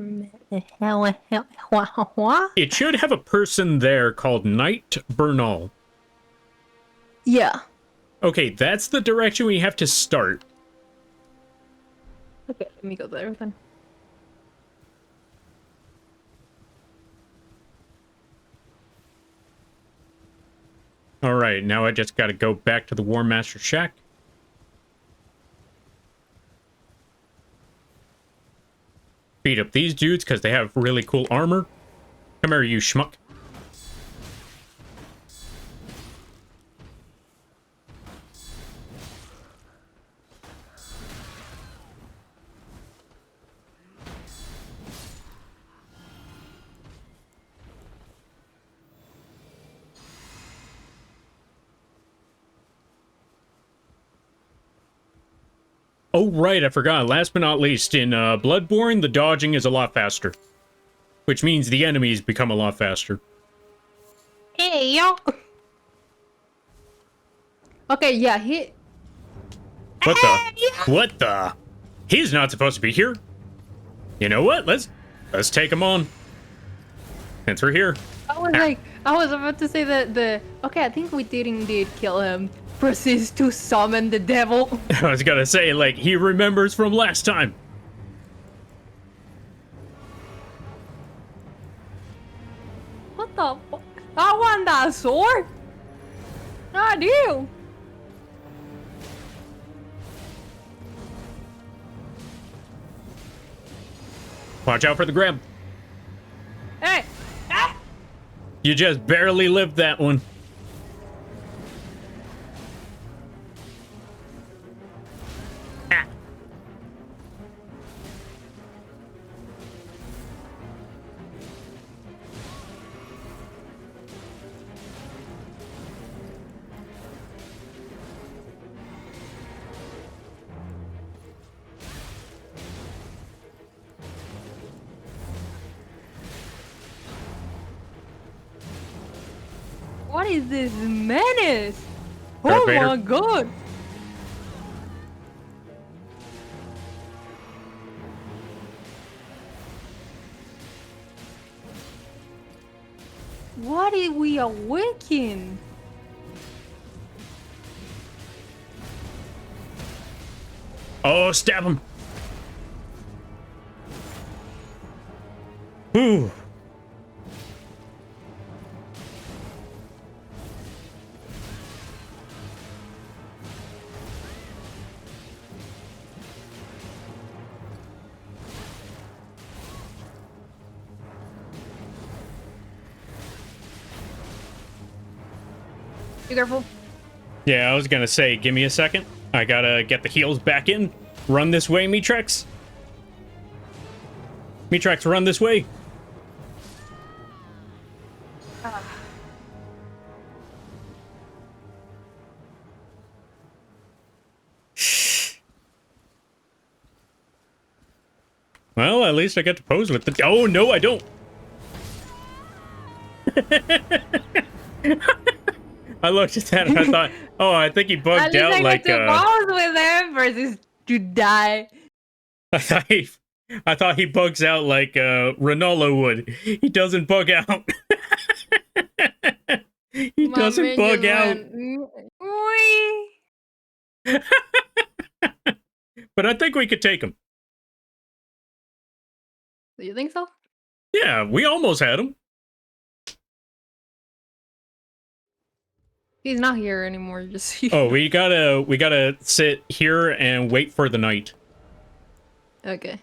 What? It should have a person there called Knight Bernal. Yeah. Okay, that's the direction we have to start. Okay, let me go there then. Alright, now I just gotta go back to the War Master Shack. Beat up these dudes because they have really cool armor. Come here, you schmuck. Oh, right, I forgot. Last but not least, in Bloodborne, the dodging is a lot faster. Which means the enemies become a lot faster. Hey, yo! Okay, yeah, What the? What the? He's not supposed to be here. You know what? Let's take him on. Since we're here. I was about to say that okay, I think we did indeed kill him. Proceeds to summon the devil. I was gonna say, like, he remembers from last time. What the fuck? I want that sword! I do! Watch out for the grab. Hey! Ah! You just barely lived that one. Ah. What is this menace? Darth Oh Vader. my god! What did we awaken? Oh, stab him. Ooh. Be careful. Yeah, I was gonna say, give me a second. I gotta get the heals back in. Run this way, Mitrex. Mitrex, run this way. Well, at least I get to pose with the... Oh, no, I don't. I looked at that and I thought, oh, I think he At bugged least out I like... get to pause with him versus to die. I thought he bugs out like Ronaldo would. He doesn't bug out. He My doesn't man bug just out. went, "Wee." But I think we could take him. Do you think so? Yeah, we almost had him. He's not here anymore. Just Oh, we gotta sit here and wait for the night. okay.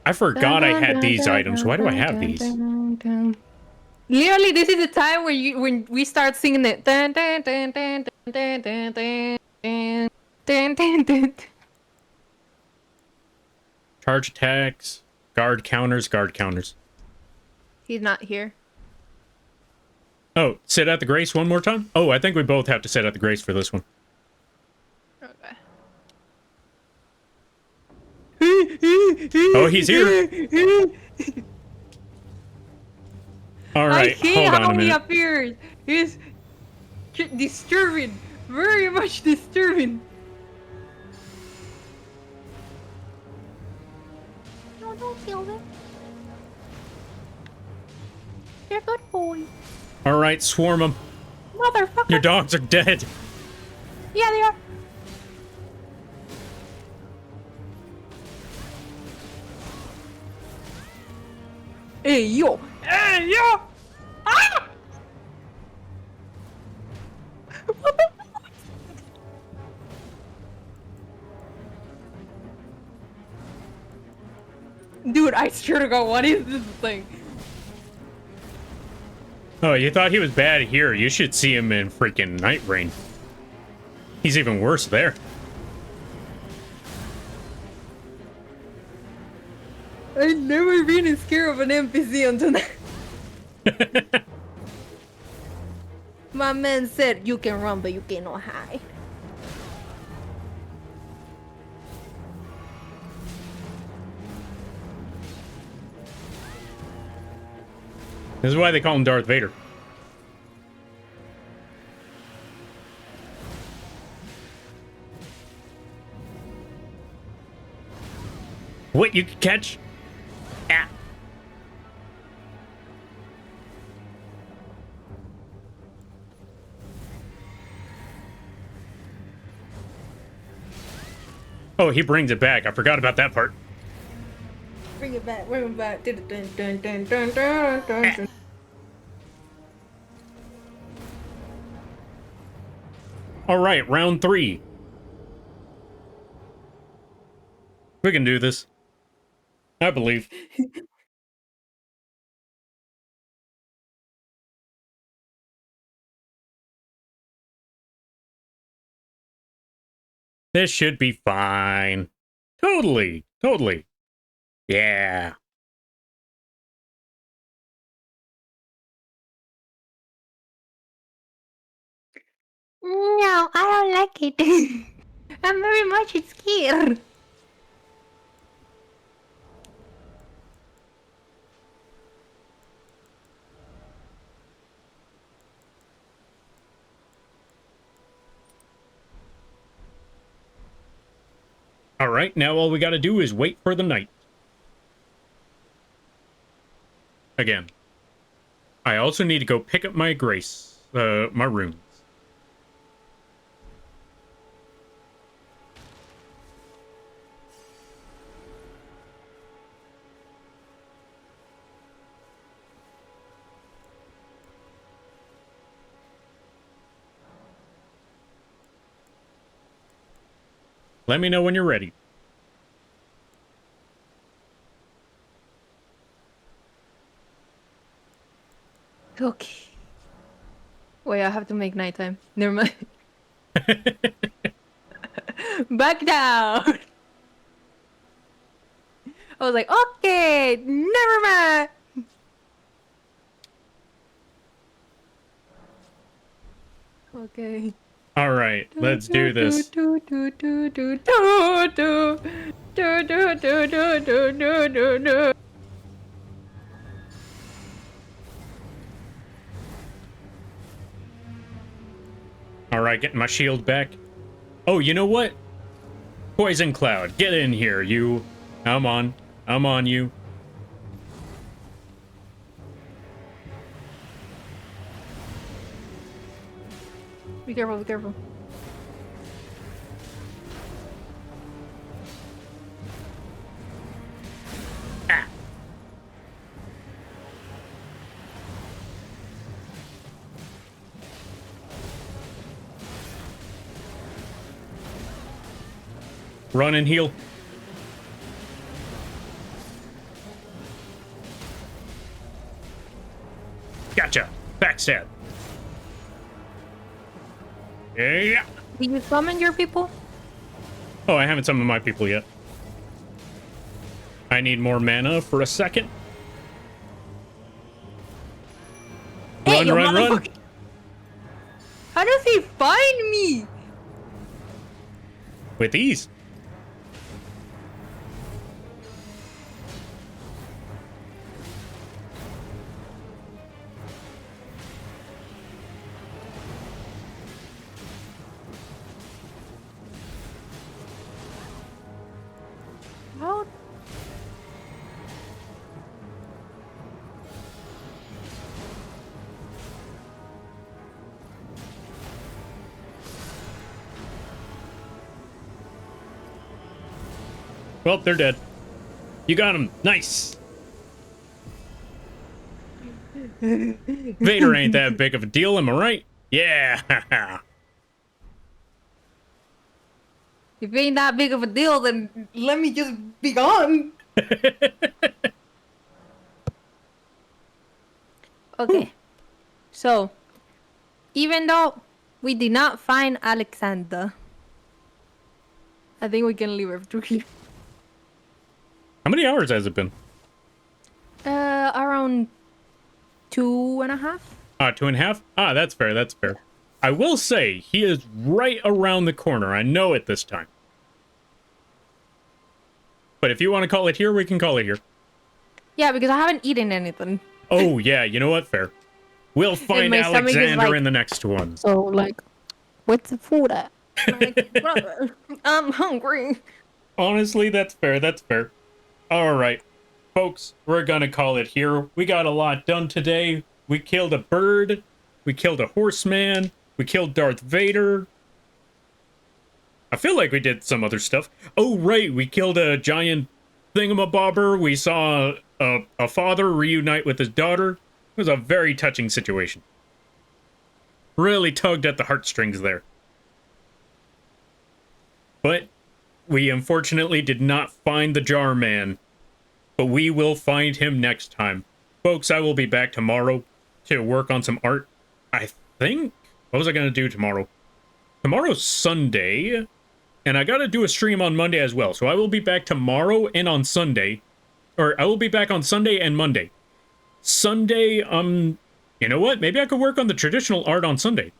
I forgot I had these items. Why do I have these? Literally, this is the time when we start singing it. Dun, dun, dun, dun, dun, dun, dun, dun, dun, dun, dun. Charge attacks, guard counters, guard counters. He's not here. Oh, sit at the grace one more time? Oh, I think we both have to sit at the grace for this one. Okay. Oh, he's here. All I right, hate hold on how a he minute. appears. He's disturbing. Very much disturbing. No, don't kill them. They're good boys. All right, swarm them. Motherfucker. Your dogs are dead. Yeah, they are. Hey, yo. Hey, yo. Ah! What the fuck? Dude, I swear to God, what is this thing? Oh, you thought he was bad here. You should see him in freaking Night Rain. He's even worse there. I've never been scared of an NPC until now. My man said you can run, but you cannot hide. This is why they call him Darth Vader. What, you can catch? Ah. Oh, he brings it back. I forgot about that part. Bring it back, bring it back. Dun, dun, dun, dun, dun, dun, dun. All right, round 3. We can do this. I believe. This should be fine. Totally. Totally. Yeah. No, I don't like it. I'm very much scared. All right, now all we got to do is wait for the night. Again. I also need to go pick up my grace, my runes. Let me know when you're ready. Okay. Wait, I have to make nighttime. Never mind. Back down. I was like, okay, never mind. Okay. All right, let's do this. All right, getting my shield back. Oh, you know what? Poison Cloud, get in here, you. I'm on you. Be careful, be careful. Ah. Run and heal. Gotcha. Backstab. Yeah. Did you summon your people? Oh, I haven't summoned my people yet. I need more mana for a second. Hey, Run, you run, run. motherfucker. How does he find me? With ease. How? Well, they're dead. You got them. Nice. Vader ain't that big of a deal, am I right? Yeah. If it ain't that big of a deal, then let me just be gone. Okay. So, even though we did not find Alexander, I think we can leave it through here. How many hours has it been? Around 2.5. 2.5? Ah, that's fair, that's fair. I will say, he is right around the corner. I know it this time. But if you want to call it here, we can call it here. Yeah, because I haven't eaten anything. Oh, yeah, you know what? Fair. We'll find my stomach is Alexander like- in the next one. So, like, what's the food at? Like, brother, I'm hungry. Honestly, that's fair, that's fair. Alright, folks, we're gonna call it here. We got a lot done today. We killed a bird. We killed a horseman. We killed Darth Vader. I feel like we did some other stuff. Oh, right, we killed a giant thingamabobber. We saw a father reunite with his daughter. It was a very touching situation. Really tugged at the heartstrings there. But we unfortunately did not find the Jar Man. But we will find him next time. Folks, I will be back tomorrow to work on some art. I think... What was I going to do tomorrow? Tomorrow's Sunday. And I gotta do a stream on Monday as well. So I will be back tomorrow and on Sunday. Or I will be back on Sunday and Monday. Sunday, you know what? Maybe I could work on the traditional art on Sunday.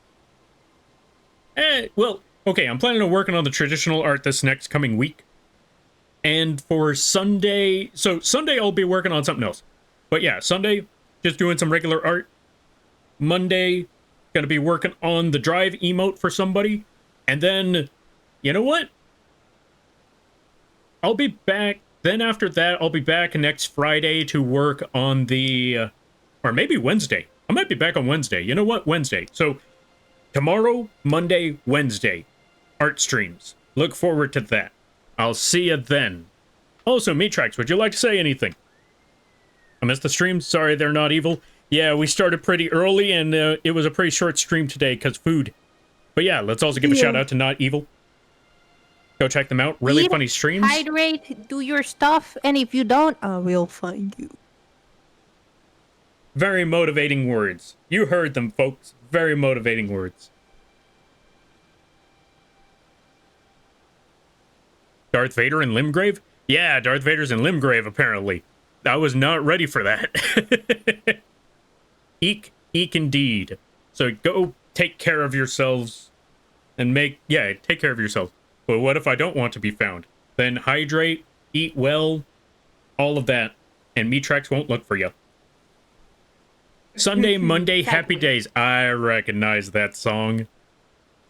Well, okay, I'm planning on working on the traditional art this next coming week. And for Sunday, so Sunday I'll be working on something else. But yeah, Sunday, just doing some regular art. Monday, gonna be working on the drive emote for somebody. And then, you know what? I'll be back. Then after that, I'll be back next Friday to work on the, or maybe Wednesday. I might be back on Wednesday. You know what? Wednesday. So tomorrow, Monday, Wednesday, art streams. Look forward to that. I'll see you then. Also, Meatrax, would you like to say anything? I missed the stream. Sorry, they're not evil. Yeah, we started pretty early, and it was a pretty short stream today because food. But yeah, let's also give a shout out to Not Evil. Go check them out. Really funny streams. Hydrate, do your stuff, and if you don't, I will find you. Very motivating words. You heard them, folks. Very motivating words. Darth Vader in Limgrave? Yeah, Darth Vader's in Limgrave, apparently. I was not ready for that. Eek indeed. So go take care of yourselves and take care of yourselves. But what if I don't want to be found? Then hydrate, eat well, all of that, and Meatrax won't look for you. Sunday, Monday, happy days. I recognize that song.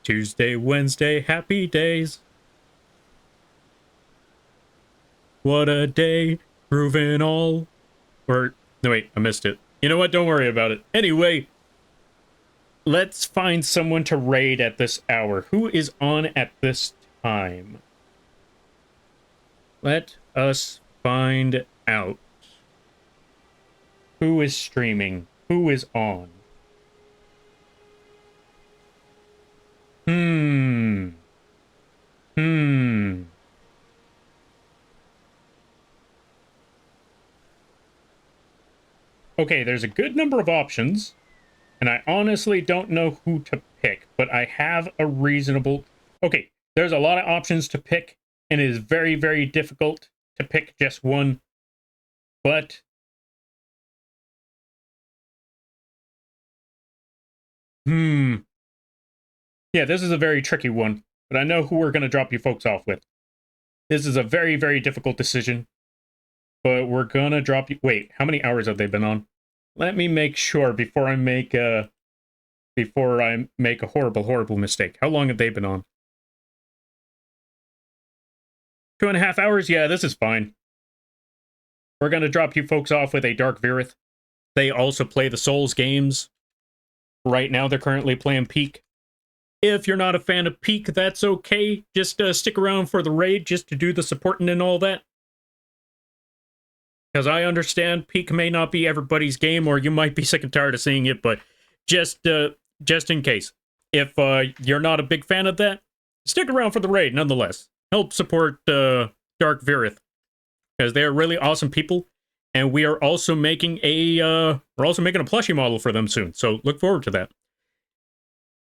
Tuesday, Wednesday, happy days. What a day, proving all. Or, no wait, I missed it. You know what, don't worry about it. Anyway, let's find someone to raid at this hour. Who is on at this time? Let us find out. Who is streaming? Who is on? Okay, there's a good number of options, and I honestly don't know who to pick, but I have a reasonable... Okay, there's a lot of options to pick, and it is very, very difficult to pick just one, but... Yeah, this is a very tricky one, but I know who we're going to drop you folks off with. This is a very, very difficult decision, but we're going to drop you... Wait, how many hours have they been on? Let me make sure before I make a horrible, horrible mistake. How long have they been on? 2.5 hours? Yeah, this is fine. We're going to drop you folks off with a Dark Virith. They also play the Souls games. Right now, they're currently playing Peak. If you're not a fan of Peak, that's okay. Just stick around for the raid just to do the supporting and all that. Because I understand Peak may not be everybody's game, or you might be sick and tired of seeing it, but just in case. If you're not a big fan of that, stick around for the raid nonetheless. Help support Dark Virith. Because they are really awesome people. And we are also making a plushie model for them soon. So look forward to that.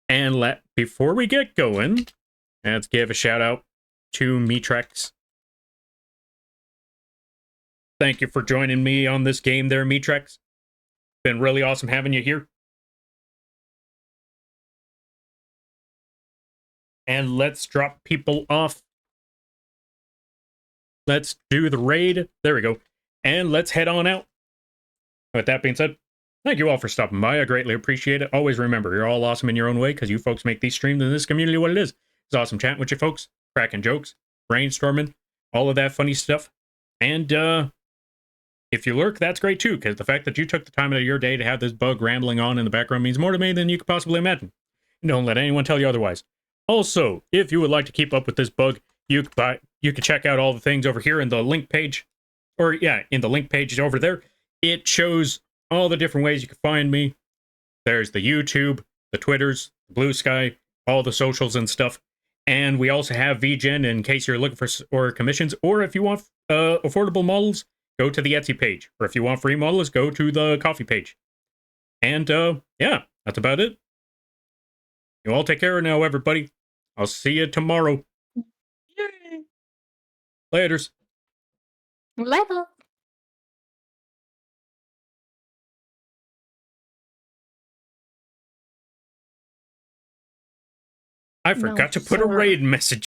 And before we get going, let's give a shout out to Meatrax. Thank you for joining me on this game there, Meatrax. Been really awesome having you here. And let's drop people off. Let's do the raid. There we go. And let's head on out. With that being said, thank you all for stopping by. I greatly appreciate it. Always remember, you're all awesome in your own way because you folks make these streams and this community what it is. It's awesome chatting with you folks, cracking jokes, brainstorming, all of that funny stuff. And if you lurk, that's great too, because the fact that you took the time out of your day to have this bug rambling on in the background means more to me than you could possibly imagine. And don't let anyone tell you otherwise. Also, if you would like to keep up with this bug, you could check out all the things over here in the link page. Or, yeah, in the link page over there. It shows all the different ways you can find me. There's the YouTube, the Twitters, the Blue Sky, all the socials and stuff. And we also have vgen in case you're looking for commissions. Or if you want affordable models, go to the Etsy page. Or if you want free models, go to the Coffee page. And, yeah, that's about it. You all take care now, everybody. I'll see you tomorrow. Laters. Level. I No, forgot to put a sir. raid message